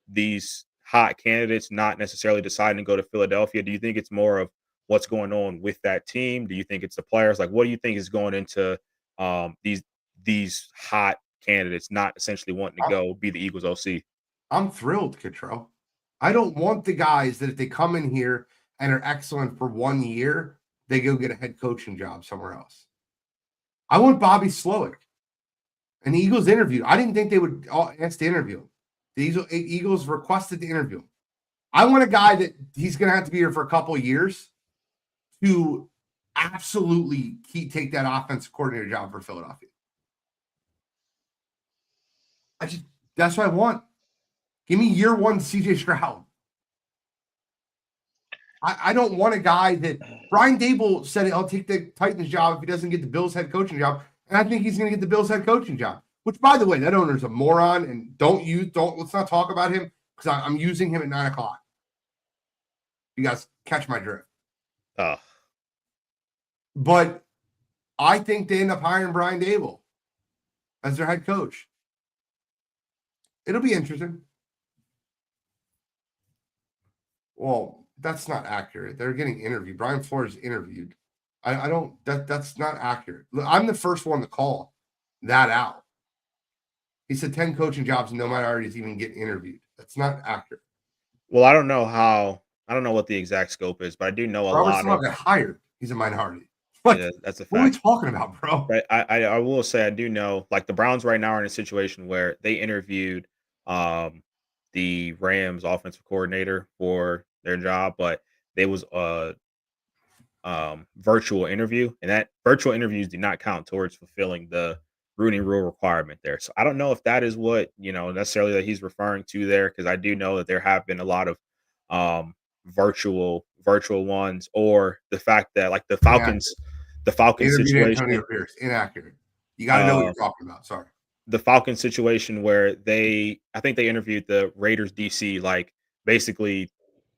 these hot candidates not necessarily deciding to go to Philadelphia? Do you think it's more of what's going on with that team? Do you think it's the players? Like, what do you think is going into these hot candidates not essentially wanting to go be the Eagles OC? I'm thrilled, Kittrell. I don't want the guys that if they come in here and are excellent for 1 year, they go get a head coaching job somewhere else. I want Bobby Slowick. And the Eagles interviewed. I didn't think they would ask to interview him. The Eagles requested to interview him. I want a guy that he's going to have to be here for a couple of years to absolutely take that offensive coordinator job for Philadelphia. That's what I want. Give me year one CJ Stroud. I don't want a guy that Brian Dable said he'll take the Titans job if he doesn't get the Bills head coaching job. And I think he's going to get the Bills head coaching job, which, by the way, that owner's a moron. And let's not talk about him because I'm using him at 9:00. You guys catch my drift. But I think they end up hiring Brian Dable as their head coach. It'll be interesting. Well, that's not accurate. They're getting interviewed. Brian Flores interviewed. That's not accurate. I'm the first one to call that out. He said 10 coaching jobs and no minorities even get interviewed. That's not accurate. Well, I don't know what the exact scope is, but I do know Robert's not got hired. He's a minority. Yeah, that's a fact. What are we talking about, bro? But I will say I do know, like, the Browns right now are in a situation where they interviewed the Rams offensive coordinator for their job, but there was a virtual interview, and that virtual interviews do not count towards fulfilling the Rooney Rule requirement there. So I don't know if that is what necessarily that he's referring to there, because I do know that there have been a lot of virtual ones, or the fact that like the Falcons situation. Antonio Pierce, inaccurate. You got to know what you're talking about. Sorry. The Falcons situation where I think they interviewed the Raiders DC like basically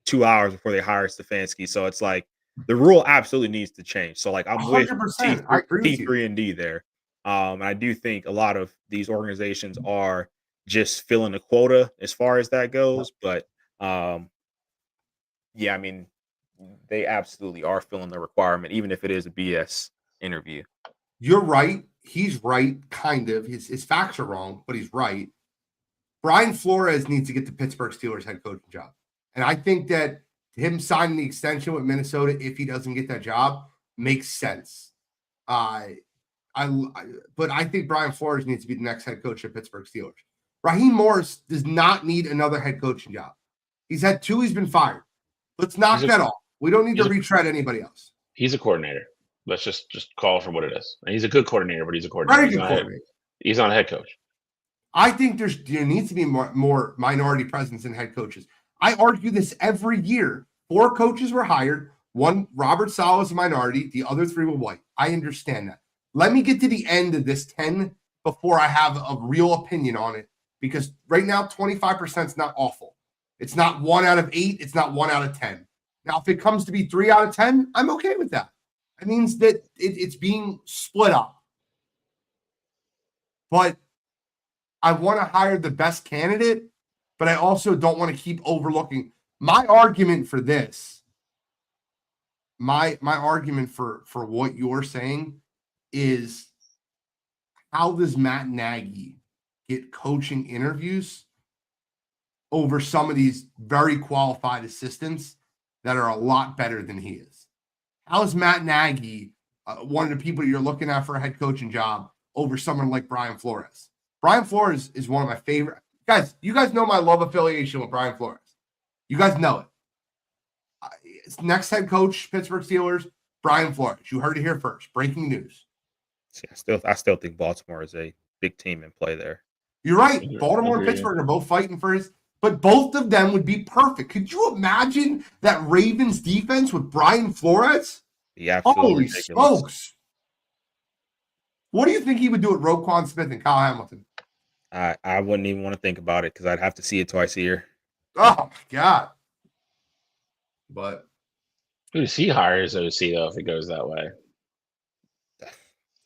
2 hours before they hired Stefanski. So it's like the rule absolutely needs to change. So like I'm 100%. I agree with you. T3 and D there. And I do think a lot of these organizations are just filling a quota as far as that goes. But yeah, I mean, they absolutely are filling the requirement, even if it is a BS interview. You're right. He's right, kind of. His facts are wrong, but he's right. Brian Flores needs to get the Pittsburgh Steelers head coaching job. And I think that him signing the extension with Minnesota, if he doesn't get that job, makes sense. But I think Brian Flores needs to be the next head coach of Pittsburgh Steelers. Raheem Morris does not need another head coaching job. He's had 2. He's been fired. Let's knock that off. We don't need to retread anybody else. He's a coordinator. Let's just call it for what it is. And he's a good coordinator, but he's a coordinator. He's not a head coach. I think there needs to be more minority presence in head coaches. I argue this every year. 4 coaches were hired. 1, Robert Saleh, is a minority. The other 3 were white. I understand that. Let me get to the end of this 10 before I have a real opinion on it, because right now 25% is not awful. It's not 1 out of 8. It's not 1 out of 10. Now, if it comes to be 3 out of 10, I'm okay with that. It means that it's being split up. But I want to hire the best candidate, but I also don't want to keep overlooking. My argument for this, my argument for what you're saying is, how does Matt Nagy get coaching interviews over some of these very qualified assistants that are a lot better than he is? How is Matt Nagy one of the people you're looking at for a head coaching job over someone like Brian Flores? Brian Flores is one of my favorite guys. You guys know my love affiliation with Brian Flores. You guys know it. Next head coach, Pittsburgh Steelers, Brian Flores. You heard it here first. Breaking news. See, I still think Baltimore is a big team in play there. You're right. Baltimore and Pittsburgh are both fighting for his, but both of them would be perfect. Could you imagine that Ravens defense with Brian Flores? Yeah, absolutely Holy smokes. What do you think he would do at Roquan Smith and Kyle Hamilton? I wouldn't even want to think about it because I'd have to see it twice a year. Oh, my God. But who does he hire as OC, though, if it goes that way?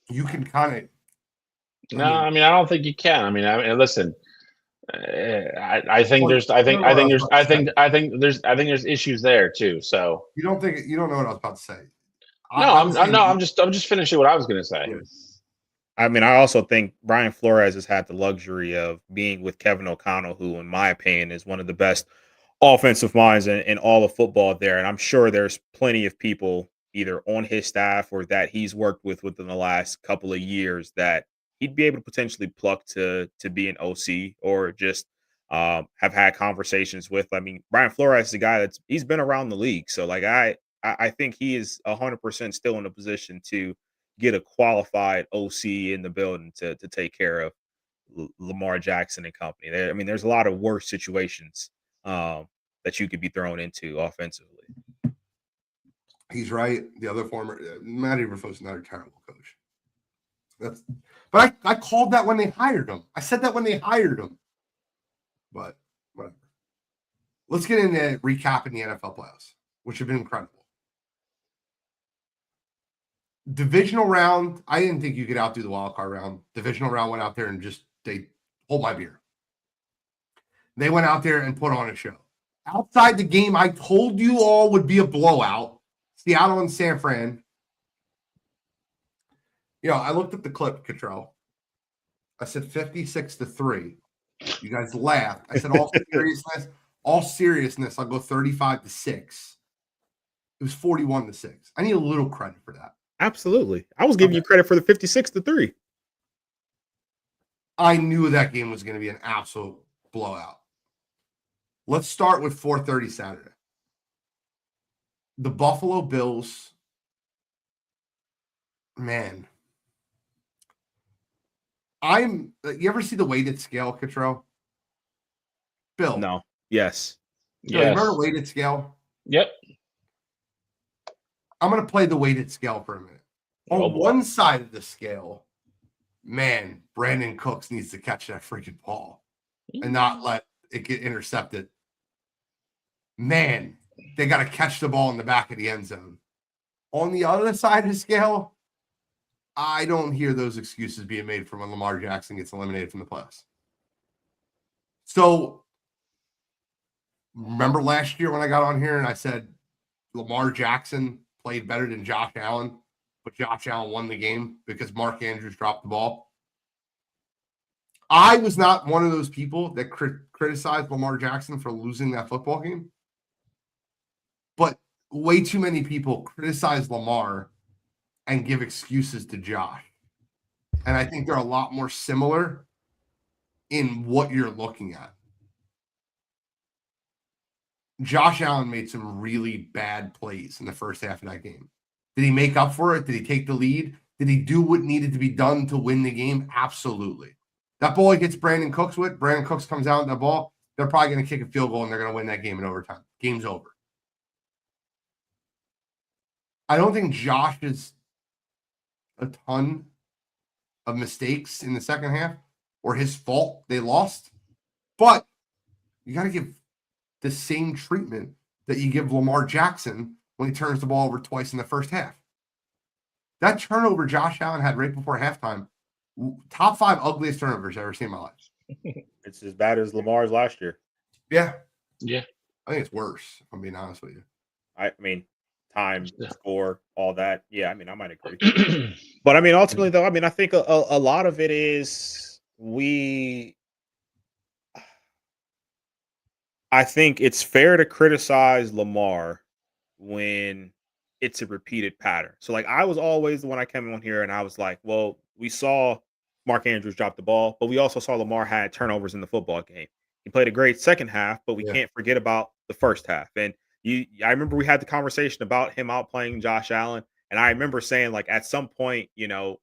You can kind of. I don't think you can. I mean, listen. I think there's issues there too. So you don't know what I was about to say. I'm just finishing what I was going to say. Yeah. I mean, I also think Brian Flores has had the luxury of being with Kevin O'Connell, who, in my opinion, is one of the best offensive minds in all of football there. And I'm sure there's plenty of people either on his staff or that he's worked with within the last couple of years that he'd be able to potentially pluck to be an OC or just have had conversations with. I mean, Brian Flores is a guy he's been around the league. So like, I think he is 100% still in a position to get a qualified OC in the building to take care of Lamar Jackson and company. There's a lot of worse situations that you could be thrown into offensively. He's right. The other former Matt Eberflus is not a terrible coach. But I called that when they hired him. I said that when they hired him. But whatever. Let's get into recapping the NFL playoffs, which have been incredible. Divisional round, I didn't think you could outdo the wild card round. Divisional round went out there and they hold my beer. They went out there and put on a show. Outside the game, I told you all would be a blowout. Seattle and San Fran. I looked at the clip, Cottrell. I said 56-3. You guys laughed. I said all seriousness, I'll go 35-6. It was 41-6. I need a little credit for that. Absolutely. I was giving you credit for the 56-3. I knew that game was going to be an absolute blowout. Let's start with 4:30 Saturday. The Buffalo Bills, man. You ever see the weighted scale, Cottrell? Bill. No. Yes. You remember weighted scale? Yep. I'm going to play the weighted scale for a minute. On one side of the scale, man, Brandon Cooks needs to catch that freaking ball and not let it get intercepted. Man, they got to catch the ball in the back of the end zone. On the other side of the scale, I don't hear those excuses being made for when Lamar Jackson gets eliminated from the playoffs. So, remember last year when I got on here and I said Lamar Jackson played better than Josh Allen, but Josh Allen won the game because Mark Andrews dropped the ball? I was not one of those people that criticized Lamar Jackson for losing that football game. But way too many people criticize Lamar and give excuses to Josh. And I think they're a lot more similar in what you're looking at. Josh Allen made some really bad plays in the first half of that game. Did he make up for it? Did he take the lead? Did he do what needed to be done to win the game? Absolutely. That ball he hits Brandon Cooks with, Brandon Cooks comes out with that ball, they're probably going to kick a field goal and they're going to win that game in overtime. Game's over. I don't think Josh is a ton of mistakes in the second half or his fault they lost, but you got to give the same treatment that you give Lamar Jackson when he turns the ball over twice in the first half. That turnover Josh Allen had right before halftime, top 5 ugliest turnovers I've ever seen in my life. It's as bad as Lamar's last year. Yeah. Yeah. I think it's worse, if I'm being honest with you. I mean, time, score, all that. Yeah, I mean, I might agree. But I mean, ultimately, though, I mean, I think a lot of it is I think it's fair to criticize Lamar when it's a repeated pattern. So, like, I was always the one I came on here and I was like, well, we saw Mark Andrews drop the ball, but we also saw Lamar had turnovers in the football game. He played a great second half, but we can't forget about the first half. And I remember we had the conversation about him outplaying Josh Allen. And I remember saying, like, at some point,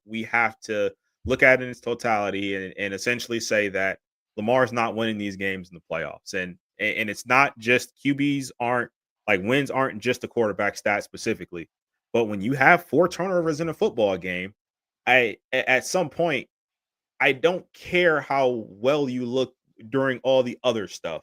we have to look at it in its totality and essentially say that Lamar's not winning these games in the playoffs. And it's not just QBs aren't like wins aren't just a quarterback stat specifically. But when you have 4 turnovers in a football game, at some point, I don't care how well you look during all the other stuff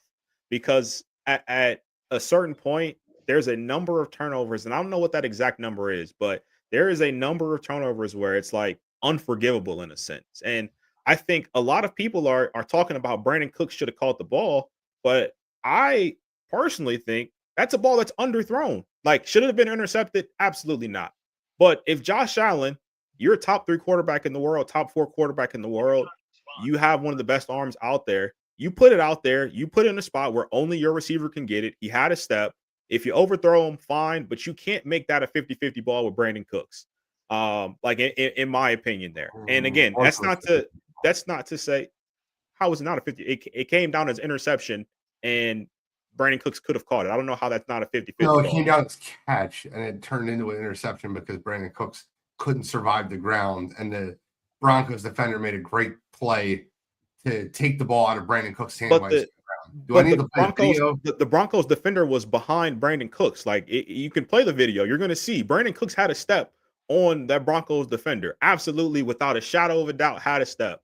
because at a certain point, there's a number of turnovers, and I don't know what that exact number is, but there is a number of turnovers where it's like unforgivable in a sense. And I think a lot of people are talking about Brandon Cooks should have caught the ball, but I personally think that's a ball that's underthrown. Like, should it have been intercepted? Absolutely not. But if Josh Allen, you're a top 3 quarterback in the world, top 4 quarterback in the world, you have one of the best arms out there. You put it out there, you put it in a spot where only your receiver can get it. He had a step. If you overthrow him, fine, but you can't make that a 50-50 ball with Brandon Cooks. Like in my opinion there. And again, that's not to say how is it not a 50. It came down as interception and Brandon Cooks could have caught it. I don't know how that's not a 50-50 No, it ball. came down as catch and it turned into an interception because Brandon Cooks couldn't survive the ground, and the Broncos defender made a great play to take the ball out of Brandon Cooks' hand. But the Broncos defender was behind Brandon Cooks. Like you can play the video, you're going to see Brandon Cooks had a step on that Broncos defender. Absolutely, without a shadow of a doubt, had a step.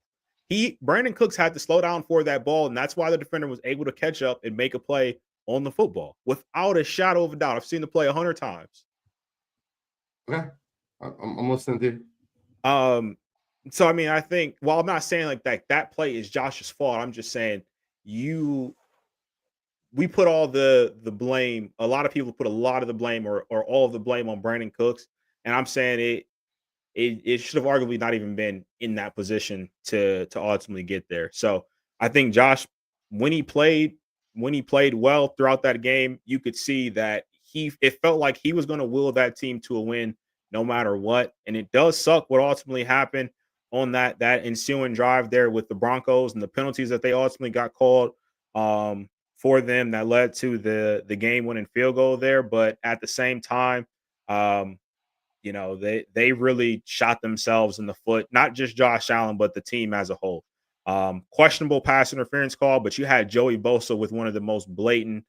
Brandon Cooks had to slow down for that ball, and that's why the defender was able to catch up and make a play on the football without a shadow of a doubt. I've seen the play 100 times. Okay. I'm listening to you. So I mean, I think while I'm not saying like that play is Josh's fault, I'm just saying we put all the blame. A lot of people put a lot of the blame or all of the blame on Brandon Cooks, and I'm saying it should have arguably not even been in that position to ultimately get there. So I think Josh, when he played well throughout that game, you could see that it felt like he was going to will that team to a win no matter what. And it does suck what ultimately happened on that ensuing drive there with the Broncos and the penalties that they ultimately got called for them that led to the game-winning field goal there. But at the same time, they really shot themselves in the foot, not just Josh Allen, but the team as a whole. Questionable pass interference call, but you had Joey Bosa with one of the most blatant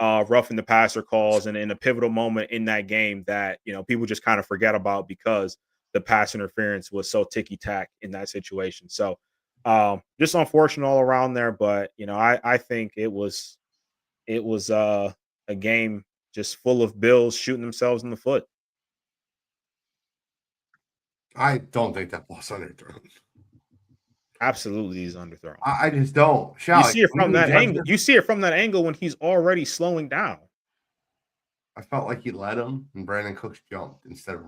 roughing the passer calls and in a pivotal moment in that game that, people just kind of forget about because the pass interference was so ticky-tack in that situation. So just unfortunate all around there. But, I think it was a game just full of Bills shooting themselves in the foot. I don't think that ball's underthrown. Absolutely, he's underthrown. I just don't. You see it from that angle. You see it from that angle when he's already slowing down. I felt like he let him, and Brandon Cooks jumped instead of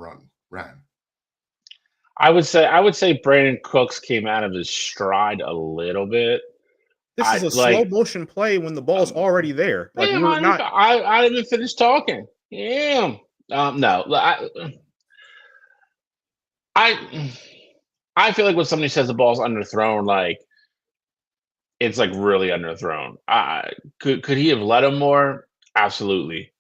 ran. I would say Brandon Cooks came out of his stride a little bit. This is a slow motion play when the ball's already there. Like I didn't finish talking. Yeah. No. I feel like when somebody says the ball's underthrown, like it's like really underthrown. Could he have let him more? Absolutely.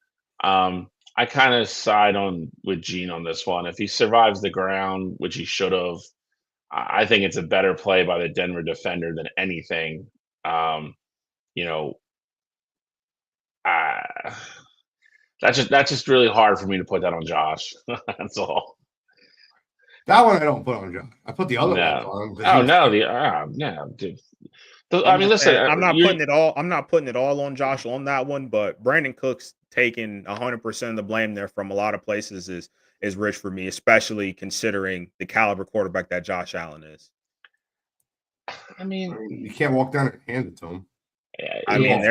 I kind of side with Gene on this one. If he survives the ground, which he should have, I think it's a better play by the Denver defender than anything. That's just really hard for me to put that on Josh. That's all. That one I don't put on Josh. I put the other ones on. Oh no, dude. I mean, listen, I'm not putting it all. I'm not putting it all on Josh on that one, but Brandon Cooks taking 100% of the blame there from a lot of places is rich for me, especially considering the caliber quarterback that Josh Allen is. I mean, you can't walk down and hand it to him. I mean,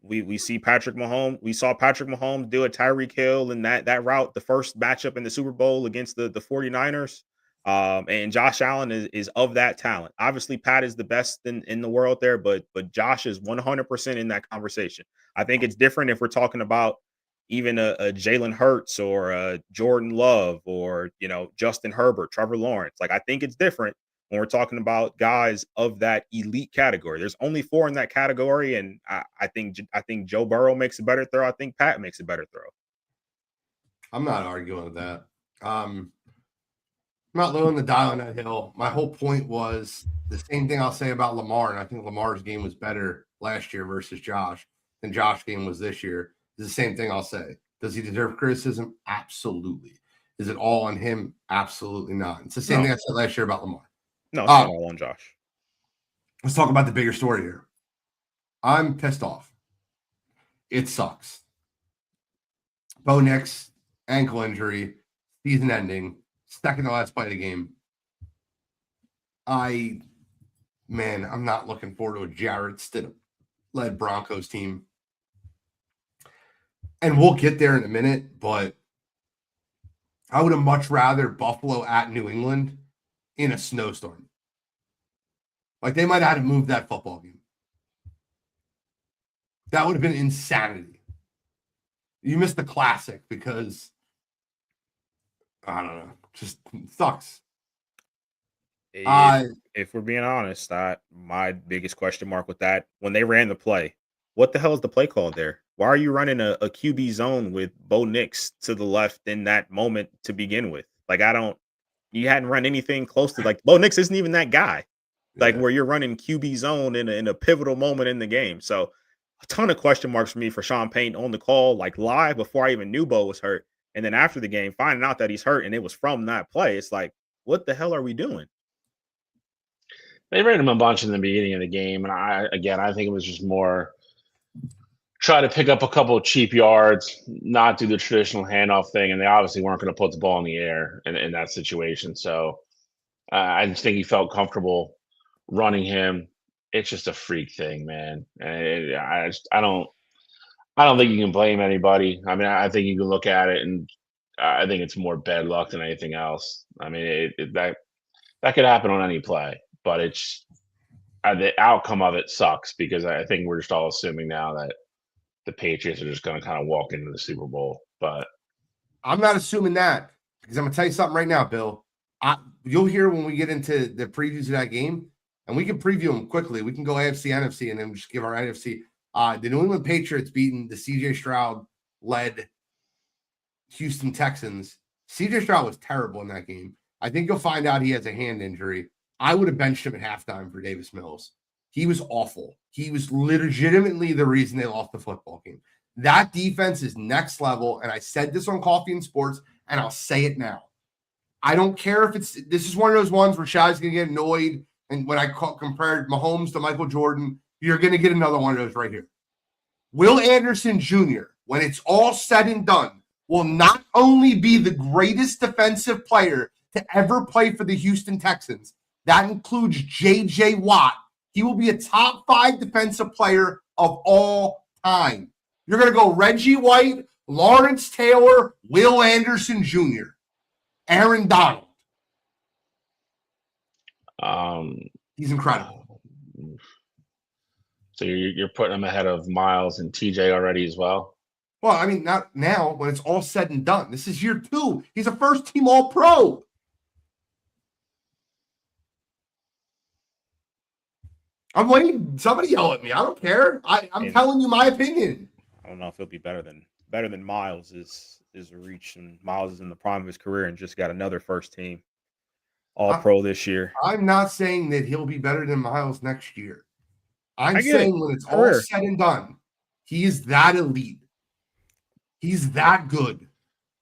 we see Patrick Mahomes. We saw Patrick Mahomes do a Tyreek Hill in that route, the first matchup in the Super Bowl against the 49ers. And Josh Allen is of that talent. Obviously, Pat is the best in the world there, but Josh is 100% in that conversation. I think it's different if we're talking about even a Jalen Hurts or a Jordan Love or, Justin Herbert, Trevor Lawrence. Like, I think it's different when we're talking about guys of that elite category. There's only 4 in that category, and I think Joe Burrow makes a better throw. I think Pat makes a better throw. I'm not arguing with that. I'm not lowering the dial on that hill. My whole point was the same thing I'll say about Lamar, and I think Lamar's game was better last year versus Josh than Josh's game was this year. It's the same thing I'll say. Does he deserve criticism? Absolutely. Is it all on him? Absolutely not. It's the same thing I said last year about Lamar. No, it's not all on Josh. Let's talk about the bigger story here. I'm pissed off. It sucks. Bo Nix, ankle injury, season ending, second to last play of the game. I'm not looking forward to a Jarrett Stidham-led Broncos team. And we'll get there in a minute, but I would have much rather Buffalo at New England in a snowstorm. Like, they might have had to move that football game. That would have been insanity. You missed the classic because, I don't know, just sucks. If we're being honest, my biggest question mark with that, when they ran the play, what the hell is the play called there? Why are you running a QB zone with Bo Nix to the left in that moment to begin with? Like, you hadn't run anything close to, like, Bo Nix isn't even that guy. Like, where you're running QB zone in a pivotal moment in the game. So a ton of question marks for me for Sean Payton on the call, like live before I even knew Bo was hurt. And then after the game, finding out that he's hurt and it was from that play. It's like, what the hell are we doing? They ran him a bunch in the beginning of the game. And I think it was just more try to pick up a couple of cheap yards, not do the traditional handoff thing. And they obviously weren't going to put the ball in the air in that situation. So I just think he felt comfortable running him. It's just a freak thing, man. And I don't think you can blame anybody. I mean, I think you can look at it, and I think it's more bad luck than anything else. I mean, that could happen on any play, but it's the outcome of it sucks because I think we're just all assuming now that the Patriots are just going to kind of walk into the Super Bowl. But I'm not assuming that because I'm going to tell you something right now, Bill. You'll hear when we get into the previews of that game, and we can preview them quickly. We can go AFC, NFC, and then just give our NFC. The New England Patriots beating the C.J. Stroud-led Houston Texans. C.J. Stroud was terrible in that game. I think you'll find out he has a hand injury. I would have benched him at halftime for Davis Mills. He was awful. He was legitimately the reason they lost the football game. That defense is next level, and I said this on Coffee and Sports, and I'll say it now. I don't care if this is one of those ones where Shai's going to get annoyed, and when I compared Mahomes to Michael Jordan, you're going to get another one of those right here. Will Anderson Jr., when it's all said and done, will not only be the greatest defensive player to ever play for the Houston Texans, that includes J.J. Watt. He will be a top 5 defensive player of all time. You're going to go Reggie White, Lawrence Taylor, Will Anderson Jr., Aaron Donald. He's incredible. So you're putting him ahead of Miles and TJ already as well? Well, I mean, not now when it's all said and done. This is year 2. He's a first-team All-Pro. I'm waiting. Somebody yell at me. I don't care. I'm telling you my opinion. I don't know if he'll be better than Miles is a reach, and Miles is in the prime of his career and just got another first team All-Pro this year. I'm not saying that he'll be better than Miles next year. I'm saying when it's all said and done, he is that elite. He's that good.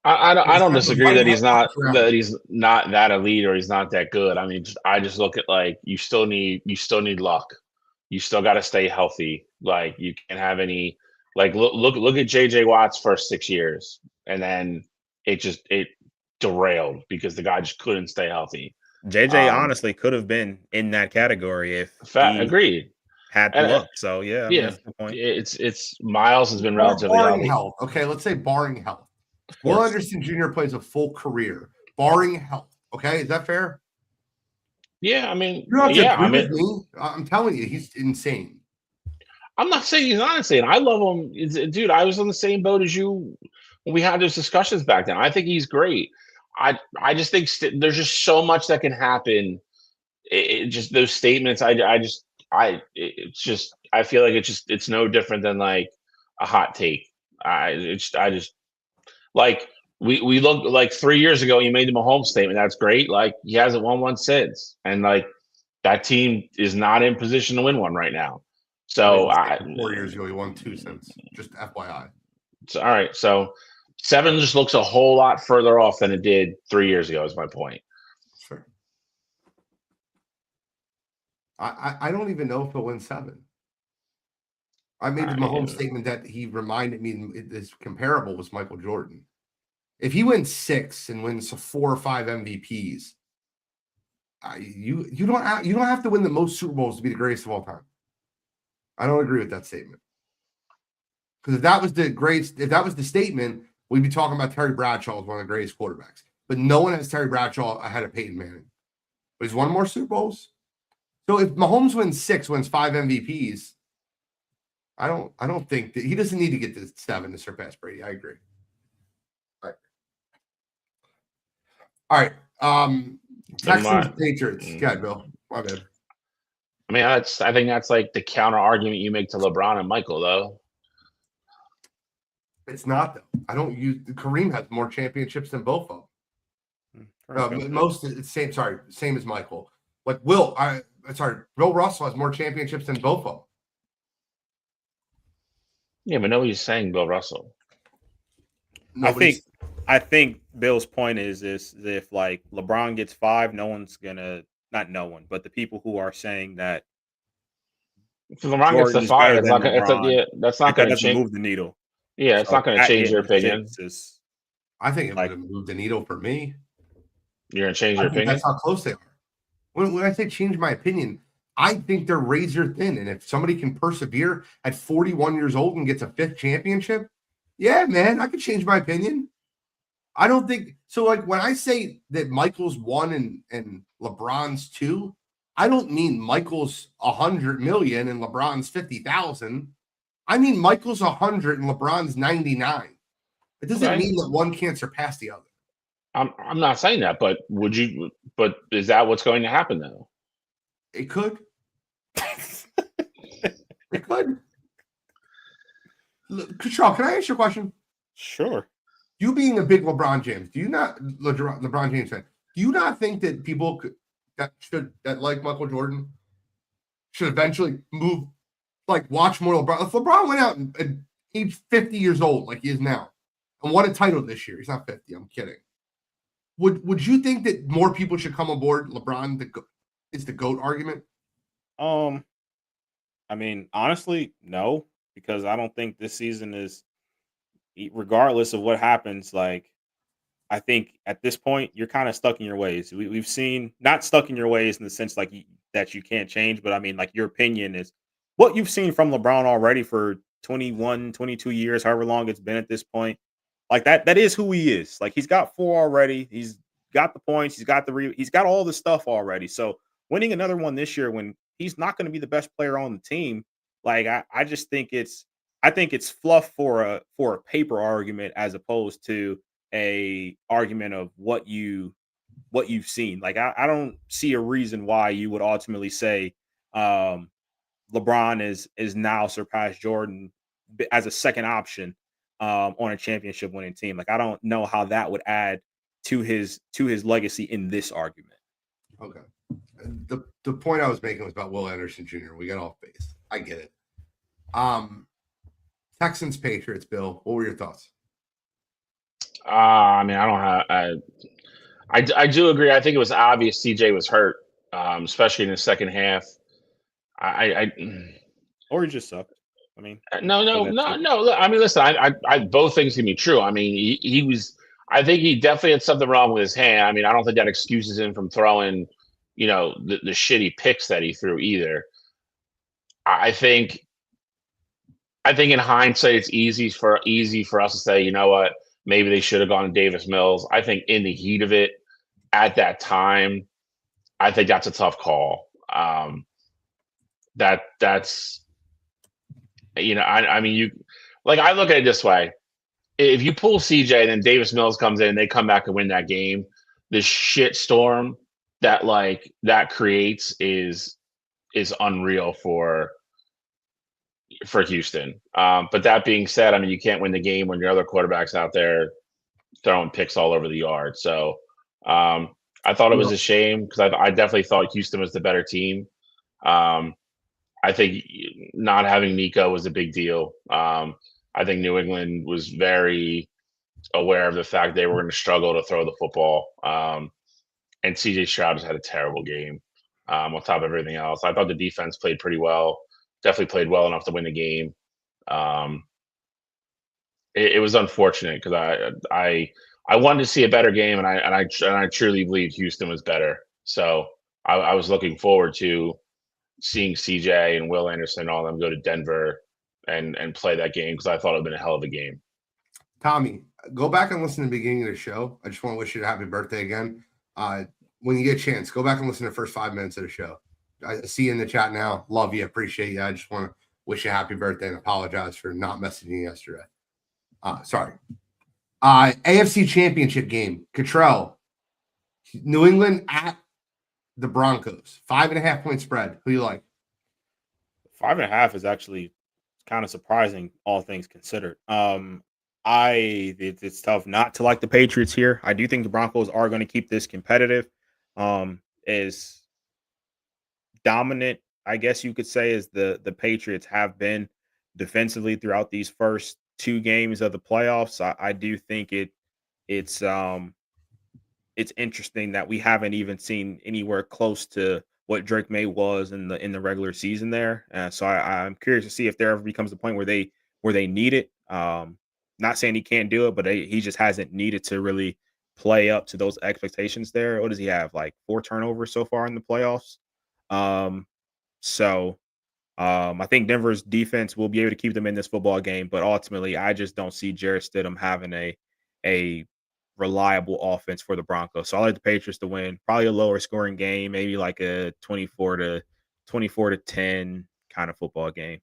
I don't disagree that he's not that elite or he's not that good. I mean, I just look at, like, you still need luck. You still got to stay healthy. Like, you can't have any, like, look at JJ Watt's first 6 years, and then it derailed because the guy just couldn't stay healthy. JJ honestly could have been in that category if agreed. Had the luck. So yeah, that's the point. It's Miles has been relatively healthy. Health. Okay, let's say barring health. Will Anderson Jr. plays a full career, barring health. Okay, is that fair? Yeah, I mean, you don't have to agree with me. I'm telling you, he's insane. I'm not saying he's not insane. I love him, dude. I was on the same boat as you when we had those discussions back then. I think he's great. I just think there's just so much that can happen. Just those statements. I feel like it's no different than like a hot take. I just like we look like 3 years ago. You made the Mahomes statement. That's great. Like he hasn't won one since, and like that team is not in position to win one right now. So 4 years ago, he won 2 since. Just FYI. So, all right. So 7 just looks a whole lot further off than it did 3 years ago. Is my point. Sure. I don't even know if he'll win 7. I made the Mahomes statement that he reminded me is comparable was Michael Jordan. If he wins 6 and wins 4 or 5 MVPs, you don't have to win the most Super Bowls to be the greatest of all time. I don't agree with that statement. Because if that was the statement, we'd be talking about Terry Bradshaw as one of the greatest quarterbacks. But no one has Terry Bradshaw ahead of Peyton Manning. But he's won more Super Bowls. So if Mahomes wins 6, wins 5 MVPs, I don't think that he doesn't need to get to 7 to surpass Brady. I agree. All right. Texans, Patriots. Go ahead, Bill. My bad. I mean, I think that's like the counter argument you make to LeBron and Michael, though. It's not, though. Kareem has more championships than both of them. Same as Michael. Like Bill Russell has more championships than both of them. Yeah, but nobody's saying Bill Russell. I think Bill's point is if like LeBron gets 5, no one's gonna, not no one, but the people who are saying that if LeBron gets the 5, that's not going to change, move the needle. Yeah, it's not going to change your opinion. I think it would move the needle for me. You're going to change your opinion? That's how close they are. When I say change my opinion, I think they're razor thin. And if somebody can persevere at 41 years old and gets a 5th championship, yeah, man, I could change my opinion. I don't think so. Like when I say that Michael's 1 and LeBron's 2, I don't mean Michael's 100 million and LeBron's 50,000. I mean Michael's 100 and LeBron's 99. It doesn't mean that one can't surpass the other. I'm not saying that, but would you? But is that what's going to happen though? It could. It could. Kushal, can I ask you a question? Sure. You being a big LeBron James, LeBron James fan, do you not think that people that like Michael Jordan should eventually move, like watch more LeBron? If LeBron went out and he's 50 years old, like he is now, and won a title this year, he's not 50. I'm kidding. Would you think that more people should come aboard LeBron? Is the GOAT argument? I mean, honestly, no, because I don't think this season is. Regardless of what happens, like I think at this point you're kind of stuck in your ways. We've seen not stuck in your ways in the sense like that you can't change, but I mean like your opinion is what you've seen from LeBron already for 21, 22 years, however long it's been at this point. Like that is who he is. Like he's got 4 already. He's got the points. He's got he's got all the stuff already. So winning another one this year when he's not going to be the best player on the team, like I just think I think it's fluff for a paper argument as opposed to a argument of what you've seen. Like I don't see a reason why you would ultimately say LeBron is now surpassed Jordan as a second option on a championship winning team. Like I don't know how that would add to his legacy in this argument. Okay. The point I was making was about Will Anderson Jr. We got off base. I get it. Texans, Patriots, Bill. What were your thoughts? I mean, I do agree. I think it was obvious CJ was hurt, especially in the second half. Or he just sucked. I mean, no. I mean, listen, I both things can be true. I mean, he was. I think he definitely had something wrong with his hand. I mean, I don't think that excuses him from throwing, the shitty picks that he threw either. I think in hindsight, it's easy for us to say, you know what, maybe they should have gone to Davis Mills. I think in the heat of it at that time, I think that's a tough call. That's I mean, you like I look at it this way: if you pull CJ and then Davis Mills comes in and they come back and win that game, the shit storm that creates is unreal for Houston. But that being said, I mean, you can't win the game when your other quarterback's out there throwing picks all over the yard. So I thought it was a shame because I definitely thought Houston was the better team. I think not having Nico was a big deal. I think New England was very aware of the fact they were going to struggle to throw the football. And CJ Stroud just had a terrible game on top of everything else. I thought the defense played pretty well, definitely played well enough to win the game. It was unfortunate because I wanted to see a better game, and I truly believe Houston was better. So I was looking forward to seeing CJ and Will Anderson and all them go to Denver and play that game because I thought it would have been a hell of a game. Tommy, go back and listen to the beginning of the show. I just want to wish you a happy birthday again. When you get a chance, go back and listen to the first 5 minutes of the show. I see you in the chat now. Love you. Appreciate you. I just want to wish you a happy birthday and apologize for not messaging you yesterday. Sorry. AFC Championship game. Cottrell, New England at the Broncos. 5.5 point spread. Who you like? 5.5 is actually kind of surprising, all things considered. It's tough not to like the Patriots here. I do think the Broncos are going to keep this competitive. As dominant, I guess you could say, as the Patriots have been defensively throughout these first 2 games of the playoffs. I do think it's interesting that we haven't even seen anywhere close to what Drake May was in the regular season there. So I'm curious to see if there ever becomes a point where they need it. Not saying he can't do it, but he just hasn't needed to really play up to those expectations there. What does he have? Like 4 turnovers so far in the playoffs. I think Denver's defense will be able to keep them in this football game, but ultimately I just don't see Jarrett Stidham having a reliable offense for the Broncos. So I like the Patriots to win, probably a lower scoring game, maybe like a 24-10 kind of football game.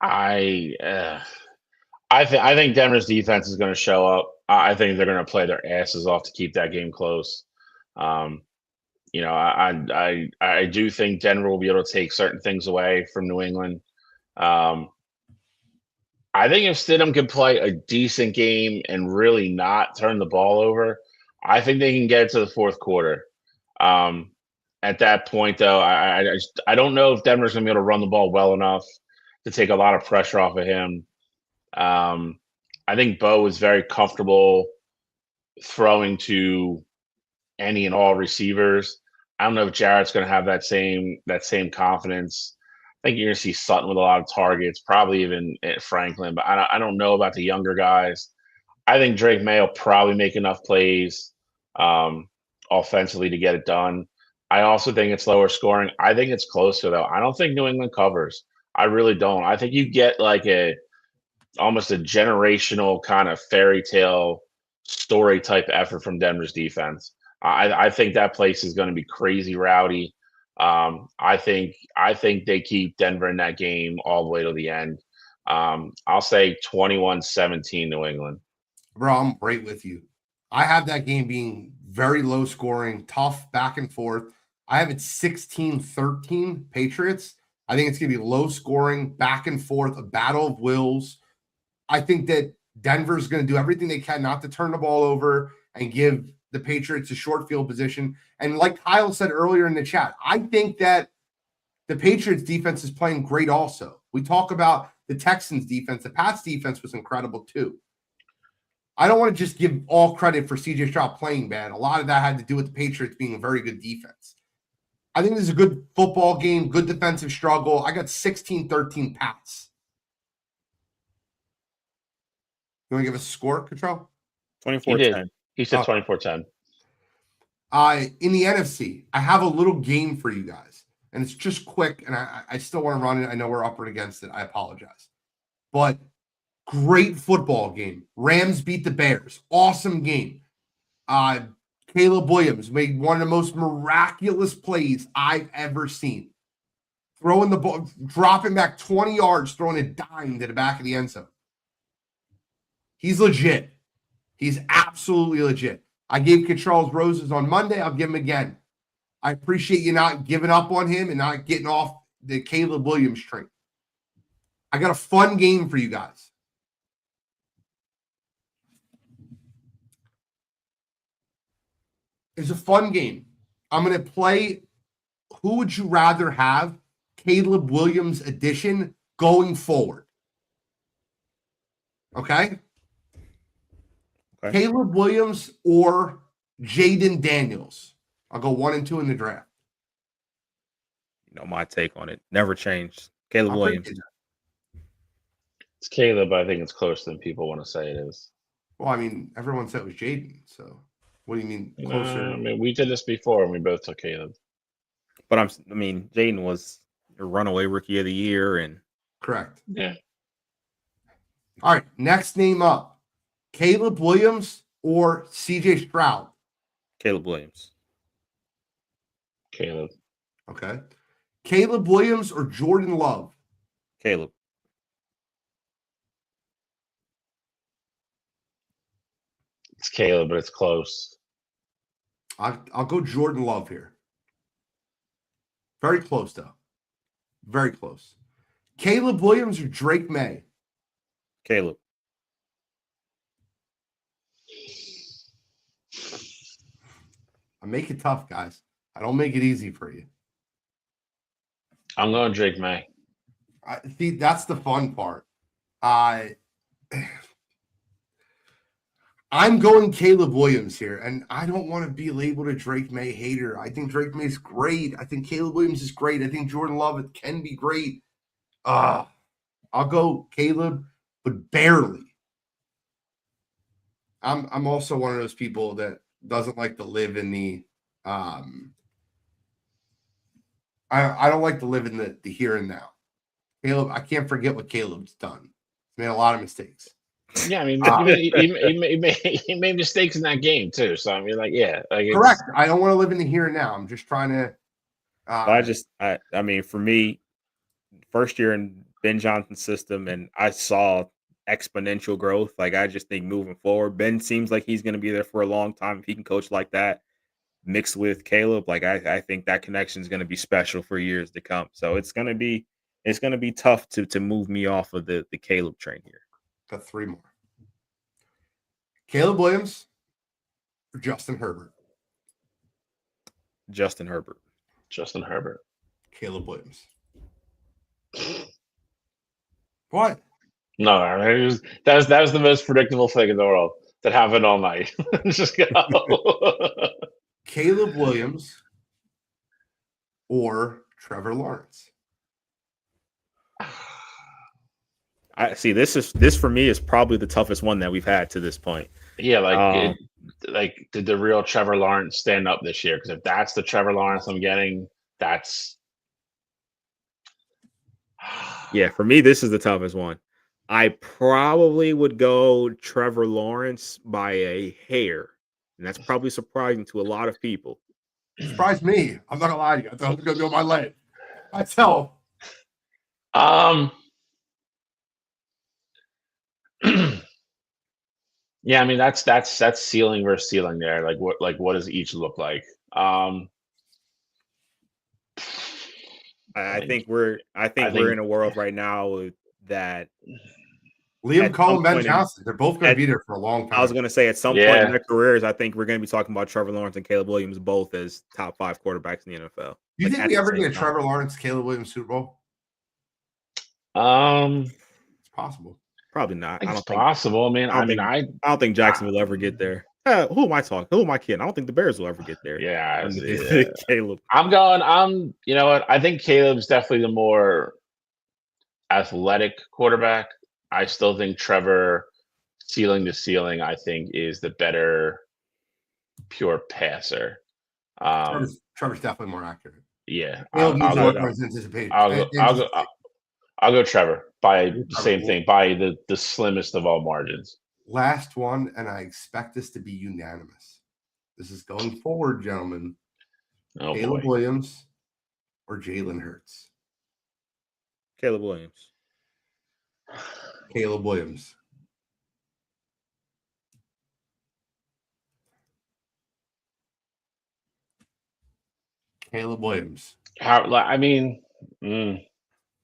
I think Denver's defense is going to show up. I think they're going to play their asses off to keep that game close. I do think Denver will be able to take certain things away from New England. I think if Stidham can play a decent game and really not turn the ball over, I think they can get it to the fourth quarter. At that point, though, I don't know if Denver's going to be able to run the ball well enough to take a lot of pressure off of him. I think Bo is very comfortable throwing to any and all receivers. I don't know if Jarrett's going to have that same confidence. I think you're going to see Sutton with a lot of targets, probably even Franklin, but I don't know about the younger guys. I think Drake May will probably make enough plays offensively to get it done. I also think it's lower scoring. I think it's closer, though. I don't think New England covers. I really don't. I think you get like almost a generational kind of fairy tale story type effort from Denver's defense. I think that place is going to be crazy rowdy. I think they keep Denver in that game all the way to the end. I'll say 21-17 New England. Bro, I'm right with you. I have that game being very low scoring, tough, back and forth. I have it 16-13 Patriots. I think it's going to be low scoring, back and forth, a battle of wills. I think that Denver's going to do everything they can not to turn the ball over and give the Patriots a short field position. And like Kyle said earlier in the chat, I think that the Patriots defense is playing great also. We talk about the Texans defense. The Pats defense was incredible too. I don't want to just give all credit for CJ Stroud playing bad. A lot of that had to do with the Patriots being a very good defense. I think this is a good football game, good defensive struggle. I got 16-13 Pats. You want to give us a score, Cottrell? 24-10. He said 24-10. In the NFC, I have a little game for you guys. And it's just quick, and I still want to run it. I know we're up and against it. I apologize. But great football game. Rams beat the Bears. Awesome game. Caleb Williams made one of the most miraculous plays I've ever seen. Throwing the ball, dropping back 20 yards, throwing a dime to the back of the end zone. He's legit. He's absolutely legit. I gave Cottrell's roses on Monday. I'll give him again. I appreciate you not giving up on him and not getting off the Caleb Williams train. I got a fun game for you guys. is a fun game. I'm going to play Who Would You Rather Have, Caleb Williams edition going forward. Okay? Caleb Williams or Jaden Daniels. I'll go 1 and 2 in the draft. You know, my take on it. Never changed. Caleb Williams. It's Caleb. I think it's closer than people want to say it is. Well, I mean, everyone said it was Jaden. So what do you mean closer? I mean, we did this before and we both took Caleb. But Jaden was a runaway rookie of the year. And correct. Yeah. All right. Next name up. Caleb Williams or CJ Stroud? Caleb Williams. Caleb. Okay. Caleb Williams or Jordan Love? Caleb. It's Caleb, but it's close. I'll go Jordan Love here. Very close, though. Very close. Caleb Williams or Drake May? Caleb. I make it tough, guys. I don't make it easy for you. I'm going Drake May. See, that's the fun part. I'm going Caleb Williams here, and I don't want to be labeled a Drake May hater. I think Drake May is great. I think Caleb Williams is great. I think Jordan Love can be great. I'll go Caleb, but barely. I'm also one of those people that doesn't like to live in the I don't like to live in the here and now. Caleb, I can't forget what Caleb's done. He's made a lot of mistakes. Yeah, I mean, he made mistakes in that game too. So I mean, correct. I don't want to live in the here and now. I'm just trying to. I mean, for me, first year in Ben Johnson's system, and I saw exponential growth. Like, I just think moving forward, Ben seems like he's going to be there for a long time if he can coach like that. Mixed with Caleb, like I think that connection is going to be special for years to come. So it's going to be tough to move me off of the Caleb train here. Got 3 more. Caleb Williams or Justin Herbert? Justin Herbert. Justin Herbert. Caleb Williams. What? No, that was the most predictable thing in the world that happened all night. Just go. Caleb Williams or Trevor Lawrence? I see. This for me is probably the toughest one that we've had to this point. Yeah, did the real Trevor Lawrence stand up this year? Because if that's the Trevor Lawrence I'm getting, that's yeah. For me, this is the toughest one. I probably would go Trevor Lawrence by a hair, and that's probably surprising to a lot of people. Surprised me. I'm not gonna lie to you. I thought it was gonna go my leg. Myself. Yeah, I mean that's ceiling versus ceiling there. What does each look like? I think we're in a world right now that Liam Cole and Ben Johnson, they're both going to be there for a long time. I was going to say at some point in their careers, I think we're going to be talking about Trevor Lawrence and Caleb Williams both as top 5 quarterbacks in the NFL. Do you think we ever get a Trevor Lawrence, Caleb Williams Super Bowl? It's possible. Probably not. It's possible. I don't think Jackson will ever get there. Who am I talking? Who am I kidding? I don't think the Bears will ever get there. Yeah, Caleb. You know what? I think Caleb's definitely the more athletic quarterback. I still think Trevor, ceiling to ceiling, I think is the better pure passer. Trevor's definitely more accurate. Yeah, I'll go Trevor by the same thing, by the slimmest of all margins. Last one, and I expect this to be unanimous. This is going forward, gentlemen. Caleb Williams or Jalen Hurts? Caleb Williams. Caleb Williams. Caleb Williams.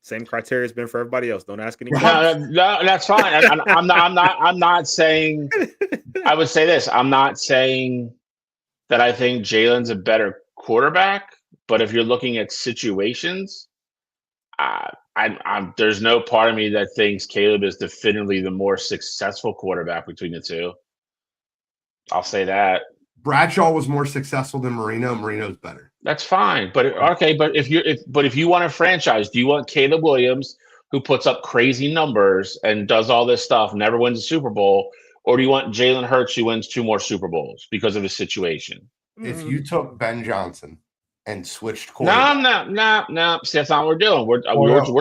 Same criteria has been for everybody else. Don't ask any questions. No, that's fine. I'm not saying. I would say this. I'm not saying that I think Jalen's a better quarterback, but if you're looking at situations, there's no part of me that thinks Caleb is definitively the more successful quarterback between the two. I'll say that. Bradshaw was more successful than Marino. Marino's better. That's fine, but okay. But if you want a franchise, do you want Caleb Williams, who puts up crazy numbers and does all this stuff, never wins a Super Bowl, or do you want Jalen Hurts, who wins 2 more Super Bowls because of his situation? If you took Ben Johnson and switched No. See, that's not what we're doing. We're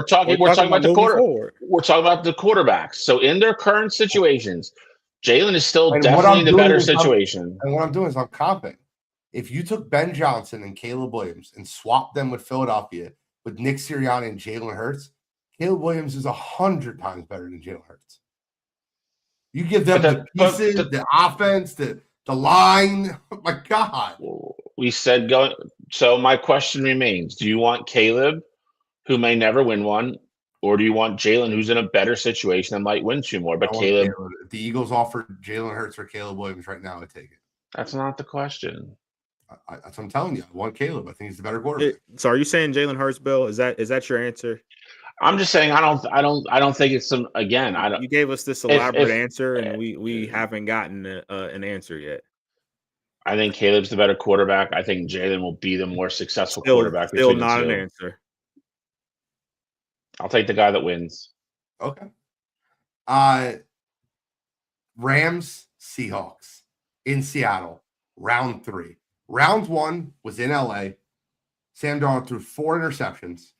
talking about the quarterbacks. So in their current situations, Jalen is still definitely the better situation. And what I'm doing is I'm comping. If you took Ben Johnson and Caleb Williams and swapped them with Philadelphia with Nick Sirianni and Jalen Hurts, Caleb Williams is 100 times better than Jalen Hurts. You give them the pieces, the offense, the line. Oh my God. We said go. So my question remains: do you want Caleb, who may never win one, or do you want Jalen, who's in a better situation and might win 2 more? But Caleb, if the Eagles offered Jalen Hurts or Caleb Williams right now, I'd take it. That's not the question. That's what I'm telling you. I want Caleb. I think he's the better quarterback. So are you saying Jalen Hurts, Bill? Is that your answer? I'm just saying I don't think it's some. Again, I don't. You gave us this elaborate answer, and we haven't gotten an answer yet. I think Caleb's the better quarterback. I think Jalen will be the more successful quarterback. Still not an answer. I'll take the guy that wins. Okay. Rams, Seahawks in Seattle, round 3. Round 1 was in LA. Sam Darnold threw 4 interceptions,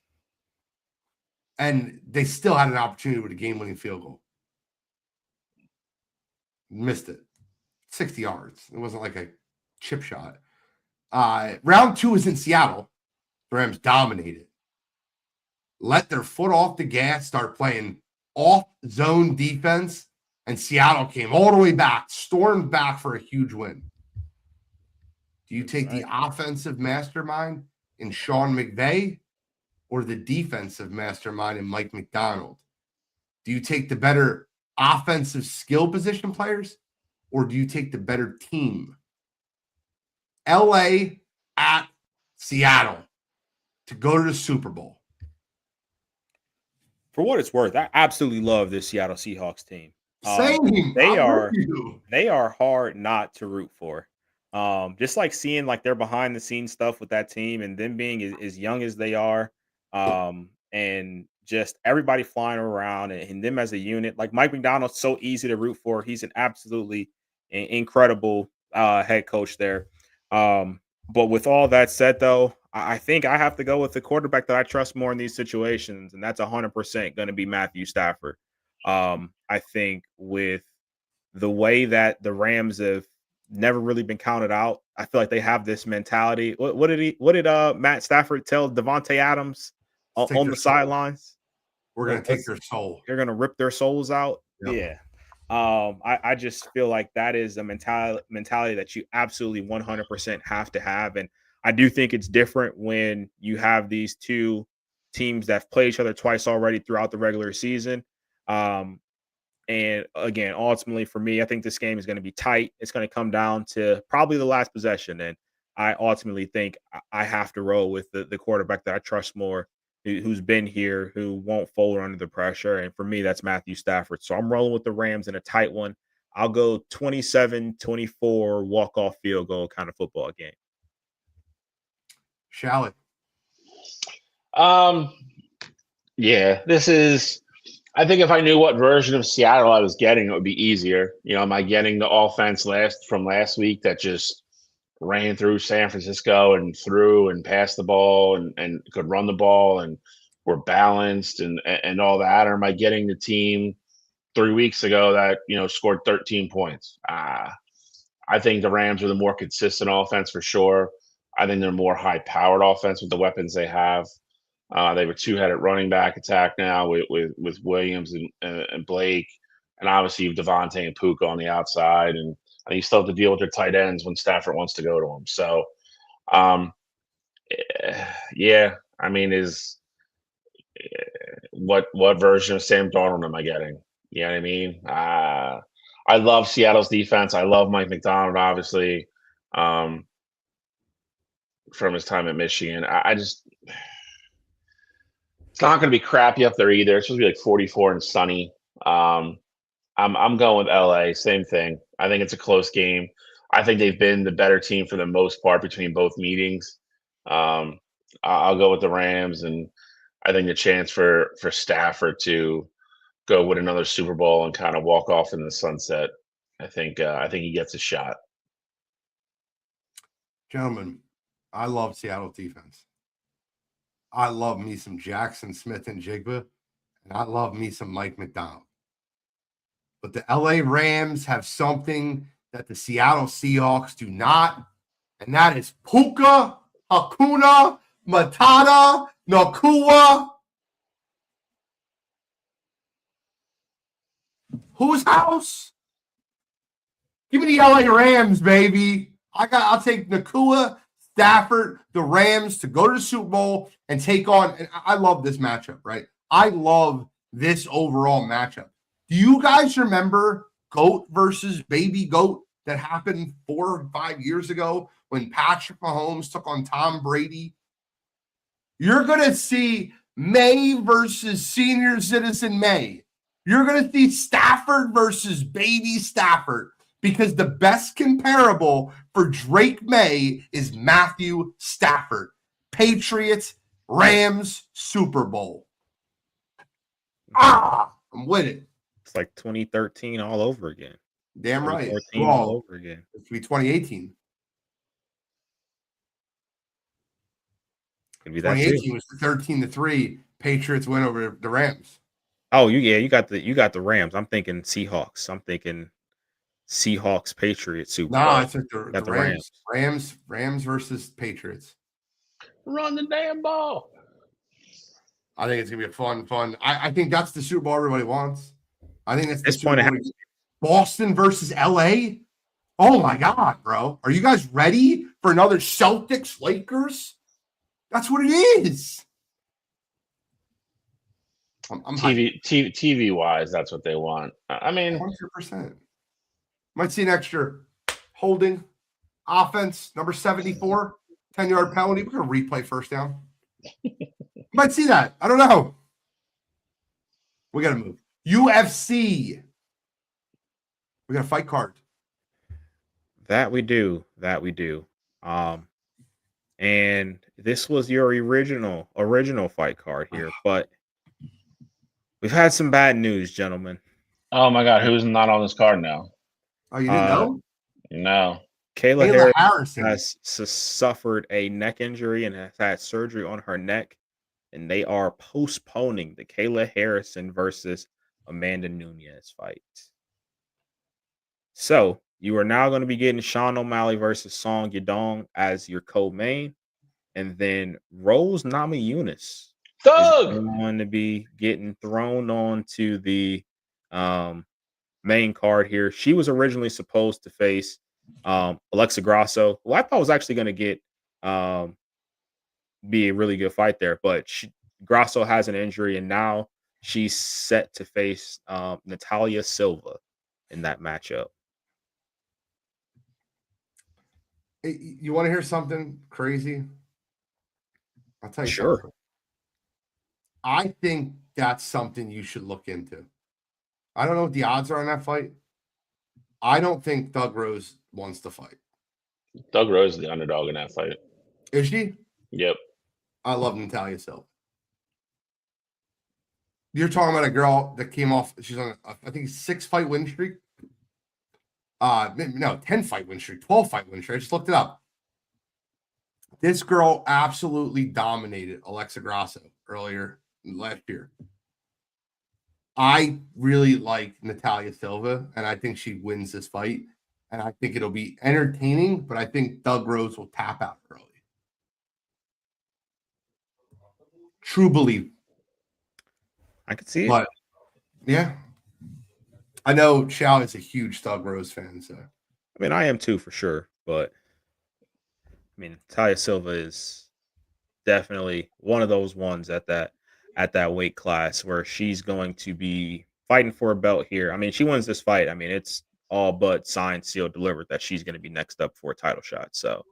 and they still had an opportunity with a game-winning field goal. Missed it. 60 yards. It wasn't like a chip shot. Round 2 is in Seattle. The Rams dominated. Let their foot off the gas, start playing off-zone defense, and Seattle came all the way back, stormed back for a huge win. Do you take the offensive mastermind in Sean McVay or the defensive mastermind in Mike McDonald? Do you take the better offensive skill position players or do you take the better team? LA at Seattle to go to the Super Bowl. For what it's worth, I absolutely love this Seattle Seahawks team. Same. They are hard not to root for. Just like seeing like their behind the scenes stuff with that team and them being as young as they are, and just everybody flying around and them as a unit. Like Mike McDonald's so easy to root for. He's an absolutely incredible head coach there. But with all that said, though, I think I have to go with the quarterback that I trust more in these situations, and that's 100% going to be Matthew Stafford. I think with the way that the Rams have never really been counted out, I feel like they have this mentality. What did Matt Stafford tell Devontae Adams on the sidelines? We're going to take their soul. They're going to rip their souls out. Yep. Yeah. I just feel like that is a mentality that you absolutely 100% have to have. And I do think it's different when you have these two teams that have played each other twice already throughout the regular season. And again, ultimately for me, I think this game is going to be tight. It's going to come down to probably the last possession. And I ultimately think I have to roll with the quarterback that I trust more, who's been here, who won't fold under the pressure. And for me, that's Matthew Stafford. So I'm rolling with the Rams in a tight one. I'll go 27-24 walk-off field goal kind of football game. Shall it? Yeah, this is – I think if I knew what version of Seattle I was getting, it would be easier. You know, am I getting the offense from last week that just ran through San Francisco and threw and passed the ball and could run the ball and were balanced and all that? Or am I getting the team 3 weeks ago that, you know, scored 13 points? I think the Rams are the more consistent offense for sure. I think they're more high-powered offense with the weapons they have. They have a two-headed running back attack now with Williams and Blake, and obviously you have Devontae and Puka on the outside, and you still have to deal with their tight ends when Stafford wants to go to them. So, yeah, I mean, what version of Sam Darnold am I getting? You know what I mean? I love Seattle's defense. I love Mike McDonald, obviously. from his time at Michigan. I just it's not going to be crappy up there either. It's supposed to be like 44 and sunny. I'm going with LA. Same thing. I think it's a close game. I think they've been the better team for the most part between both meetings. I'll go with the Rams, and I think the chance for Stafford to go win another Super Bowl and kind of walk off in the sunset. I think he gets a shot. Gentlemen, I love Seattle defense. I love me some Jackson Smith and Jigba, and I love me some Mike McDonald. But the LA Rams have something that the Seattle Seahawks do not, and that is Puka, Hakuna, Matata, Nakua. Whose house? Give me the LA Rams, baby. I'll take Nakua, Stafford, the Rams to go to the Super Bowl and take on. And I love this matchup, right? I love this overall matchup. Do you guys remember GOAT versus Baby GOAT that happened 4 or 5 years ago when Patrick Mahomes took on Tom Brady? You're going to see May versus senior citizen May. You're going to see Stafford versus Baby Stafford, because the best comparable for Drake May is Matthew Stafford. Patriots, Rams, Super Bowl. I'm with it. It's like 2013 all over again. Damn right. 2014 all over again. It could be 2018. Could be that 2018 too. was the 13-3 Patriots win over the Rams. Oh, you got the Rams. I'm thinking Seahawks. I'm thinking Seahawks Patriots Super Bowl. No, I took the Rams. Rams versus Patriots. Run the damn ball. I think it's gonna be a fun. I think that's the Super Bowl everybody wants. I think that's the This Super point Bowl. Boston versus LA. Oh my God, bro. Are you guys ready for another Celtics Lakers? That's what it is. I'm TV wise, that's what they want. I mean, 100%. Might see an extra holding offense, number 74, 10-yard penalty. We're going to replay first down. Might see that. I don't know. We got to move. UFC. We got a fight card. That we do. And this was your original fight card here, but we've had some bad news, gentlemen. Oh my God, who's not on this card now? Oh, you didn't know? No. Kayla Harrison has suffered a neck injury and has had surgery on her neck, and they are postponing the Kayla Harrison versus Amanda Nunes fight. So you are now going to be getting Sean O'Malley versus Song Yadong as your co-main, and then Rose Namajunas is going to be getting thrown onto the main card here. She was originally supposed to face Alexa Grasso, who I thought was actually going to get be a really good fight there, but Grasso has an injury, and now she's set to face Natalia Silva in that matchup. Hey, you want to hear something crazy? I'll tell you. Sure. Something. I think that's something you should look into. I don't know what the odds are on that fight. I don't think Doug Rose wants to fight. Doug Rose is the underdog in that fight. Is she? Yep. I love Natalia Silva. You're talking about a girl that came off. She's on, I think, 6-fight win streak. No, 10-fight win streak, 12-fight win streak. I just looked it up. This girl absolutely dominated Alexa Grasso earlier last year. I really like Natalia Silva, and I think she wins this fight. And I think it'll be entertaining, but I think Doug Rose will tap out early. True belief. I could see it. But, yeah. I know Chow is a huge Doug Rose fan. So, I mean, I am too, for sure. But, I mean, Natalia Silva is definitely one of those ones at that weight class where she's going to be fighting for a belt here. I mean, she wins this fight. I mean, it's all but signed, sealed, delivered that she's going to be next up for a title shot. So,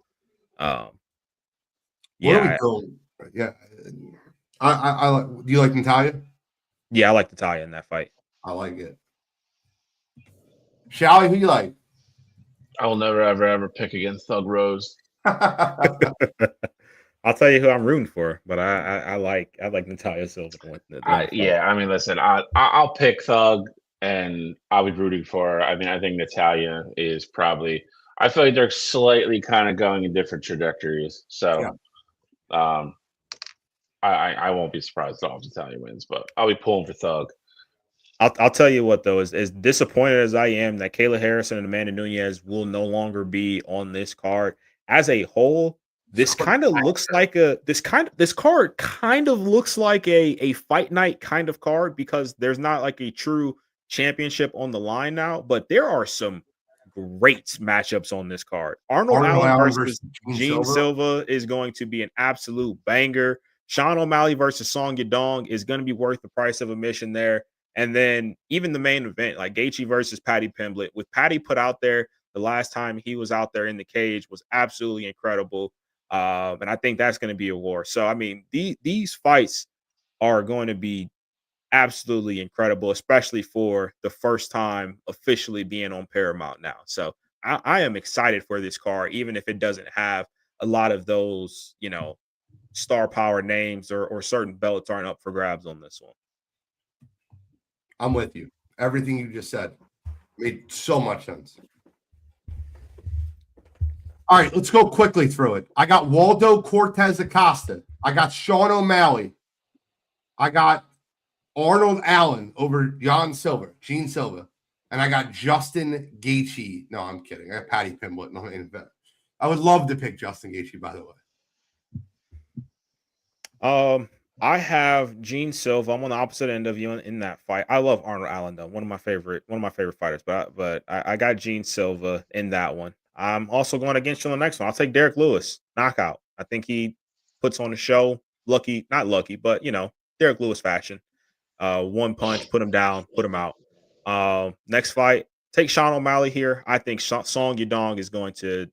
What are we Yeah, doing? Yeah. I like. Do you like Natalia? yeah, I like Natalia in that fight. I like it. Shally, who you like? I will never, ever pick against Thug Rose. I'll tell you who I'm rooting for, but I like Natalia Silva to win the fight. Yeah, I mean, listen, I'll pick Thug, and I'll be rooting for her. I mean, I think Natalia is probably. I feel like they're slightly kind of going in different trajectories. So, um, I won't be surprised at all if Natalia wins, but I'll be pulling for Thug. I'll tell you what though, as disappointed as I am that Kayla Harrison and Amanda Nunes will no longer be on this card as a whole, this kind of looks like this card kind of looks like a fight night kind of card because there's not like a true championship on the line now, but there are some great matchups on this card. Arnold Allen versus Gene Silva is going to be an absolute banger. Sean O'Malley versus Song Yadong is going to be worth the price of admission there. And then even the main event, like Gaethje versus Paddy Pimblett, with Paddy put out there the last time he was out there in the cage was absolutely incredible. And I think that's going to be a war. So, I mean, these fights are going to be absolutely incredible, especially for the first time officially being on Paramount now. So I am excited for this card, even if it doesn't have a lot of those, star power names or certain belts aren't up for grabs on this one. I'm with you. Everything you just said made so much sense. All right, let's go quickly through it. I got Waldo Cortez Acosta. I got Sean O'Malley. I got Arnold Allen over Gene Silva. And I got Justin Gaethje. No, I'm kidding. I got Paddy Pimblett. No, I would love to pick Justin Gaethje, by the way. I have Gene Silva. I'm on the opposite end of you in that fight. I love Arnold Allen though, one of my favorite fighters. But I got Gene Silva in that one. I'm also going against you on the next one. I'll take Derek Lewis knockout. I think he puts on a show. Not lucky, but Derek Lewis fashion. One punch, put him down, put him out. Next fight, take Sean O'Malley here. I think Song Yadong is going to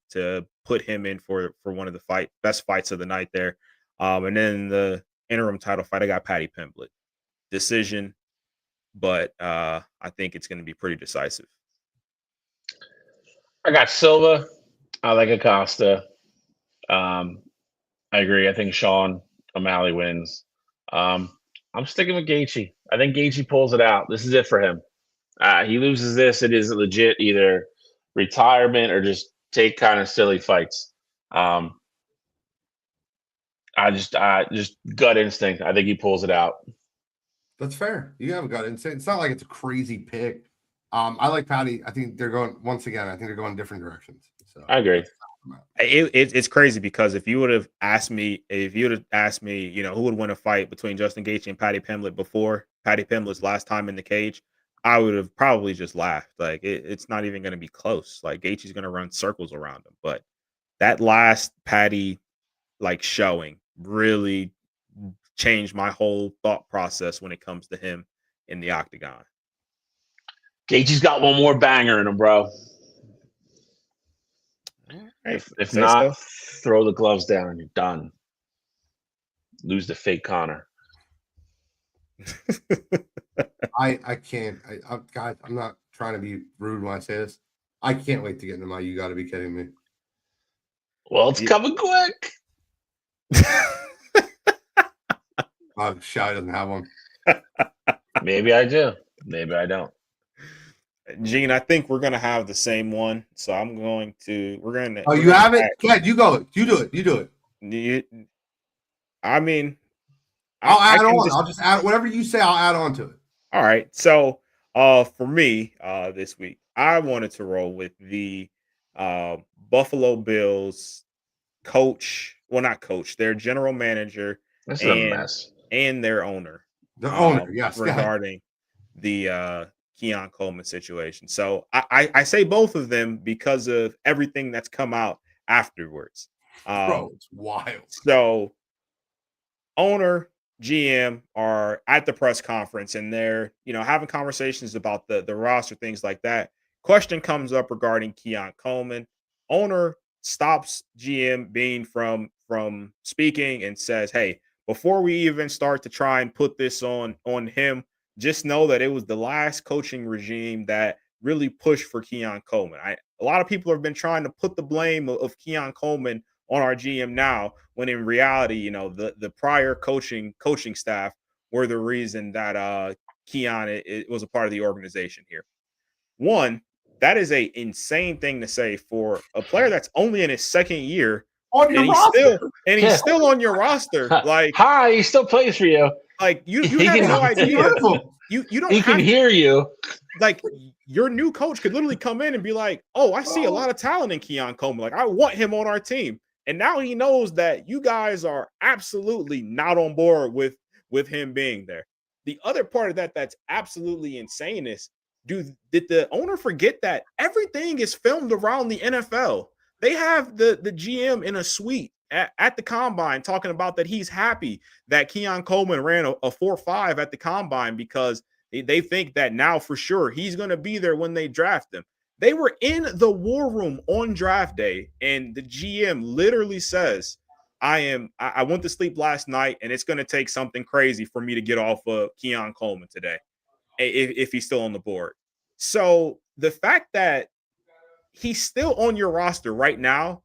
put him in for one of the best fights of the night there. And then the interim title fight, I got Paddy Pimblett. Decision, but I think it's going to be pretty decisive. I got Silva. I like Acosta. I agree. I think Sean O'Malley wins. I'm sticking with Gaethje. I think Gaethje pulls it out. This is it for him. He loses this, it is legit either retirement or just take kind of silly fights. I just gut instinct. I think he pulls it out. That's fair. You have a gut instinct. It's not like it's a crazy pick. I like Paddy. I think they're going in different directions. So I agree. It's crazy because if you would have asked me, who would win a fight between Justin Gaethje and Paddy Pimblett before Paddy Pimblett's last time in the cage, I would have probably just laughed. Like it's not even going to be close. Like Gaethje's going to run circles around him. But that last Paddy showing really changed my whole thought process when it comes to him in the octagon. Gaethje's got one more banger in him, bro. Right. If not, throw the gloves down and you're done. Lose the fake Connor. I can't. Guys, I'm not trying to be rude when I say this. I can't wait to get into my. You got to be kidding me. Well, it's coming quick. Shy doesn't have one. Maybe I do. Maybe I don't. Gene, I think we're gonna have the same one, so I'm going to. Oh, you have it? Go ahead, you go. You do it. I mean, I'll add on. I'll just add whatever you say. I'll add on to it. All right. So, for me, this week, I wanted to roll with the Buffalo Bills coach. Well, not coach. Their general manager and their owner. The owner, yes, regarding the Keon Coleman situation. So I say both of them because of everything that's come out afterwards. Bro, it's wild. So owner, GM are at the press conference and they're, having conversations about the roster, things like that. Question comes up regarding Keon Coleman. Owner stops GM Bean from speaking and says, "Hey, before we even start to try and put this on him, just know that it was the last coaching regime that really pushed for Keon Coleman." A lot of people have been trying to put the blame of Keon Coleman on our GM now, when in reality, you know, the prior coaching staff were the reason that Keon it was a part of the organization here. One, that is a insane thing to say for a player that's only in his second year, On your and he's roster. still on your roster. Like, hi, he still plays for you. Like you He have can- no idea. You don't. He can have hear you. like your new coach could literally come in and be like, "Oh, I see a lot of talent in Keon Coleman. Like, I want him on our team." And now he knows that you guys are absolutely not on board with him being there. The other part of that that's absolutely insane is, did the owner forget that everything is filmed around the NFL? They have the GM in a suite at the combine talking about that he's happy that Keon Coleman ran a 4.5 at the combine because they think that now for sure he's going to be there when they draft him. They were in the war room on draft day, and the GM literally says, I went to sleep last night, and it's going to take something crazy for me to get off of Keon Coleman today, if he's still on the board. So the fact that he's still on your roster right now,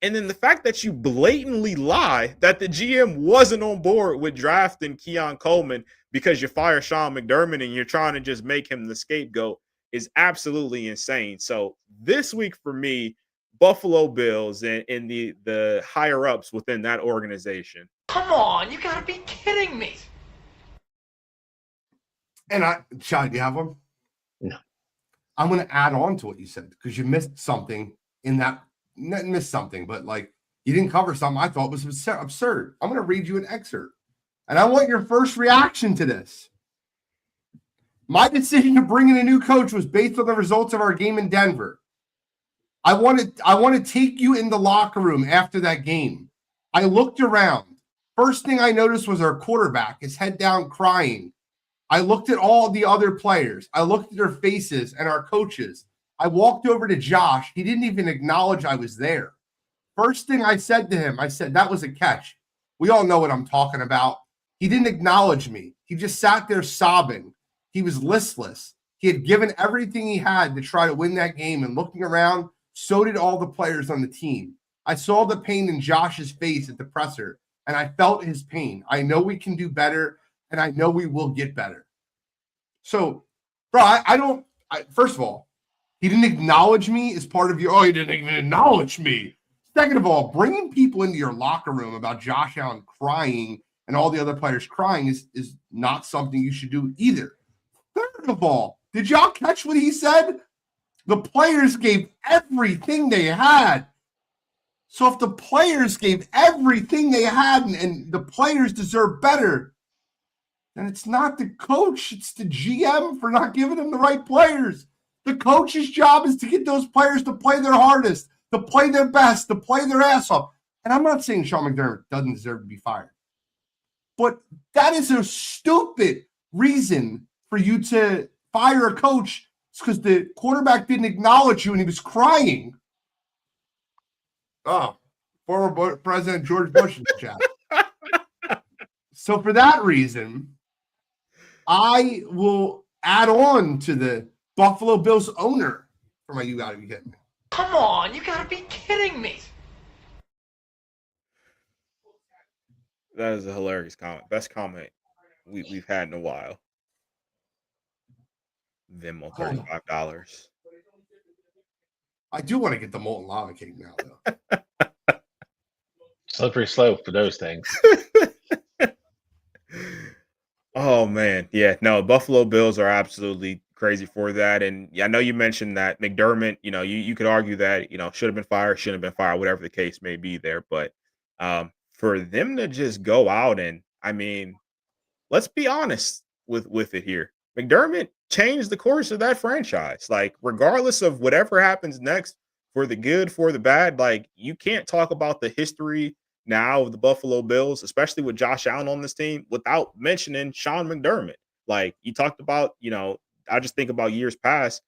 and then the fact that you blatantly lie that the GM wasn't on board with drafting Keon Coleman because you fire Sean McDermott and you're trying to just make him the scapegoat is absolutely insane. So this week for me, Buffalo Bills and the higher ups within that organization. Come on, you gotta be kidding me. And Sean, do you have one? No. I'm going to add on to what you said because you missed something in that. Not missed something, but like you didn't cover something I thought was absurd. I'm going to read you an excerpt, and I want your first reaction to this. My decision to bring in a new coach was based on the results of our game in Denver. I want to take you in the locker room after that game. I looked around. First thing I noticed was our quarterback, his head down, crying. I looked at all the other players. I looked at their faces and our coaches. I walked over to Josh. He didn't even acknowledge I was there. First thing I said to him, I said, that was a catch. We all know what I'm talking about. He didn't acknowledge me. He just sat there sobbing. He was listless. He had given everything he had to try to win that game, and looking around, so did all the players on the team. I saw the pain in Josh's face at the presser, and I felt his pain. I know we can do better, and I know we will get better. So, bro, first of all, he didn't acknowledge me as part of your, he didn't even acknowledge me. Second of all, bringing people into your locker room about Josh Allen crying and all the other players crying is not something you should do either. Third of all, did y'all catch what he said? The players gave everything they had. So if the players gave everything they had and the players deserve better, then it's not the coach, it's the GM for not giving them the right players. The coach's job is to get those players to play their hardest, to play their best, to play their ass off. And I'm not saying Sean McDermott doesn't deserve to be fired, but that is a stupid reason for you to fire a coach. It's because the quarterback didn't acknowledge you and he was crying. Oh, former President George Bush in the chat. So for that reason, I will add on to the Buffalo Bills owner for my "you gotta be kidding me." Come on, you gotta be kidding me. That is a hilarious comment. Best comment we've had in a while. Venmo $35. I do want to get the molten lava cake now, though. Slippery slope for those things. Oh man, yeah. No, Buffalo Bills are absolutely crazy for that. And I know you mentioned that McDermott, you could argue that, should have been fired, shouldn't have been fired, whatever the case may be there. But for them to just go out and, I mean, let's be honest with it here. McDermott changed the course of that franchise. Like, regardless of whatever happens next, for the good, for the bad, like, you can't talk about the history now of the Buffalo Bills, especially with Josh Allen on this team, without mentioning Sean McDermott. Like, you talked about, I just think about years past,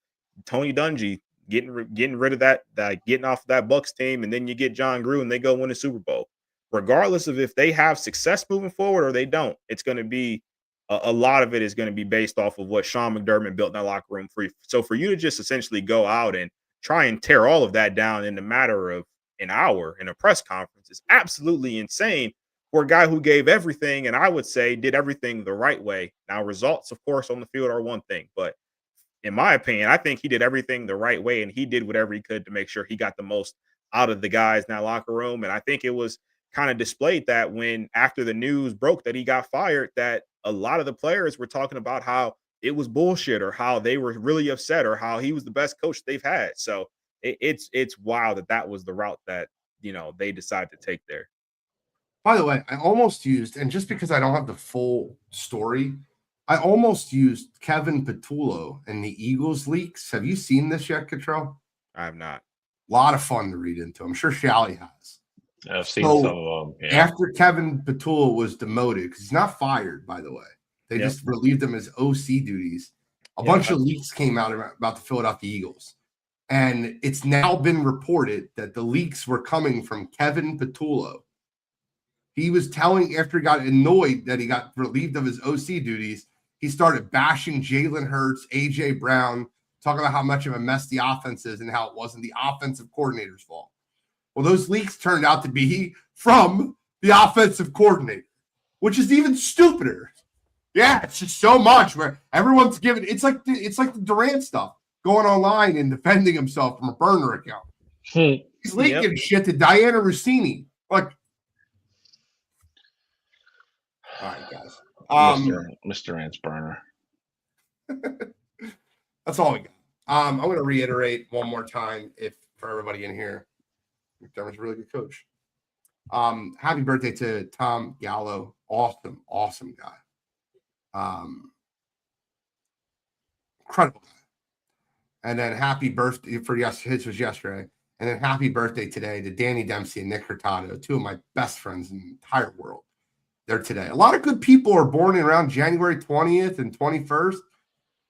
Tony Dungy, getting rid of that getting off that Bucks team, and then you get John Gruden, they go win a Super Bowl. Regardless of if they have success moving forward or they don't, it's going to be a lot of it is going to be based off of what Sean McDermott built in that locker room for you. So for you to just essentially go out and try and tear all of that down in a matter of an hour in a press conference is absolutely insane for a guy who gave everything, and I would say did everything the right way. Now, results, of course, on the field are one thing, but in my opinion, I think he did everything the right way, and he did whatever he could to make sure he got the most out of the guys in that locker room. And I think it was kind of displayed that when after the news broke that he got fired, that a lot of the players were talking about how it was bullshit or how they were really upset or how he was the best coach they've had. So it's wild that was the route that, they decided to take there. By the way, I almost used, and just because I don't have the full story, I almost used Kevin Petullo in the Eagles leaks. Have you seen this yet, Cottrell? I have not. A lot of fun to read into. I'm sure Shally has. I've seen some of them. Yeah. After Kevin Petullo was demoted, because he's not fired, by the way, they just relieved him as OC duties. A bunch of leaks came out about the Philadelphia Eagles. And it's now been reported that the leaks were coming from Kevin Petullo. He was telling, after he got annoyed that he got relieved of his OC duties, he started bashing Jalen Hurts, A.J. Brown, talking about how much of a mess the offense is and how it wasn't the offensive coordinator's fault. Well, those leaks turned out to be from the offensive coordinator, which is even stupider. Yeah, it's just so much where everyone's giving. It's like the Durant stuff, going online and defending himself from a burner account. He's leaking shit to Diana Rossini. Like, all right, guys. Mr. Durant's burner. That's all we got. I'm going to reiterate one more time, for everybody in here, McDermott's a really good coach. Happy birthday to Tom Gallo. Awesome guy. Incredible guy. And then happy birthday his was yesterday. And then happy birthday today to Danny Dempsey and Nick Hurtado, two of my best friends in the entire world. They're today. A lot of good people are born around January 20th and 21st.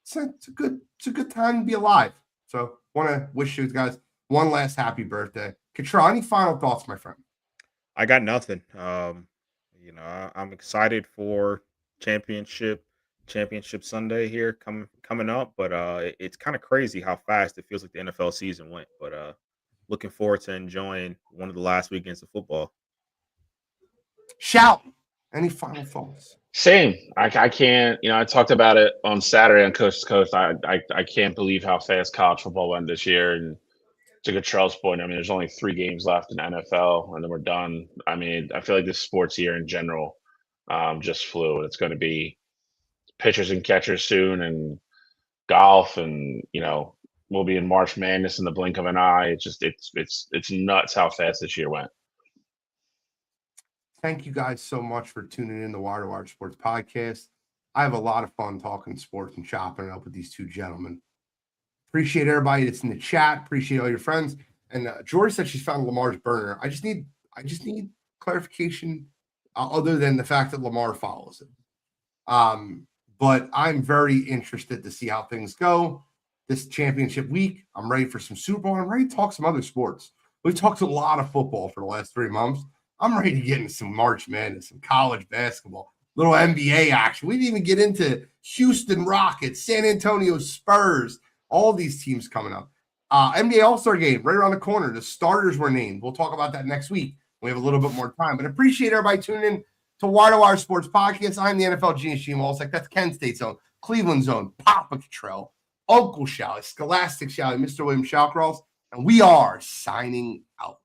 It's a good time to be alive. So want to wish you guys one last happy birthday. Cottrell, any final thoughts, my friend? I got nothing. I'm excited for championship Sunday here coming up, but it's kind of crazy how fast it feels like the NFL season went. But looking forward to enjoying one of the last weekends of football. Shout. Any final thoughts? Same. I can't. I talked about it on Saturday on Coast to Coast. I can't believe how fast college football went this year. And to Cottrell's point, there's only 3 games left in NFL, and then we're done. I feel like this sports year in general just flew. It's going to be pitchers and catchers soon, and golf, and we'll be in March Madness in the blink of an eye. It's nuts how fast this year went. Thank you guys so much for tuning in to Wire2Wire Sports Podcast. I have a lot of fun talking sports and chopping it up with these two gentlemen. Appreciate everybody that's in the chat. Appreciate all your friends. And Jory said she's found Lamar's burner. I just need clarification other than the fact that Lamar follows it. But I'm very interested to see how things go this championship week. I'm ready for some Super Bowl. I'm ready to talk some other sports. We've talked a lot of football for the last 3 months. I'm ready to get into some March Madness, some college basketball, little NBA action. We didn't even get into Houston Rockets, San Antonio Spurs, all these teams coming up. NBA All-Star game right around the corner. The starters were named. We'll talk about that next week. We have a little bit more time. But appreciate everybody tuning in to Wire2Wire Sports Podcast. I'm the NFL Genius Gene Walsek. That's Kent State's own, Cleveland's own, Papa Cottrell, Uncle Shally, Scholastic Shally, Mr. William Shawcross. And we are signing out.